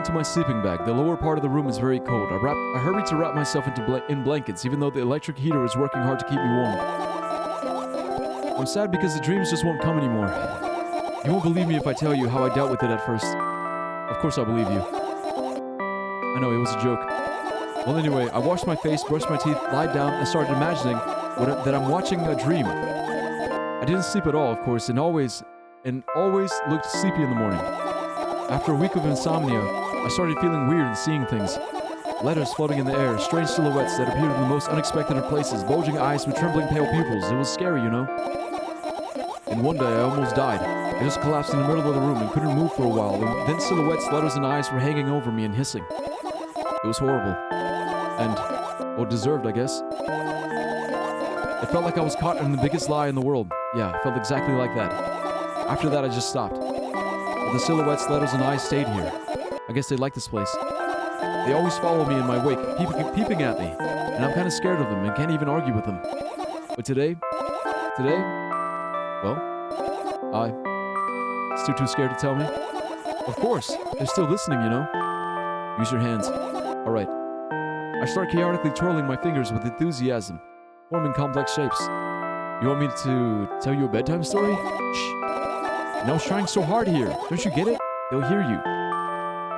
down to my sleeping bag. The lower part of the room is very cold. I hurried to wrap myself in blankets, even though the electric heater is working hard to keep me warm. I'm sad because the dreams just won't come anymore. You won't believe me if I tell you how I dealt with it at first. Of course I'll believe you. I know, it was a joke. Well, anyway, I washed my face, brushed my teeth, lied down, and started imagining that I'm watching a dream. I didn't sleep at all, of course, and always looked sleepy in the morning. After a week of insomnia, I started feeling weird and seeing things. Letters floating in the air, strange silhouettes that appeared in the most unexpected of places, bulging eyes with trembling pale pupils. It was scary, you know. And one day I almost died. I just collapsed in the middle of the room and couldn't move for a while, and then silhouettes, letters, and eyes were hanging over me and hissing. It was horrible. And, well, deserved, I guess. It felt like I was caught in the biggest lie in the world. Yeah, it felt exactly like that. After that, I just stopped. But the silhouettes, letters, and eyes stayed here. I guess they like this place. They always follow me in my wake, peeping at me, and I'm kind of scared of them and can't even argue with them. But today, well, still too scared to tell me? Of course, they're still listening, you know. Use your hands. All right. I start chaotically twirling my fingers with enthusiasm, forming complex shapes. You want me to tell you a bedtime story? Shh. And I was trying so hard here. Don't you get it? They'll hear you.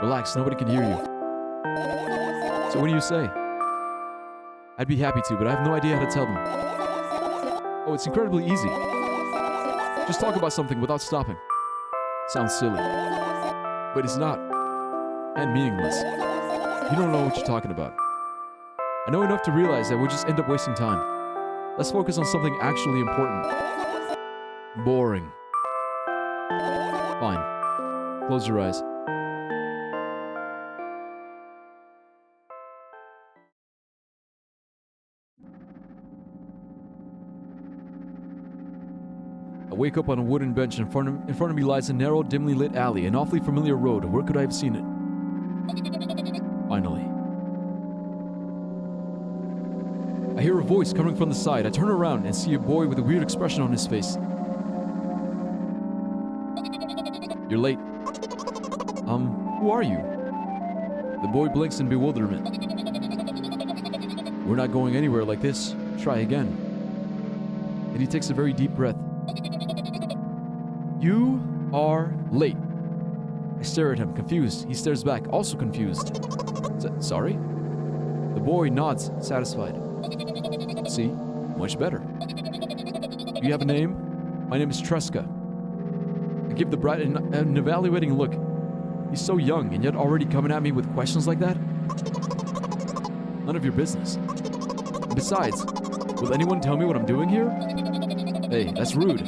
Relax, nobody can hear you. So what do you say? I'd be happy to, but I have no idea how to tell them. Oh, it's incredibly easy. Just talk about something without stopping. Sounds silly. But it's not. And meaningless. You don't know what you're talking about. I know enough to realize that we'll just end up wasting time. Let's focus on something actually important. Boring. Fine. Close your eyes. I wake up on a wooden bench. In front of me lies a narrow, dimly lit alley, an awfully familiar road. Where could I have seen it? Finally. I hear a voice coming from the side. I turn around and see a boy with a weird expression on his face. You're late. Who are you? The boy blinks in bewilderment. We're not going anywhere like this. Try again. And he takes a very deep breath. You are late. I stare at him, confused. He stares back, also confused. Sorry? The boy nods, satisfied. See? Much better. Do you have a name? My name is Tresca. I give the brat an evaluating look. He's so young, and yet already coming at me with questions like that? None of your business. And besides, will anyone tell me what I'm doing here? Hey, that's rude.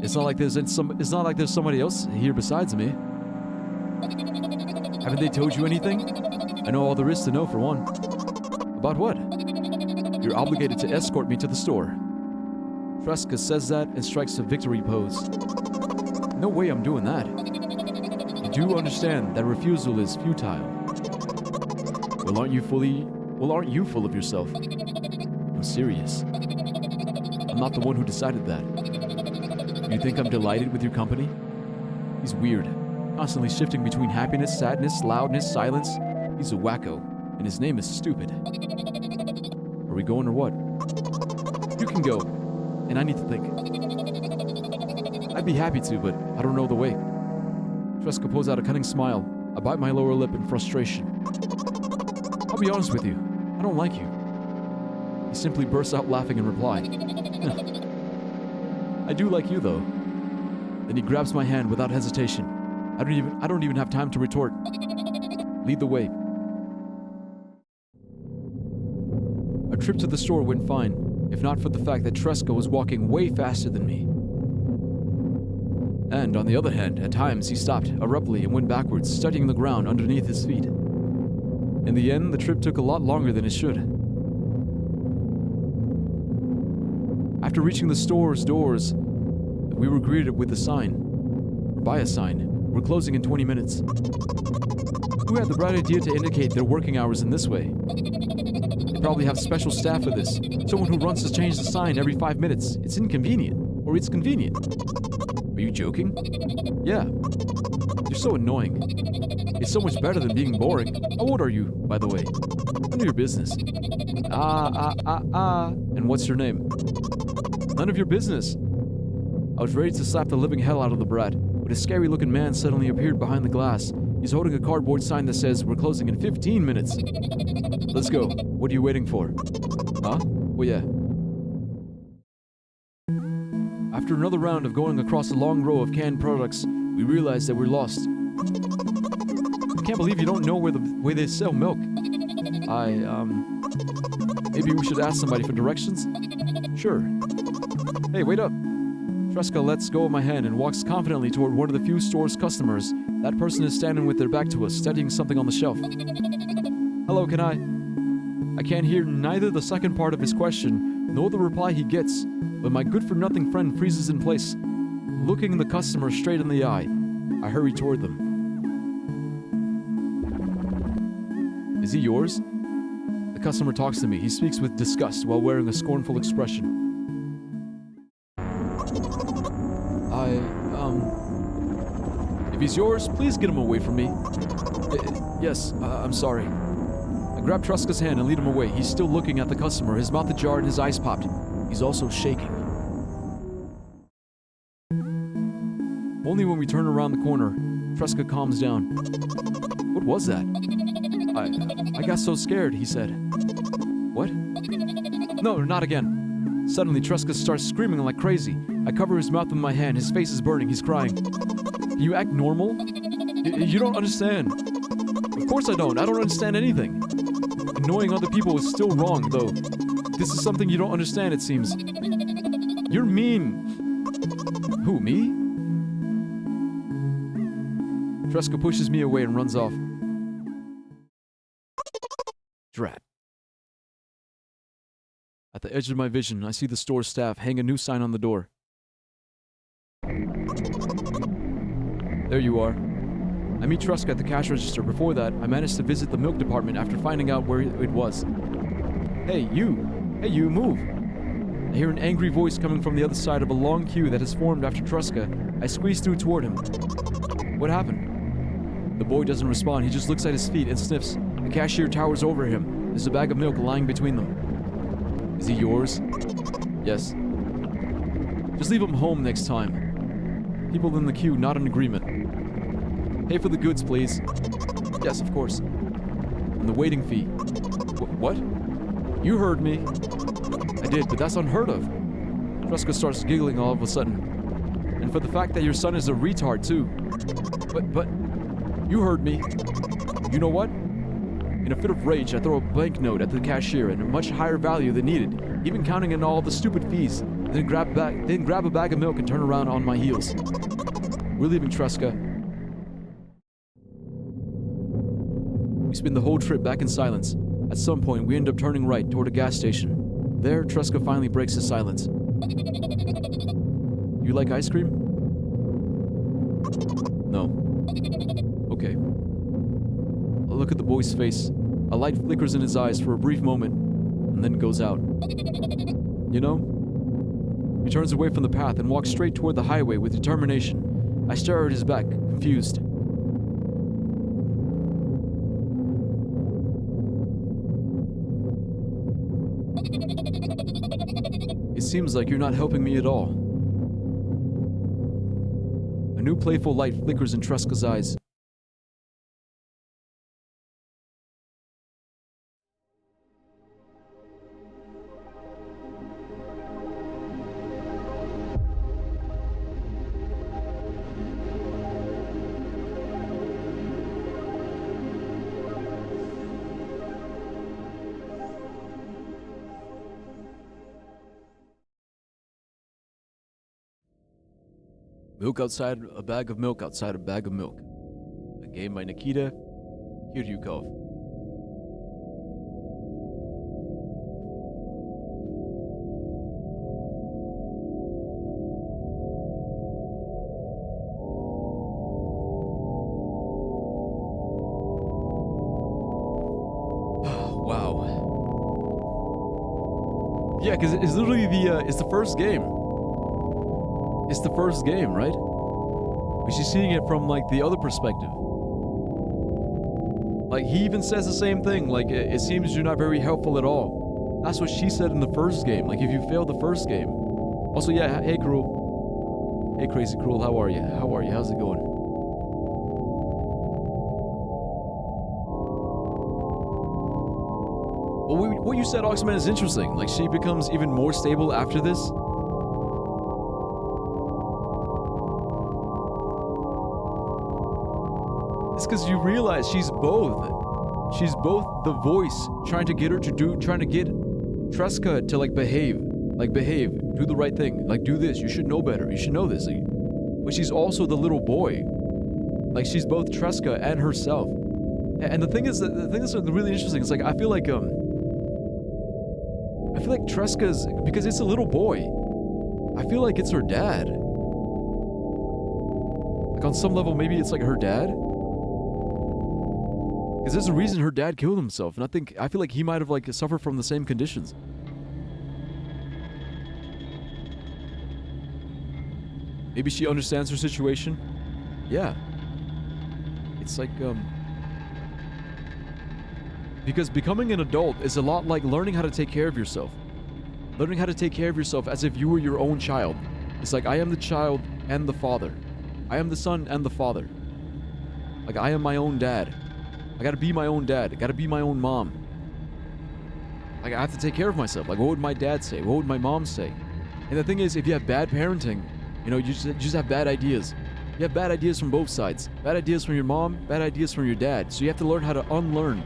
It's not like there's somebody else here besides me. Haven't they told you anything? I know all there is to know, for one. About what? You're obligated to escort me to the store. Tresca says that and strikes a victory pose. No way I'm doing that. You do understand that refusal is futile. Well, aren't you full of yourself? I'm serious. I'm not the one who decided that. You think I'm delighted with your company? He's weird, constantly shifting between happiness, sadness, loudness, silence. He's a wacko, and his name is Stupid. Are we going or what? You can go, and I need to think. I'd be happy to, but I don't know the way. Tresca pulls out a cunning smile. I bite my lower lip in frustration. I'll be honest with you, I don't like you. He simply bursts out laughing in reply. I do like you, though. Then he grabs my hand without hesitation. I don't even have time to retort. Lead the way. Our trip to the store went fine, if not for the fact that Tresca was walking way faster than me. And, on the other hand, at times he stopped abruptly and went backwards, studying the ground underneath his feet. In the end, the trip took a lot longer than it should. After reaching the store's doors, we were greeted with a sign. Or by a sign. We're closing in 20 minutes. Who had the bright idea to indicate their working hours in this way? They probably have special staff for this. Someone who runs to change the sign every 5 minutes. It's inconvenient. Or it's convenient. Are you joking? Yeah. You're so annoying. It's so much better than being boring. How old are you, by the way? None of your business. And what's your name? None of your business. I was ready to slap the living hell out of the brat, but a scary-looking man suddenly appeared behind the glass. He's holding a cardboard sign that says, "We're closing in 15 minutes." Let's go. What are you waiting for? Huh? Oh yeah. After another round of going across a long row of canned products, we realized that we're lost. I can't believe you don't know where they sell milk. Maybe we should ask somebody for directions? Sure. Hey, wait up. Tresca lets go of my hand and walks confidently toward one of the few store's customers. That person is standing with their back to us, studying something on the shelf. Hello, can I can't hear neither the second part of his question, nor the reply he gets, but my good-for-nothing friend freezes in place. Looking the customer straight in the eye, I hurry toward them. Is he yours? The customer talks to me. He speaks with disgust while wearing a scornful expression. If he's yours, please get him away from me. Yes, I'm sorry. I grab Tresca's hand and lead him away. He's still looking at the customer, his mouth ajar and his eyes popped. He's also shaking. Only when we turn around the corner, Tresca calms down. What was that? I got so scared, he said. What? No, not again. Suddenly, Tresca starts screaming like crazy. I cover his mouth with my hand. His face is burning. He's crying. You act normal? You don't understand. Of course I don't. I don't understand anything. Annoying other people is still wrong, though. This is something you don't understand, it seems. You're mean. Who, me? Tresca pushes me away and runs off. Drat. At the edge of my vision, I see the store staff hang a new sign on the door. There you are. I meet Tresca at the cash register. Before that, I managed to visit the milk department after finding out where it was. Hey, you, move. I hear an angry voice coming from the other side of a long queue that has formed after Tresca. I squeeze through toward him. What happened? The boy doesn't respond. He just looks at his feet and sniffs. The cashier towers over him. There's a bag of milk lying between them. Is he yours? Yes. Just leave him home next time. People in the queue nod in agreement. Pay for the goods, please. Yes, of course. And the waiting fee. What? You heard me. I did, but that's unheard of. Tresca starts giggling all of a sudden. And for the fact that your son is a retard, too. But, you heard me. You know what? In a fit of rage, I throw a banknote at the cashier at a much higher value than needed, even counting in all the stupid fees, then grab a bag of milk and turn around on my heels. We're leaving Tresca. We spend the whole trip back in silence. At some point, we end up turning right toward a gas station. There, Tresca finally breaks his silence. You like ice cream? No. Okay. I look at the boy's face. A light flickers in his eyes for a brief moment, and then goes out. You know? He turns away from the path and walks straight toward the highway with determination. I stare at his back, confused. It seems like you're not helping me at all. A new playful light flickers in Tresca's eyes. Milk outside a bag of milk outside a bag of milk. A game by Nikita Kiryukov. Wow. Yeah, because it's literally it's the first game. It's the first game, right? But she's seeing it from, like, the other perspective. Like, he even says the same thing. Like, it seems you're not very helpful at all. That's what she said in the first game. Like, if you failed the first game. Also, yeah, hey, Cruel. Hey, Crazy Cruel, how are you? How are you? How's it going? Well, what you said, Oxman, is interesting. Like, she becomes even more stable after this. It's because you realize she's both. She's both the voice trying to get Tresca to like behave, do the right thing, like do this. You should know better. You should know this. Like, but she's also the little boy. Like she's both Tresca and herself. And the thing that's really interesting is like I feel like Tresca's, because it's a little boy. I feel like it's her dad. Like on some level, maybe it's like her dad. Because there's a reason her dad killed himself, and I feel like he might have like suffered from the same conditions. Maybe she understands her situation. Yeah. It's like because becoming an adult is a lot like learning how to take care of yourself. Learning how to take care of yourself as if you were your own child. It's like I am the child and the father. I am the son and the father. Like I am my own dad. I gotta be my own dad. I gotta be my own mom. Like I have to take care of myself. Like what would my dad say? What would my mom say? And the thing is, if you have bad parenting, you know, you just have bad ideas. You have bad ideas from both sides. Bad ideas from your mom, bad ideas from your dad. So you have to learn how to unlearn.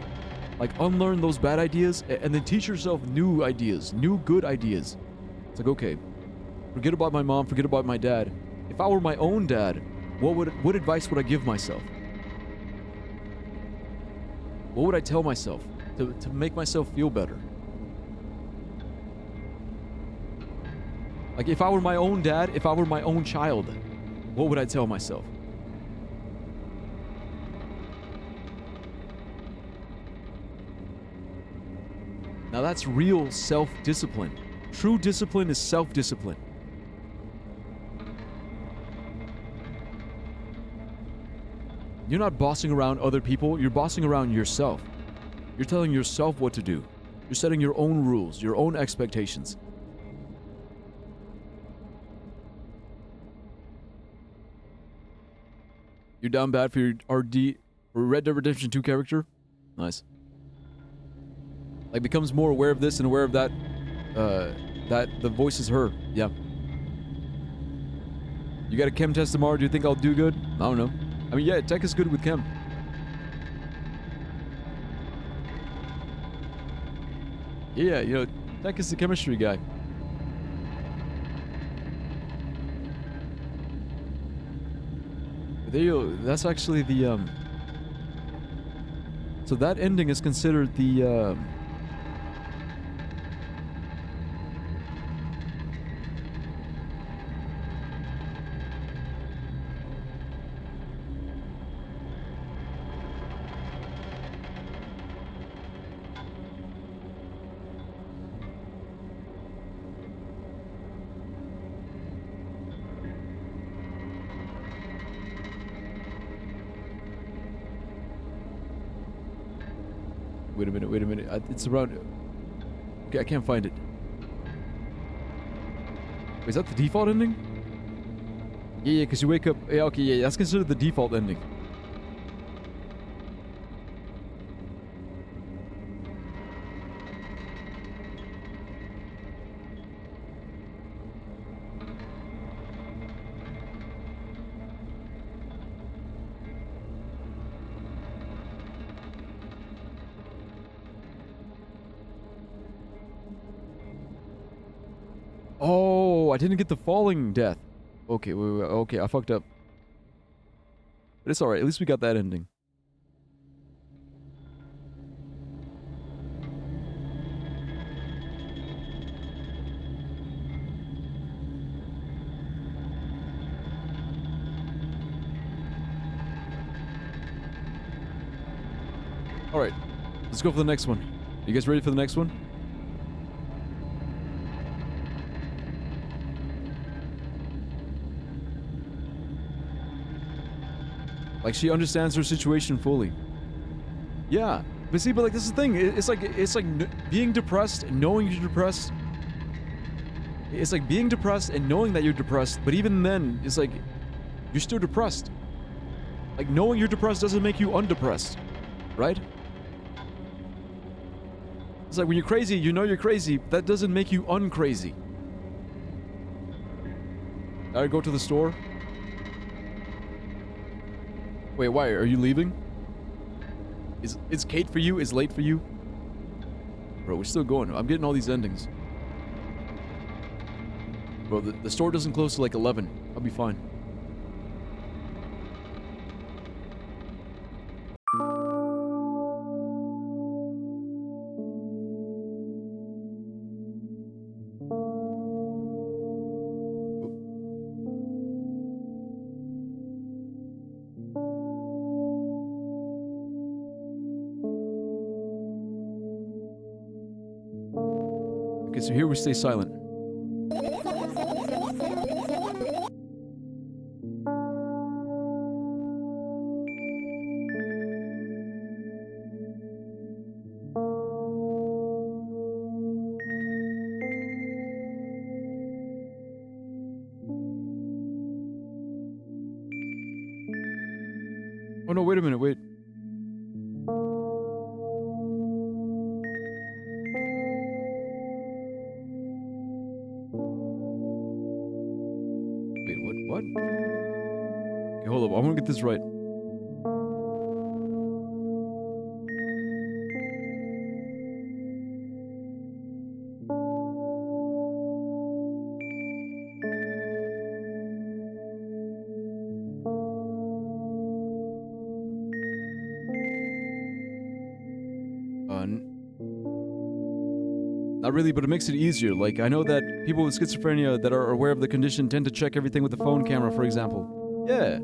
Like unlearn those bad ideas and then teach yourself new ideas, new good ideas. It's like, okay, forget about my mom, forget about my dad. If I were my own dad, what advice would I give myself? What would I tell myself to make myself feel better? Like if I were my own dad, if I were my own child, what would I tell myself? Now that's real self-discipline. True discipline is self-discipline. You're not bossing around other people, you're bossing around yourself. You're telling yourself what to do. You're setting your own rules, your own expectations. You're down bad for your RD or Red Dead Redemption 2 character? Nice. Like becomes more aware of this and aware of that, that the voice is her. Yeah. You got a chem test tomorrow, do you think I'll do good? I don't know. I mean, yeah, tech is good with chem. Yeah, you know, tech is the chemistry guy. There you go. That's actually the, so that ending is considered the, Wait a minute. It's around... Okay, I can't find it. Wait, is that the default ending? Yeah, because you wake up... Yeah, okay, yeah, that's considered the default ending. Oh, I didn't get the falling death. Okay, wait, okay, I fucked up. But it's alright, at least we got that ending. Alright, let's go for the next one. You guys ready for the next one? Like, she understands her situation fully. Yeah, but see, but like this is the thing. It's like being depressed, and knowing you're depressed. It's like being depressed and knowing that you're depressed, but even then, it's like you're still depressed. Like knowing you're depressed doesn't make you undepressed, right? It's like when you're crazy, you know you're crazy. That doesn't make you uncrazy. I go to the store. Wait, why? Are you leaving? Is Kate for you? Is late for you? Bro, we're still going. I'm getting all these endings. Bro, the store doesn't close till like 11. I'll be fine. Okay, so here we stay silent. Oh no, wait a minute, wait. Wait, what? Okay, hold up, I'm gonna get this right. Not really, but it makes it easier. Like, I know that people with schizophrenia that are aware of the condition tend to check everything with the phone camera, for example. Yeah.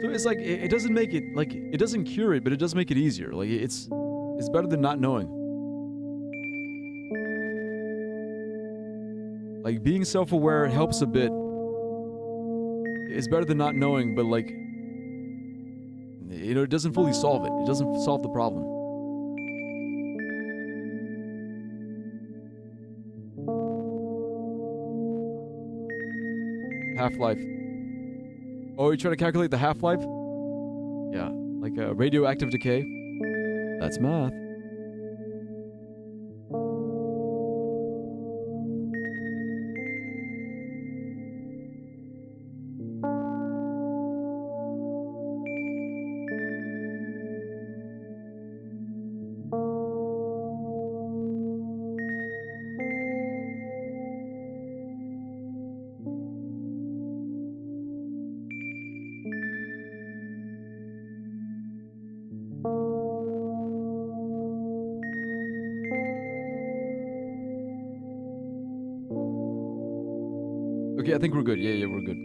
So it's like, it doesn't make it, like, it doesn't cure it, but it does make it easier. Like, it's better than not knowing. Like, being self-aware helps a bit. It's better than not knowing, but like, you know, it doesn't fully solve it. It doesn't solve the problem. Half-life. Oh, you're trying to calculate the half-life? Yeah, like a radioactive decay. That's math. Okay, I think we're good. Yeah, we're good.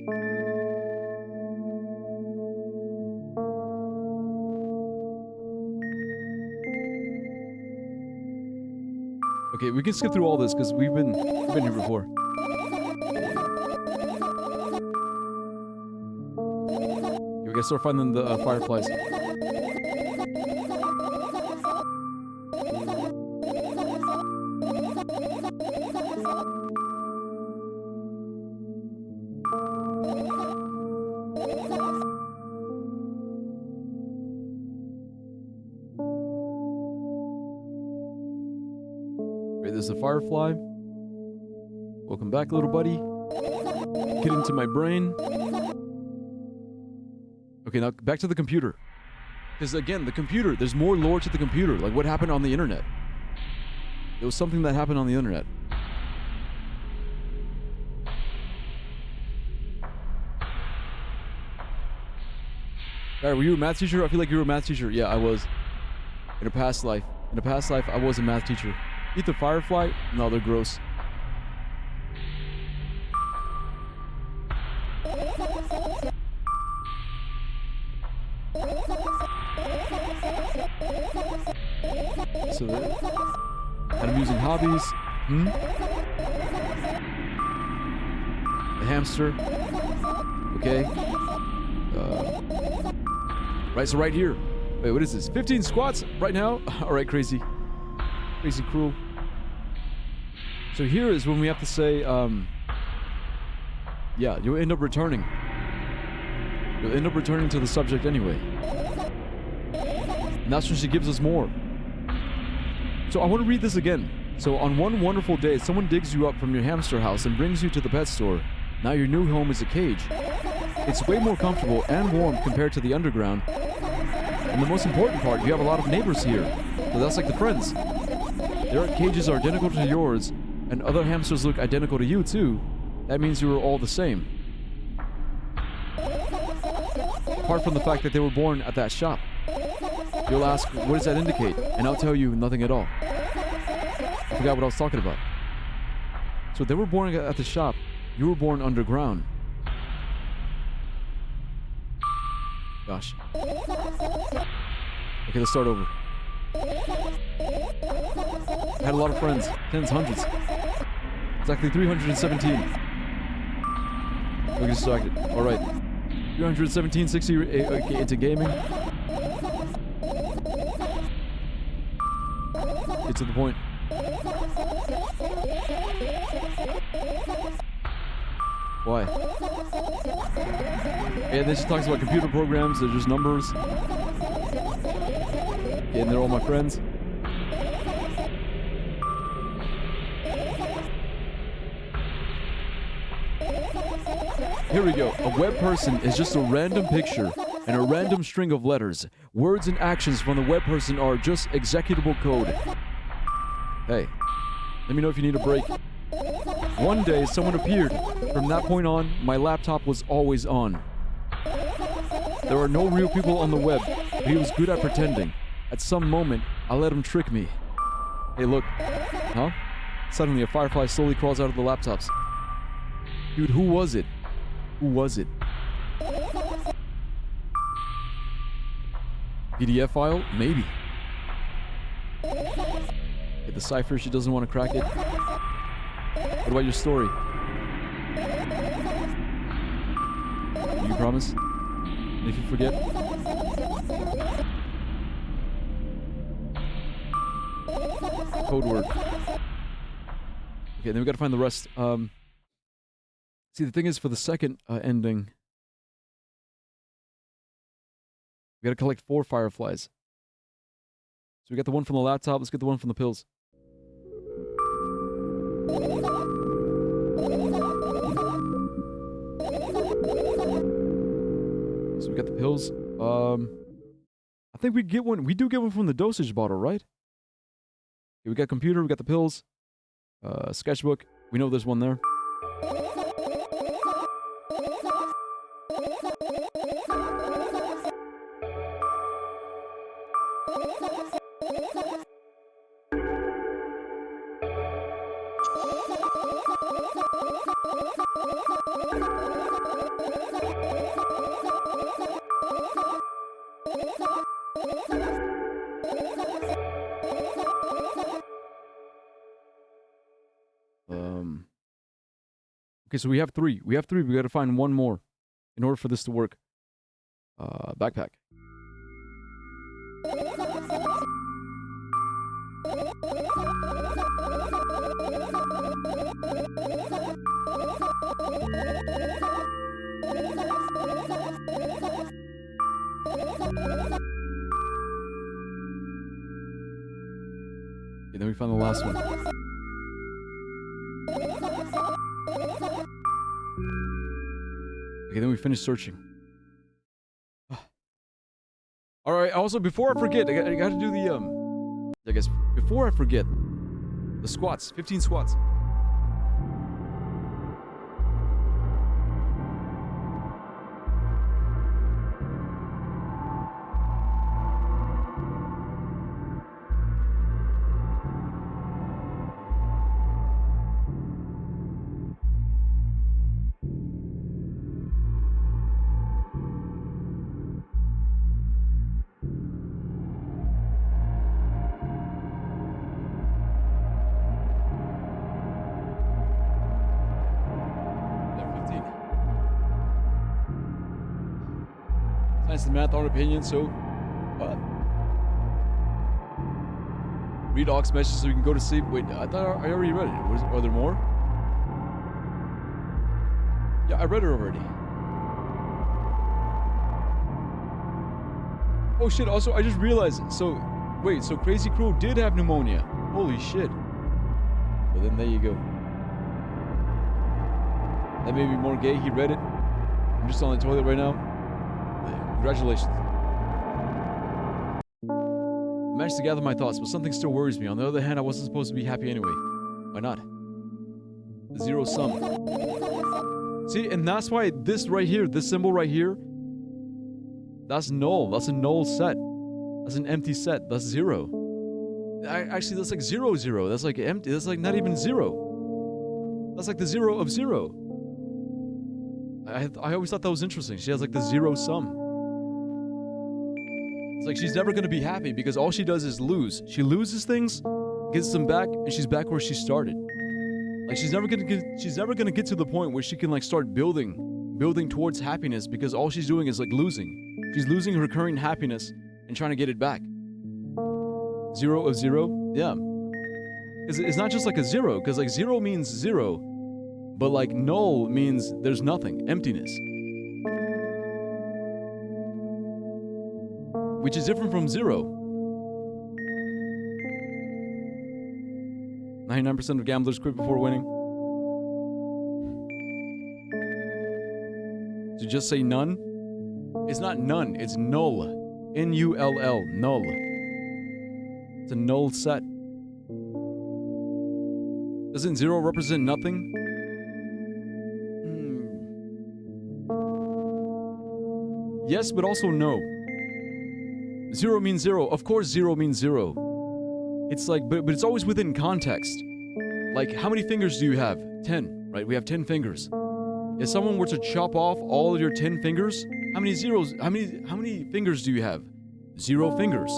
Okay, we can skip through all this because we've been here before. Okay, we gotta start finding the fireflies. There's a firefly. Welcome back, little buddy. Get into my brain. Okay, now back to the computer. Because again, the computer, there's more lore to the computer. Like what happened on the internet. It was something that happened on the internet. Alright, were you a math teacher? I feel like you were a math teacher. Yeah, I was. In a past life. In a past life, I was a math teacher. Eat the firefly? No, they're gross. So kind of using hobbies. The hamster. Okay. Right, so right here. Wait, what is this? 15 squats right now? Alright, crazy. Crazy cruel. So here is when we have to say, yeah, you'll end up returning. You'll end up returning to the subject anyway. And that's when she gives us more. So I want to read this again. So on one wonderful day, someone digs you up from your hamster house and brings you to the pet store. Now your new home is a cage. It's way more comfortable and warm compared to the underground. And the most important part, you have a lot of neighbors here. So that's like the friends. Their cages are identical to yours, and other hamsters look identical to you too. That means you are all the same. Apart from the fact that they were born at that shop. You'll ask, what does that indicate? And I'll tell you, nothing at all. I forgot what I was talking about. So they were born at the shop. You were born underground. Gosh. Okay, let's start over. I had a lot of friends. Tens, hundreds. Exactly 317. Don't get distracted. Alright. 317, 60 into gaming. Get to the point. Why? And then she talks about computer programs, they're just numbers. And they're all my friends. Here we go. A web person is just a random picture and a random string of letters. Words and actions from the web person are just executable code. Hey, let me know if you need a break. One day, someone appeared. From that point on, my laptop was always on. There are no real people on the web, but he was good at pretending. At some moment, I let him trick me. Hey, look. Huh? Suddenly, a firefly slowly crawls out of the laptops. Dude, who was it? Who was it? PDF file? Maybe. Get the cipher, she doesn't want to crack it. What about your story? You promise? And if you forget? Code word. Okay, then we gotta find the rest. See, the thing is, for the second ending, we gotta collect 4 fireflies. So we got the one from the laptop, let's get the one from the pills. So we got the pills. I think we get one. We do get one from the dosage bottle, right? Okay, we got computer, we got the pills. Sketchbook. We know there's one there. Okay, so we have 3. We have 3. We gotta find one more in order for this to work. Backpack. Okay, then we found the last one. Okay, then we finish searching. Alright, also, before I forget, I gotta do the, I guess, before I forget, the squats, 15 squats. Science and math aren't opinions, so Read Ox message so we can go to sleep. Wait, I thought I already read it. Are there more? Yeah, I read it already. Oh shit, also I just realized it. So, wait, so Crazy Crow did have pneumonia. Holy shit. Well then there you go. That made me more gay. He read it. I'm just on the toilet right now. Congratulations. I managed to gather my thoughts, but something still worries me. On the other hand, I wasn't supposed to be happy anyway. Why not? Zero sum. See, and that's why this right here, this symbol right here, that's null. That's a null set. That's an empty set. That's zero. Actually, that's like 0, 0. That's like empty. That's like not even zero. That's like the 0 of 0. I always thought that was interesting. She has like the zero sum. It's like she's never going to be happy because all she does is lose. She loses things, gets them back, and she's back where she started. Like she's never going to get to the point where she can like start building towards happiness because all she's doing is like losing. She's losing her current happiness and trying to get it back. 0 of 0? Yeah. It's not just like a 0, because like 0 means 0, but like null means there's nothing, emptiness. Which is different from 0. 99% of gamblers quit before winning. So just say none? It's not none, it's null. N-U-L-L, null. It's a null set. Doesn't 0 represent nothing? Yes, but also no. 0 means 0. Of course 0 means 0. It's like, but it's always within context. Like, how many fingers do you have? 10, right? We have 10 fingers. If someone were to chop off all of your 10 fingers, how many zeros, how many fingers do you have? 0 fingers.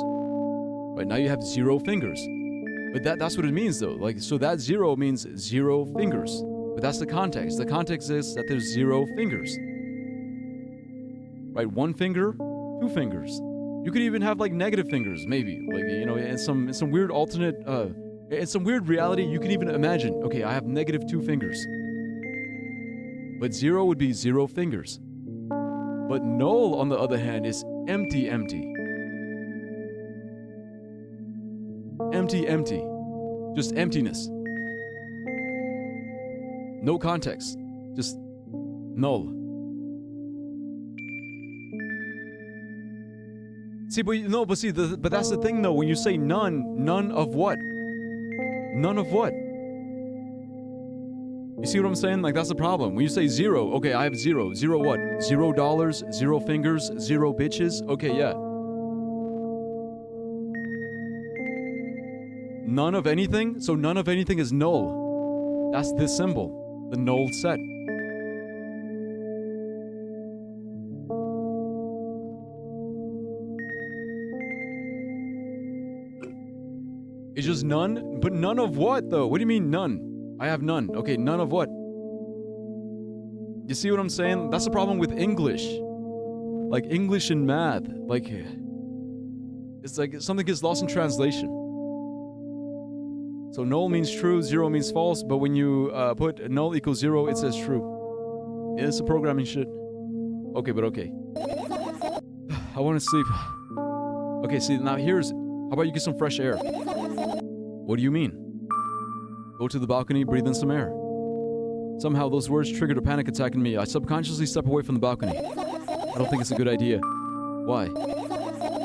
Right, now you have 0 fingers. But that's what it means though. Like, so that 0 means 0 fingers. But that's the context. The context is that there's 0 fingers. Right, 1 finger, 2 fingers. You could even have like negative fingers, maybe. Like, you know, in some weird alternate, in some weird reality, you can even imagine, okay, I have negative 2 fingers. But 0 would be 0 fingers. But null, on the other hand, is empty, empty. Empty, empty. Just emptiness. No context. Just null. See, but that's the thing though. When you say none, none of what? None of what? You see what I'm saying? Like, that's the problem. When you say 0, okay, I have 0. 0 what? $0, 0 fingers, 0 bitches? Okay, yeah. None of anything? So none of anything is null. That's this symbol. The null set. It's just none? But none of what, though? What do you mean none? I have none. Okay, none of what? You see what I'm saying? That's the problem with English. Like English and math. Like, it's like something gets lost in translation. So null means true, 0 means false, but when you put null equals 0, it says true. Yeah, it's a programming shit. Okay, but okay. I want to sleep. Okay, see, now how about you get some fresh air? What do you mean? Go to the balcony, breathe in some air. Somehow those words triggered a panic attack in me. I subconsciously step away from the balcony. I don't think it's a good idea. Why?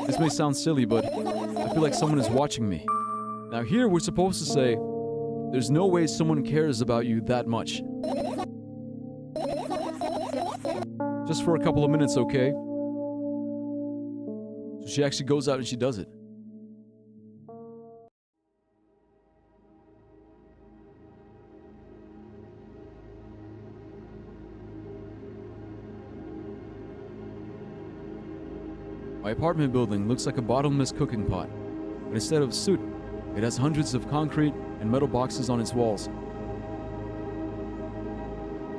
This may sound silly, but I feel like someone is watching me. Now here we're supposed to say, there's no way someone cares about you that much. Just for a couple of minutes, okay? So she actually goes out and she does it. My apartment building looks like a bottomless cooking pot, but instead of soot, it has hundreds of concrete and metal boxes on its walls.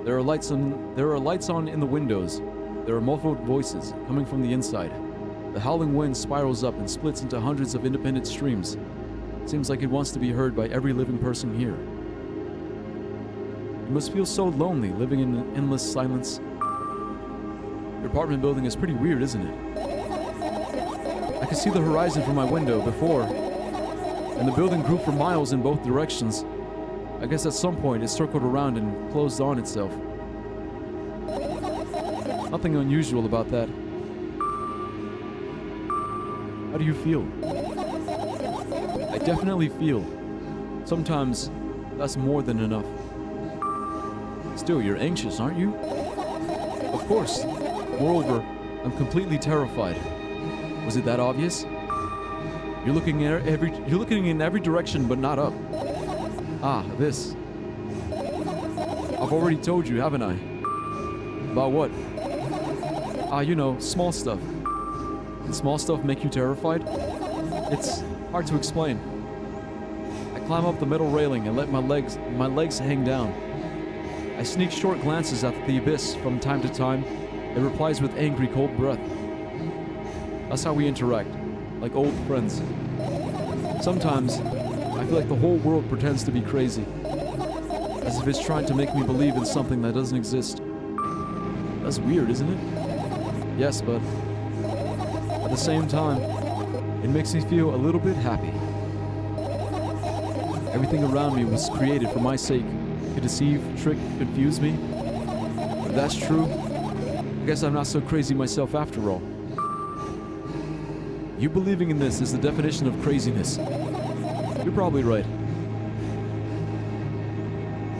There are lights on in the windows. There are muffled voices coming from the inside. The howling wind spirals up and splits into hundreds of independent streams. Seems like it wants to be heard by every living person here. You must feel so lonely living in an endless silence. Your apartment building is pretty weird, isn't it? I could see the horizon from my window before, and the building grew for miles in both directions. I guess at some point it circled around and closed on itself. Nothing unusual about that. How do you feel? I definitely feel. Sometimes that's more than enough. Still, you're anxious, aren't you? Of course. Moreover, I'm completely terrified. Was it that obvious? You're looking in every direction but not up. Ah, this. I've already told you, haven't I? About what? Ah, you know, small stuff. Can small stuff make you terrified? It's hard to explain. I climb up the metal railing and let my legs hang down. I sneak short glances at the abyss from time to time. It replies with angry, cold breath. That's how we interact, like old friends. Sometimes, I feel like the whole world pretends to be crazy, as if it's trying to make me believe in something that doesn't exist. That's weird, isn't it? Yes, but at the same time, it makes me feel a little bit happy. Everything around me was created for my sake, to deceive, trick, confuse me. If that's true, I guess I'm not so crazy myself after all. You believing in this is the definition of craziness. You're probably right.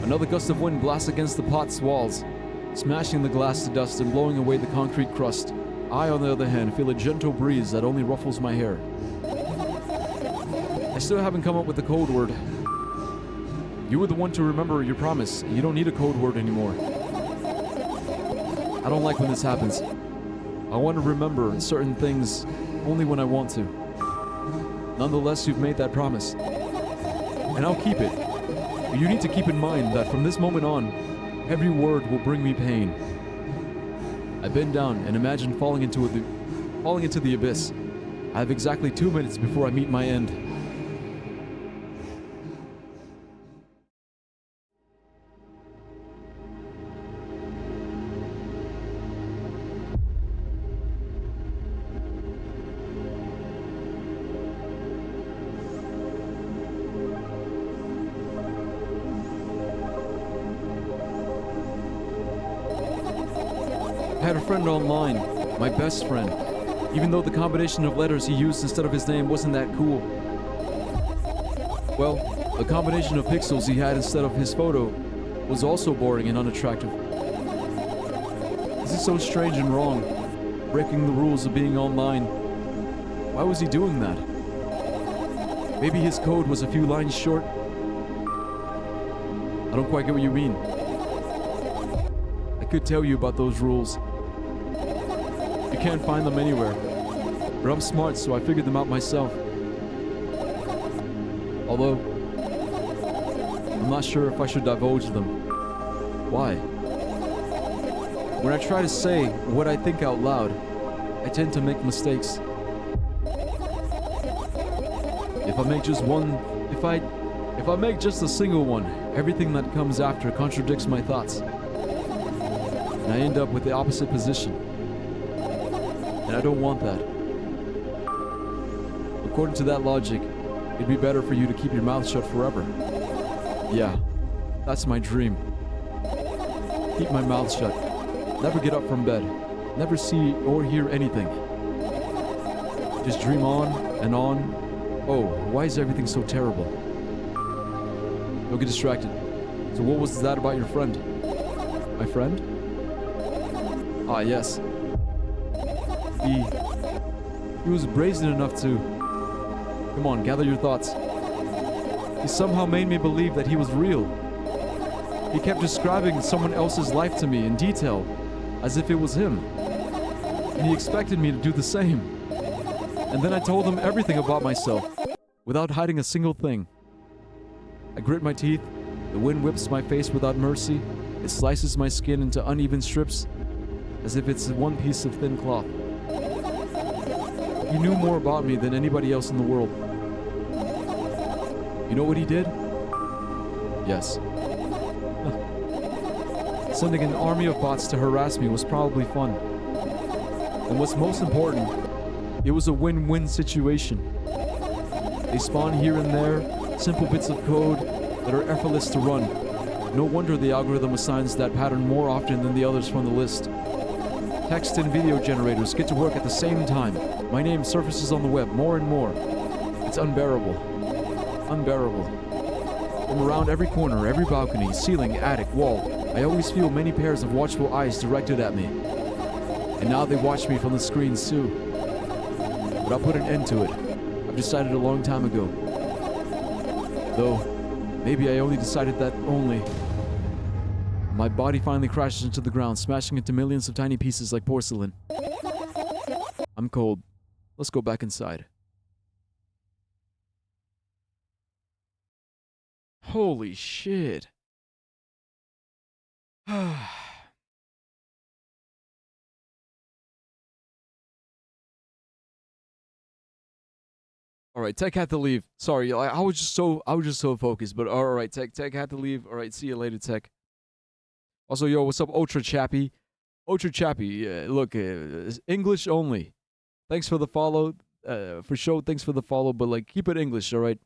Another gust of wind blasts against the pot's walls, smashing the glass to dust and blowing away the concrete crust. I, on the other hand, feel a gentle breeze that only ruffles my hair. I still haven't come up with the code word. You were the one to remember your promise. You don't need a code word anymore. I don't like when this happens. I want to remember certain things only when I want to. Nonetheless, you've made that promise. And I'll keep it. But you need to keep in mind that from this moment on, every word will bring me pain. I bend down and imagine falling into the abyss. I have exactly 2 minutes before I meet my end. I had a friend online, my best friend, even though the combination of letters he used instead of his name wasn't that cool. Well, the combination of pixels he had instead of his photo was also boring and unattractive. This is so strange and wrong, breaking the rules of being online. Why was he doing that? Maybe his code was a few lines short? I don't quite get what you mean. I could tell you about those rules. You can't find them anywhere. But I'm smart, so I figured them out myself. Although, I'm not sure if I should divulge them. Why? When I try to say what I think out loud, I tend to make mistakes. If I make just one, if I make just a single one, everything that comes after contradicts my thoughts. And I end up with the opposite position. And I don't want that. According to that logic, it'd be better for you to keep your mouth shut forever. Yeah, that's my dream. Keep my mouth shut. Never get up from bed. Never see or hear anything. Just dream on and on. Oh, why is everything so terrible? Don't get distracted. So what was that about your friend? My friend? Ah, yes. He was brazen enough to... Come on, gather your thoughts. He somehow made me believe that he was real. He kept describing someone else's life to me in detail, as if it was him. And he expected me to do the same. And then I told him everything about myself, without hiding a single thing. I grit my teeth, the wind whips my face without mercy, it slices my skin into uneven strips, as if it's one piece of thin cloth. He knew more about me than anybody else in the world. You know what he did? Yes. Sending an army of bots to harass me was probably fun. And what's most important, it was a win-win situation. They spawn here and there, simple bits of code that are effortless to run. No wonder the algorithm assigns that pattern more often than the others from the list. Text and video generators get to work at the same time. My name surfaces on the web more and more. It's unbearable. Unbearable. From around every corner, every balcony, ceiling, attic, wall, I always feel many pairs of watchful eyes directed at me. And now they watch me from the screens too. But I'll put an end to it. I've decided a long time ago. Though, maybe I only decided that only. My body finally crashes into the ground, smashing into millions of tiny pieces like porcelain. I'm cold. Let's go back inside. Holy shit. All right, Tech had to leave. Sorry, I was just so focused. But all right, Tech had to leave. All right, see you later, Tech. Also, yo, what's up, Ultra Chappy? Ultra Chappy, look, English only. Thanks for the follow. For sure, thanks for the follow. But like, keep it English, all right?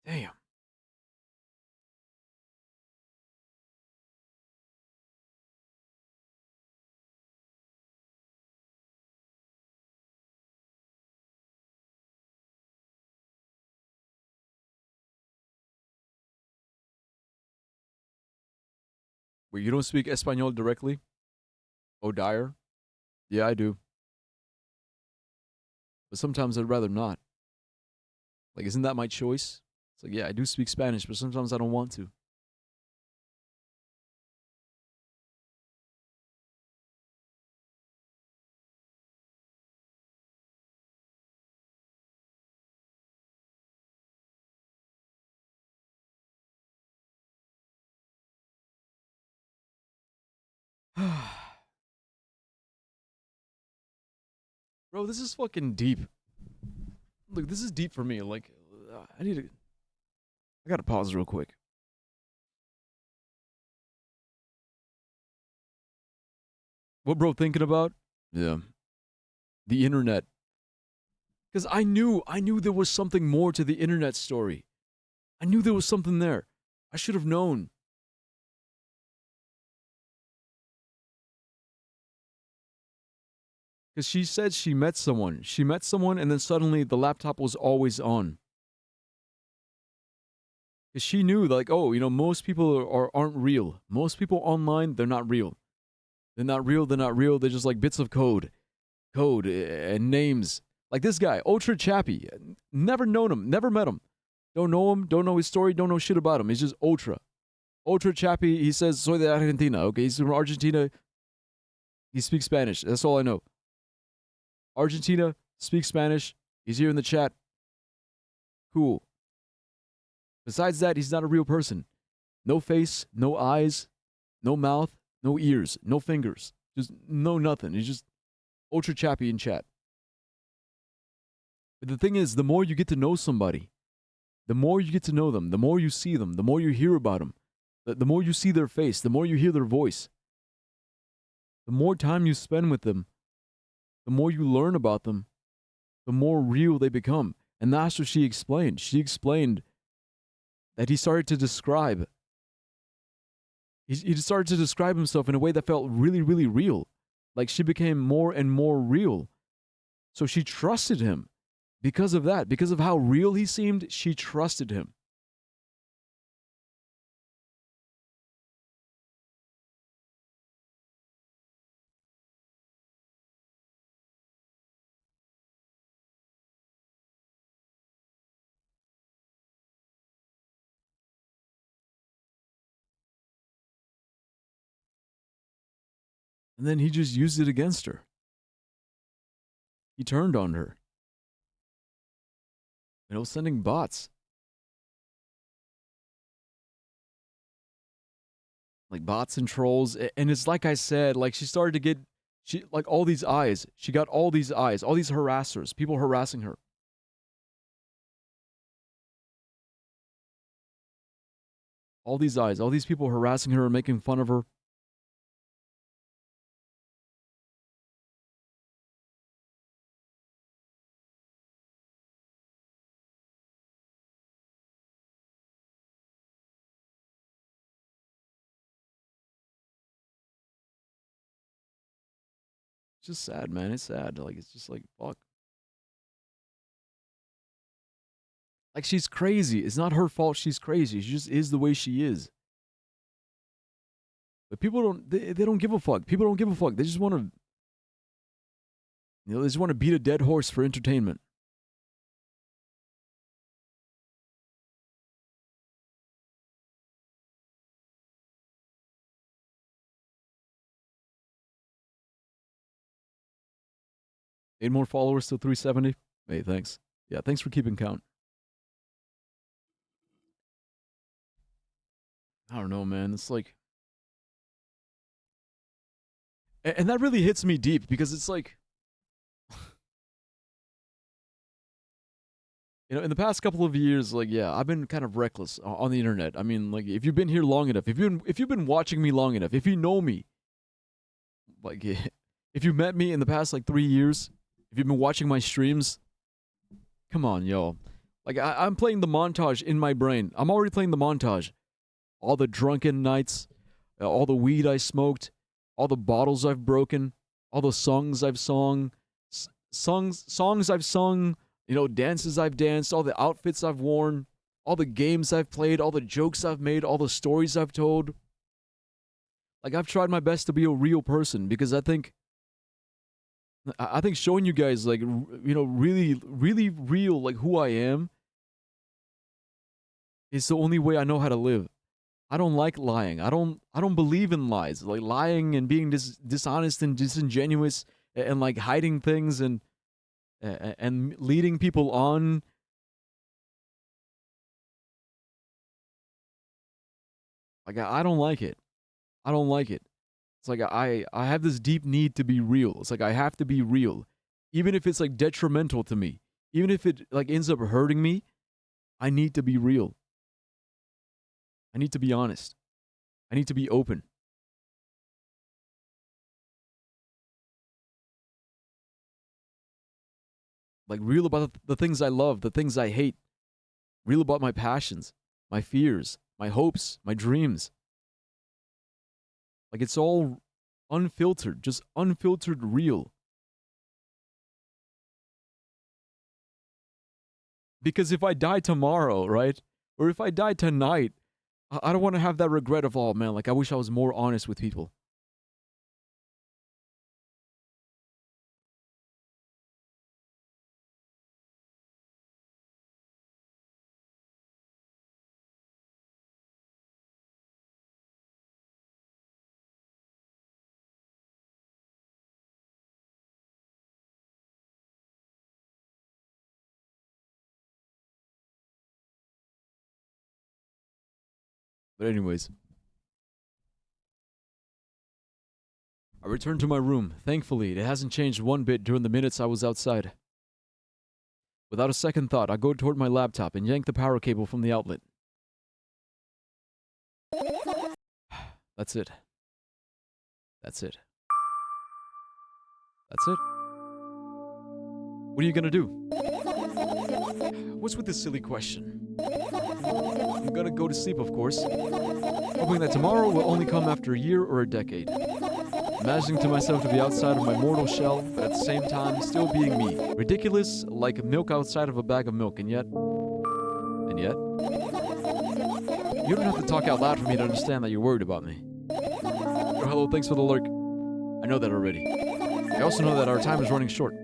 Damn. Wait, you don't speak Espanol directly? Oh, Dyer? Yeah, I do. But sometimes I'd rather not. Like, isn't that my choice? It's like, yeah, I do speak Spanish, but sometimes I don't want to. Bro, this is fucking deep. Look, this is deep for me. Like, I gotta pause real quick. What bro thinking about? Yeah. The internet. Because I knew there was something more to the internet story. I knew there was something there. I should have known. Because she said she met someone. She met someone and then suddenly the laptop was always on. Because she knew, like, oh, you know, most people aren't real. Most people online, they're not real. They're not real, they're not real. They're just like bits of code. Code and names. Like this guy, Ultra Chappy. Never known him, never met him. Don't know him, don't know his story, don't know shit about him. He's just Ultra. Ultra Chappy, he says, soy de Argentina. Okay, he's from Argentina. He speaks Spanish. That's all I know. Argentina, speaks Spanish. He's here in the chat. Cool. Besides that, he's not a real person. No face, no eyes, no mouth, no ears, no fingers. Just no nothing. He's just Ultra Chappy in chat. But the thing is, the more you get to know somebody, the more you get to know them, the more you see them, the more you hear about them, the more you see their face, the more you hear their voice, the more time you spend with them, the more you learn about them, the more real they become. And that's what she explained. She explained that he started to describe himself in a way that felt really, really real. Like she became more and more real. So she trusted him because of that. Because of how real he seemed, she trusted him. And then he just used it against her. He turned on her. You know, sending bots. Like bots and trolls. And it's like I said, like she started to get She, like, all these eyes. She got all these eyes, all these harassers, people harassing her. All these eyes, all these people harassing her and making fun of her. It's just sad, man. It's sad. Like, it's just like, fuck. Like, she's crazy. It's not her fault she's crazy. She just is the way she is. But people don't, they don't give a fuck. People don't give a fuck. They just want to, they just want to beat a dead horse for entertainment. Eight more followers to 370. Hey, thanks. Yeah, thanks for keeping count. I don't know, man. It's like, and that really hits me deep because it's like, in the past couple of years, like, yeah, I've been kind of reckless on the internet. I mean, like, if you've been here long enough, if you've been watching me long enough, if you know me, like, if you met me in the past like 3 years, if you've been watching my streams, come on, yo. Like, I'm playing the montage in my brain. I'm already playing the montage. All the drunken nights, all the weed I smoked, all the bottles I've broken, all the songs I've sung, songs I've sung, dances I've danced, all the outfits I've worn, all the games I've played, all the jokes I've made, all the stories I've told. Like, I've tried my best to be a real person because I think showing you guys, like, really, really real, like, who I am is the only way I know how to live. I don't like lying. I don't believe in lies. Like, lying and being dishonest and disingenuous and like hiding things and leading people on. Like, I don't like it. I don't like it. It's like I have this deep need to be real. It's like I have to be real. Even if it's like detrimental to me. Even if it like ends up hurting me, I need to be real. I need to be honest. I need to be open. Like, real about the things I love, the things I hate. Real about my passions, my fears, my hopes, my dreams. Like, it's all unfiltered, just unfiltered real. Because if I die tomorrow, right? Or if I die tonight, I don't want to have that regret of, oh man, like, I wish I was more honest with people. But anyways, I returned to my room. Thankfully, it hasn't changed one bit during the minutes I was outside. Without a second thought, I go toward my laptop and yank the power cable from the outlet. That's it. That's it. That's it. What are you gonna do? What's with this silly question? I'm gonna go to sleep, of course, hoping that tomorrow will only come after a year or a decade. Imagining to myself to be outside of my mortal shell, but at the same time still being me. Ridiculous, like milk outside of a bag of milk, and yet... You don't have to talk out loud for me to understand that you're worried about me. Oh, hello, thanks for the lurk. I know that already. I also know that our time is running short.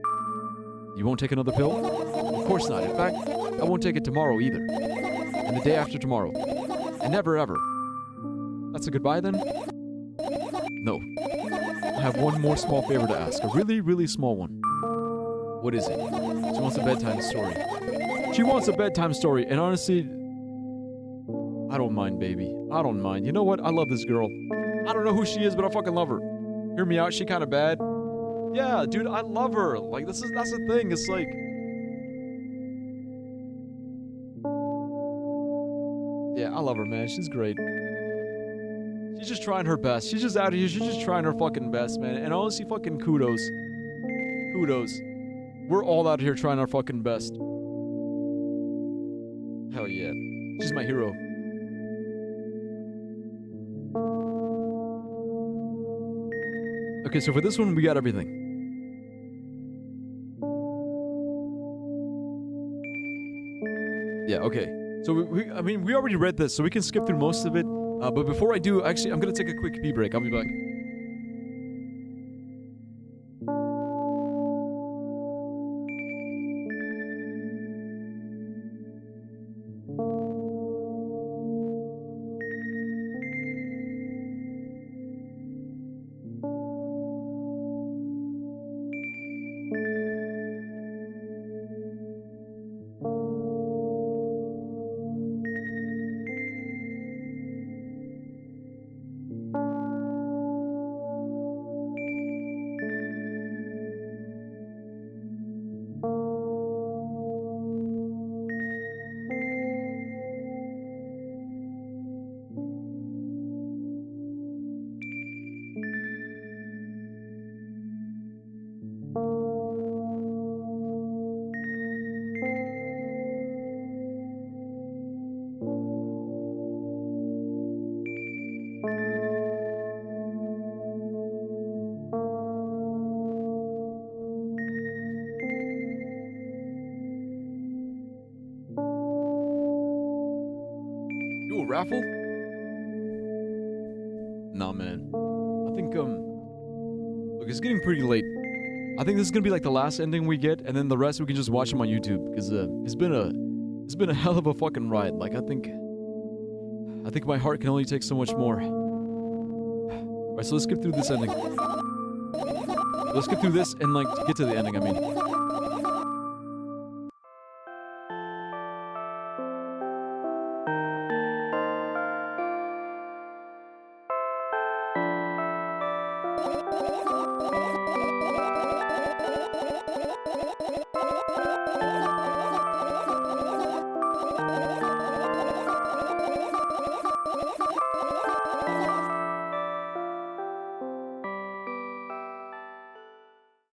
You won't take another pill? Of course not. In fact, I won't take it tomorrow either. And the day after tomorrow. And never ever. That's a goodbye then? No. I have one more small favor to ask. A really, really small one. What is it? She wants a bedtime story. She wants a bedtime story, and honestly, I don't mind, baby. I don't mind. You know what? I love this girl. I don't know who she is, but I fucking love her. Hear me out, she kind of bad. Yeah, dude, I love her. Like, that's the thing. It's like, yeah, I love her, man. She's great. She's just trying her best. She's just out here. She's just trying her fucking best, man. And honestly, fucking kudos. Kudos. We're all out here trying our fucking best. Hell yeah. She's my hero. Okay, so for this one, we got everything. Yeah, okay. So I mean, we already read this, so we can skip through most of it. But before I do, actually, I'm gonna take a quick pee break. I'll be back. You a raffle? Nah, man. I think, look, it's getting pretty late. I think this is gonna be like the last ending we get, and then the rest we can just watch them on YouTube, because, it's been a hell of a fucking ride. Like, I think my heart can only take so much more. Alright, so let's skip through this ending. Let's skip through this and, like, get to the ending, I mean.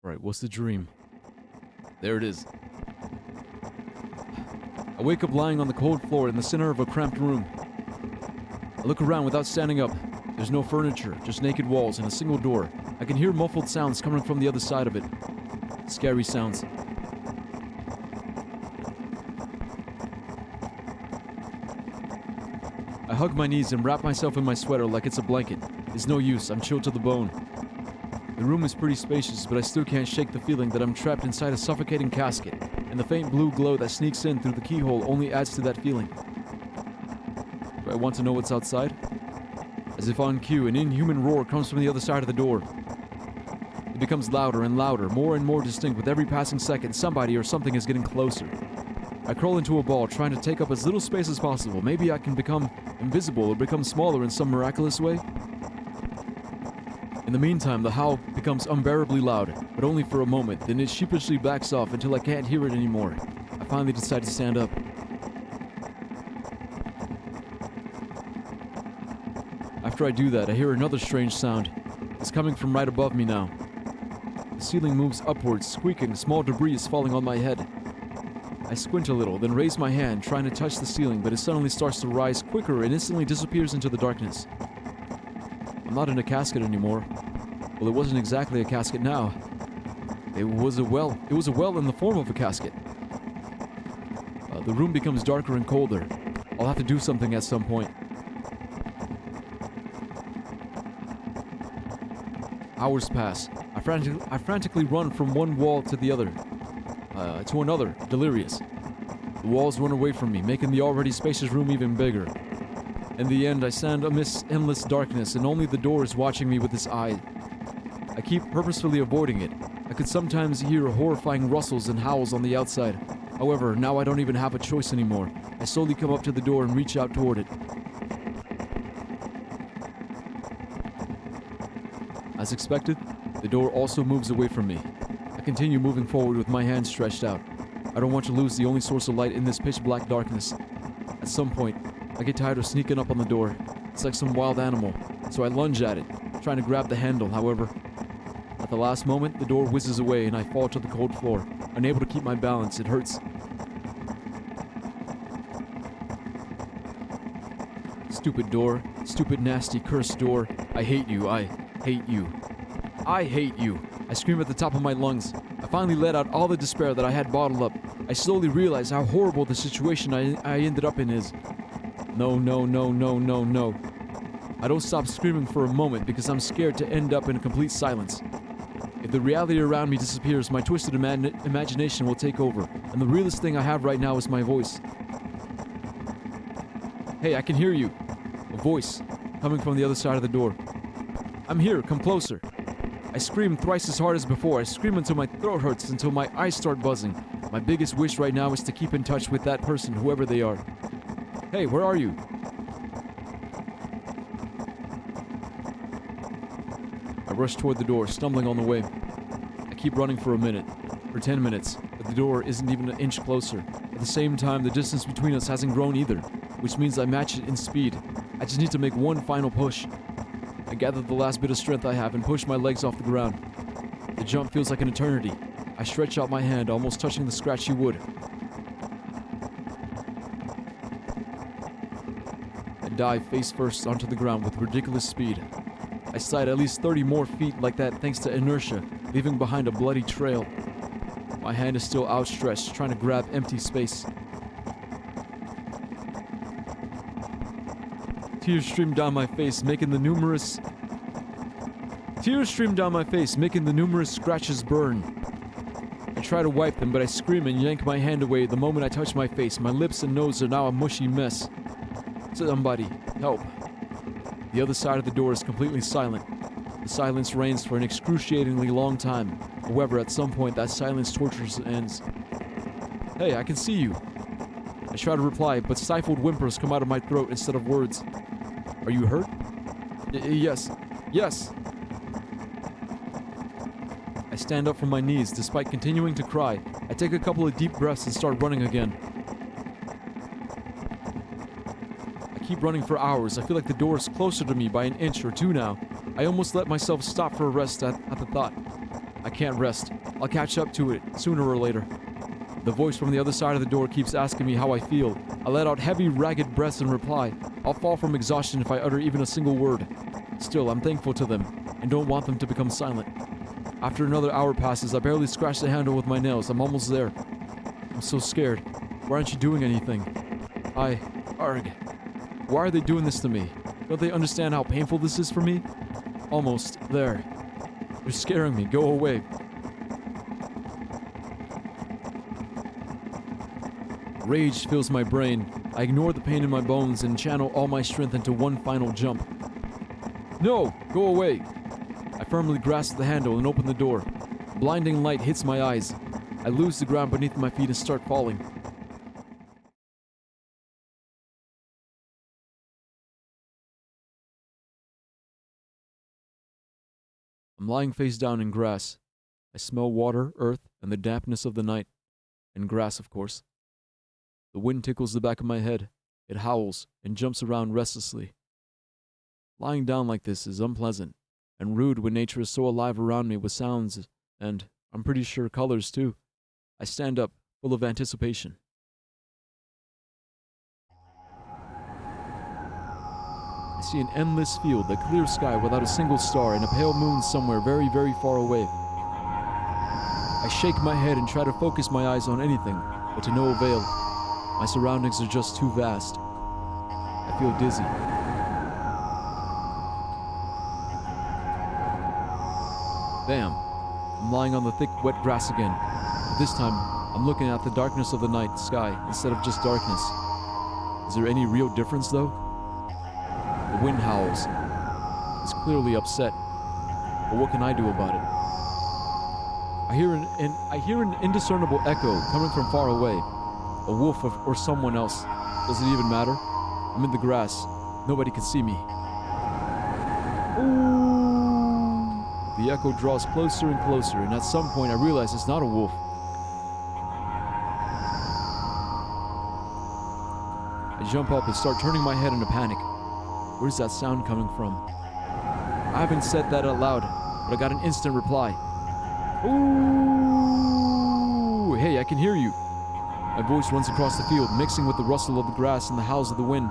Alright, what's the dream? There it is. I wake up lying on the cold floor in the center of a cramped room. I look around without standing up. There's no furniture, just naked walls and a single door. I can hear muffled sounds coming from the other side of it. Scary sounds. I hug my knees and wrap myself in my sweater like it's a blanket. It's no use, I'm chilled to the bone. The room is pretty spacious, but I still can't shake the feeling that I'm trapped inside a suffocating casket, and the faint blue glow that sneaks in through the keyhole only adds to that feeling. Do I want to know what's outside? As if on cue, an inhuman roar comes from the other side of the door. It becomes louder and louder, more and more distinct with every passing second. Somebody or something is getting closer. I crawl into a ball, trying to take up as little space as possible. Maybe I can become invisible or become smaller in some miraculous way. In the meantime, the howl becomes unbearably loud, but only for a moment, then it sheepishly backs off until I can't hear it anymore. I finally decide to stand up. After I do that, I hear another strange sound. It's coming from right above me now. The ceiling moves upwards, squeaking, small debris is falling on my head. I squint a little, then raise my hand, trying to touch the ceiling, but it suddenly starts to rise quicker and instantly disappears into the darkness. I'm not in a casket anymore. Well, it wasn't exactly a casket now. It was a well. It was a well in the form of a casket. The room becomes darker and colder. I'll have to do something at some point. Hours pass. I frantically run from one wall to the other. To another, delirious. The walls run away from me, making the already spacious room even bigger. In the end, I stand amidst endless darkness, and only the door is watching me with its eye. I keep purposefully avoiding it. I could sometimes hear horrifying rustles and howls on the outside. However, now I don't even have a choice anymore. I slowly come up to the door and reach out toward it. As expected, The door also moves away from me. I continue moving forward with my hands stretched out. I don't want to lose the only source of light in this pitch black darkness. At some point, I get tired of sneaking up on the door. It's like some wild animal, so I lunge at it, trying to grab the handle. However, at the last moment, the door whizzes away and I fall to the cold floor, unable to keep my balance. It hurts. Stupid door. Stupid, nasty, cursed door. I hate you. I hate you. I hate you. I scream at the top of my lungs. I finally let out all the despair that I had bottled up. I slowly realize how horrible the situation I ended up in is. No, no, no, no, no, no. I don't stop screaming for a moment because I'm scared to end up in complete silence. If the reality around me disappears, my twisted imagination will take over, and the realest thing I have right now is my voice. Hey, I can hear you. A voice coming from the other side of the door. I'm here, come closer. I scream thrice as hard as before. I scream until my throat hurts, until my eyes start buzzing. My biggest wish right now is to keep in touch with that person, whoever they are. Hey, where are you? I rush toward the door, stumbling on the way. I keep running for a minute, for 10 minutes, but the door isn't even an inch closer. At the same time, the distance between us hasn't grown either, which means I match it in speed. I just need to make one final push. I gather the last bit of strength I have and push my legs off the ground. The jump feels like an eternity. I stretch out my hand, almost touching the scratchy wood. I dive face first onto the ground with ridiculous speed. I slide at least 30 more feet like that thanks to inertia, leaving behind a bloody trail. My hand is still outstretched, trying to grab empty space. Tears stream down my face, making the numerous scratches burn. I try to wipe them, but I scream and yank my hand away the moment I touch my face. My lips and nose are now a mushy mess. Somebody, help. The other side of the door is completely silent. The silence reigns for an excruciatingly long time. However, at some point, that silence tortures ends. Hey, I can see you. I try to reply, but stifled whimpers come out of my throat instead of words. Are you hurt? Yes. Yes. I stand up from my knees despite continuing to cry. I take a couple of deep breaths and start running again. I keep running for hours. I feel like the door is closer to me by an inch or two now. I almost let myself stop for a rest at the thought. I can't rest. I'll catch up to it sooner or later. The voice from the other side of the door keeps asking me how I feel. I let out heavy, ragged breaths in reply. I'll fall from exhaustion if I utter even a single word. Still, I'm thankful to them, and don't want them to become silent. After another hour passes, I barely scratch the handle with my nails. I'm almost there. I'm so scared. Why aren't you doing anything? Arg. Why are they doing this to me? Don't they understand how painful this is for me? Almost there. You're scaring me. Go away. Rage fills my brain. I ignore the pain in my bones and channel all my strength into one final jump. No! Go away! I firmly grasp the handle and open the door. Blinding light hits my eyes. I lose the ground beneath my feet and start falling. I'm lying face down in grass. I smell water, earth, and the dampness of the night. And grass, of course. The wind tickles the back of my head. It howls and jumps around restlessly. Lying down like this is unpleasant and rude when nature is so alive around me with sounds and, I'm pretty sure, colors too. I stand up, full of anticipation. I see an endless field, a clear sky without a single star, and a pale moon somewhere very, very far away. I shake my head and try to focus my eyes on anything, but to no avail. My surroundings are just too vast. I feel dizzy. Bam! I'm lying on the thick, wet grass again. But this time, I'm looking at the darkness of the night sky instead of just darkness. Is there any real difference, though? The wind howls. It's clearly upset. But what can I do about it? I hear an indiscernible echo coming from far away. A wolf or someone else. Does it even matter? I'm in the grass. Nobody can see me. Ooh. The echo draws closer and closer, and at some point I realize it's not a wolf. I jump up and start turning my head in a panic. Where's that sound coming from? I haven't said that out loud, but I got an instant reply. Ooh, hey, I can hear you. My voice runs across the field, mixing with the rustle of the grass and the howls of the wind.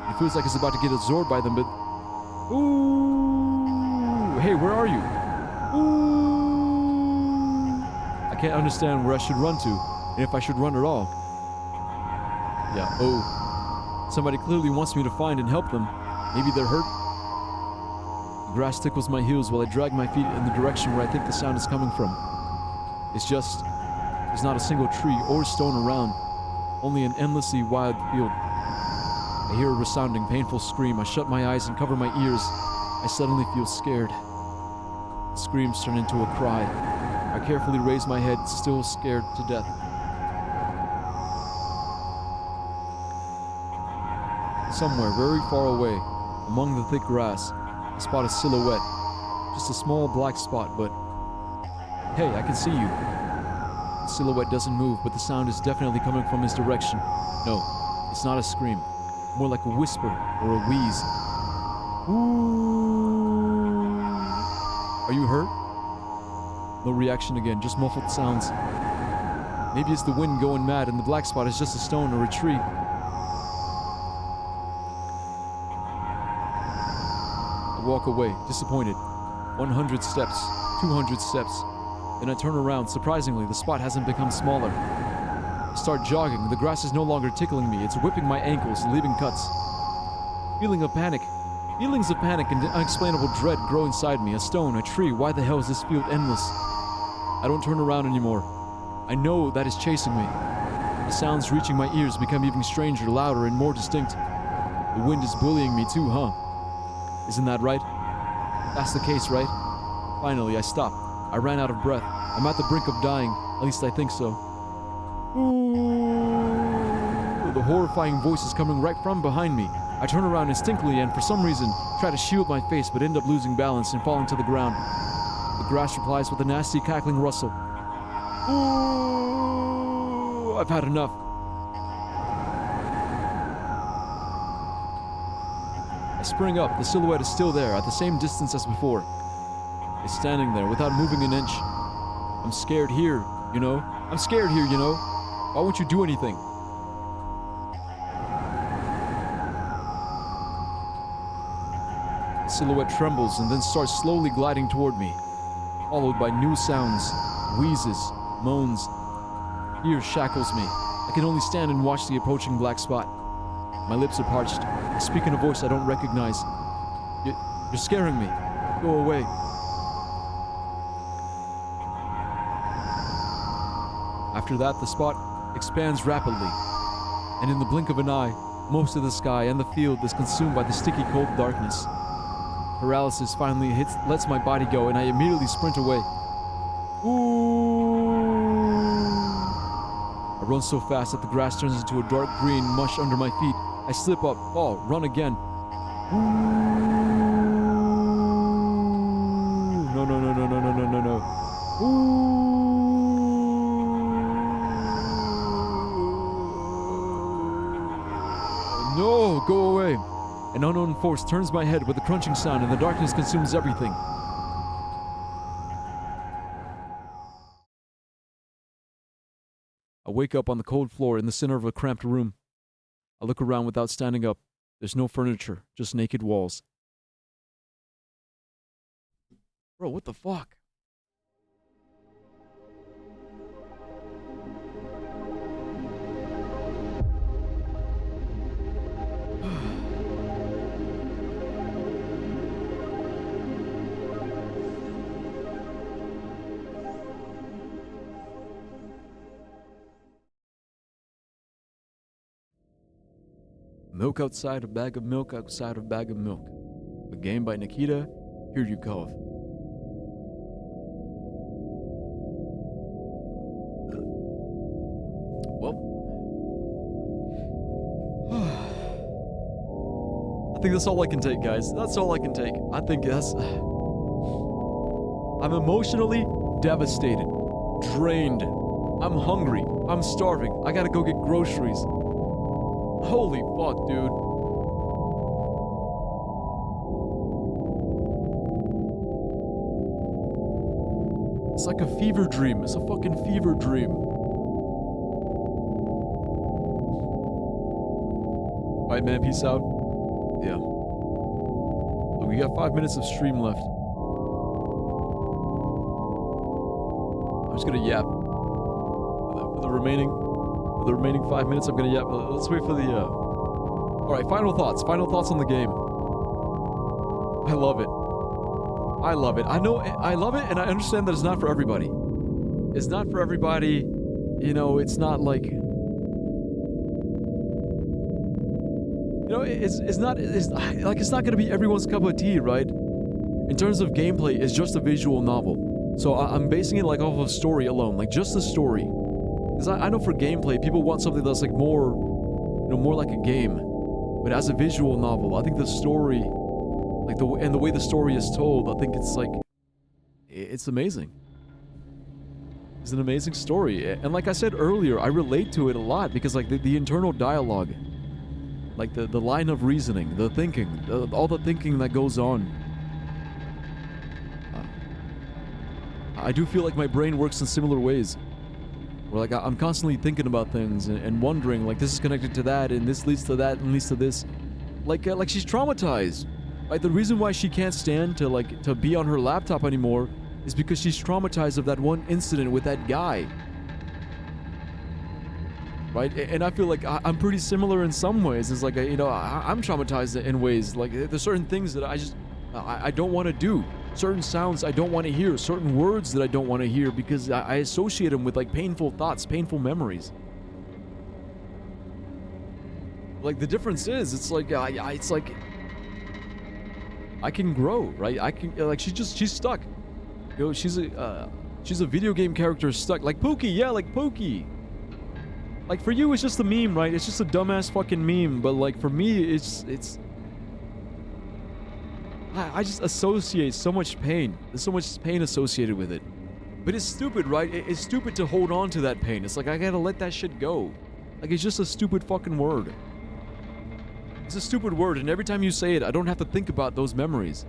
It feels like it's about to get absorbed by them, but... Ooh, hey, where are you? Ooh. I can't understand where I should run to, and if I should run at all. Yeah, oh. Somebody clearly wants me to find and help them. Maybe they're hurt. The grass tickles my heels while I drag my feet in the direction where I think the sound is coming from. It's just... there's not a single tree or stone around, only an endlessly wide field. I hear a resounding, painful scream. I shut my eyes and cover my ears. I suddenly feel scared. The screams turn into a cry. I carefully raise my head, still scared to death. Somewhere very far away, among the thick grass, I spot a silhouette. Just a small black spot, but... hey, I can see you. The silhouette doesn't move, but the sound is definitely coming from his direction. No, it's not a scream. More like a whisper or a wheeze. Ooh. Are you hurt? No reaction again, just muffled sounds. Maybe it's the wind going mad and the black spot is just a stone or a tree. I walk away, disappointed. 100 steps, 200 steps. Then I turn around. Surprisingly, the spot hasn't become smaller. I start jogging. The grass is no longer tickling me. It's whipping my ankles, leaving cuts. Feelings of panic and unexplainable dread grow inside me. A stone, a tree. Why the hell is this field endless? I don't turn around anymore. I know that it's chasing me. The sounds reaching my ears become even stranger, louder, and more distinct. The wind is bullying me too, huh? Isn't that right? That's the case, right? Finally, I stop. I ran out of breath. I'm at the brink of dying. At least I think so. Ooh, the horrifying voice is coming right from behind me. I turn around instinctively and for some reason try to shield my face but end up losing balance and falling to the ground. The grass replies with a nasty cackling rustle. Ooh, I've had enough. I spring up. The silhouette is still there at the same distance as before. It's standing there without moving an inch. I'm scared here, you know? I'm scared here, you know? Why won't you do anything? The silhouette trembles and then starts slowly gliding toward me, followed by new sounds, wheezes, moans. Fear shackles me. I can only stand and watch the approaching black spot. My lips are parched. I speak in a voice I don't recognize. You're scaring me. Go away. After that, the spot expands rapidly, and in the blink of an eye, most of the sky and the field is consumed by the sticky cold darkness. Paralysis finally lets my body go, and I immediately sprint away. Ooh! I run so fast that the grass turns into a dark green mush under my feet. I slip up, fall, run again. Ooh! No, no, no, no, no, no, no, no, no. Ooh! No, go away. An unknown force turns my head with a crunching sound and the darkness consumes everything. I wake up on the cold floor in the center of a cramped room. I look around without standing up. There's no furniture, just naked walls. Bro, what the fuck? Milk outside, a bag of milk outside, a bag of milk. A game by Nikita Hiryukov. Well, I think that's all I can take, guys. That's all I can take. I think that's... I'm emotionally devastated, drained. I'm hungry. I'm starving. I gotta go get groceries. Holy fuck, dude. It's like a fever dream. It's a fucking fever dream. Alright, man. Peace out. Yeah. Look, we got 5 minutes of stream left. I'm just gonna yap. For the remaining 5 minutes, I'm gonna yap. Let's wait for the, Alright, final thoughts. Final thoughts on the game. I love it. I love it. I know, I love it, and I understand that it's not for everybody. It's not for everybody. You know, it's not like... You know, it's not gonna be everyone's cup of tea, right? In terms of gameplay, it's just a visual novel. So I'm basing it like off of story alone, like just the story. Because I know for gameplay, people want something that's like more, you know, more like a game. But as a visual novel, I think the story, like the way the story is told, I think it's like, it's amazing. It's an amazing story. And like I said earlier, I relate to it a lot because like the internal dialogue, like the line of reasoning, the thinking, all the thinking that goes on. I do feel like my brain works in similar ways. Where like I'm constantly thinking about things and wondering like this is connected to that and this leads to that and leads to this. Like she's traumatized. Right? The reason why she can't stand to be on her laptop anymore is because she's traumatized of that one incident with that guy. Right? And I feel like I'm pretty similar in some ways. It's like, you know, I'm traumatized in ways. Like there's certain things that I don't want to do. Certain sounds I don't want to hear. Certain words that I don't want to hear because I associate them with like painful thoughts, painful memories. Like the difference is, it's like, it's like I can grow, right? I can, like, she's stuck. You know, she's a video game character stuck. Like Pookie, yeah, like Pookie. Like for you, it's just a meme, right? It's just a dumbass fucking meme. But like for me, it's. I just associate so much pain. There's so much pain associated with it. But it's stupid, right? It's stupid to hold on to that pain. It's like I gotta let that shit go. Like it's just a stupid fucking word. It's a stupid word, and every time you say it, I don't have to think about those memories.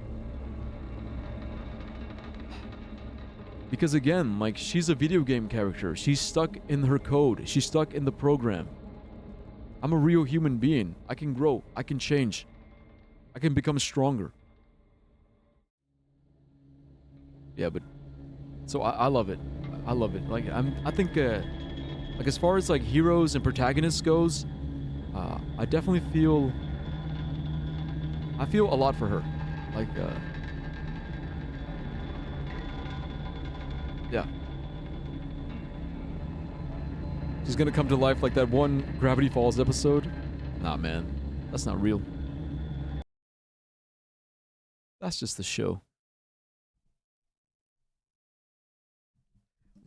Because again, like, she's a video game character. She's stuck in her code. She's stuck in the program. I'm a real human being. I can grow. I can change. I can become stronger. Yeah, but... So I love it. I love it. Like, I think, like, as far as, like, heroes and protagonists goes, I definitely feel... I feel a lot for her. Like, yeah. She's gonna come to life like that one Gravity Falls episode. Nah, man. That's not real. That's just the show.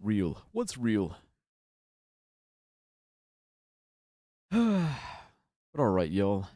Real. What's real? But alright, y'all.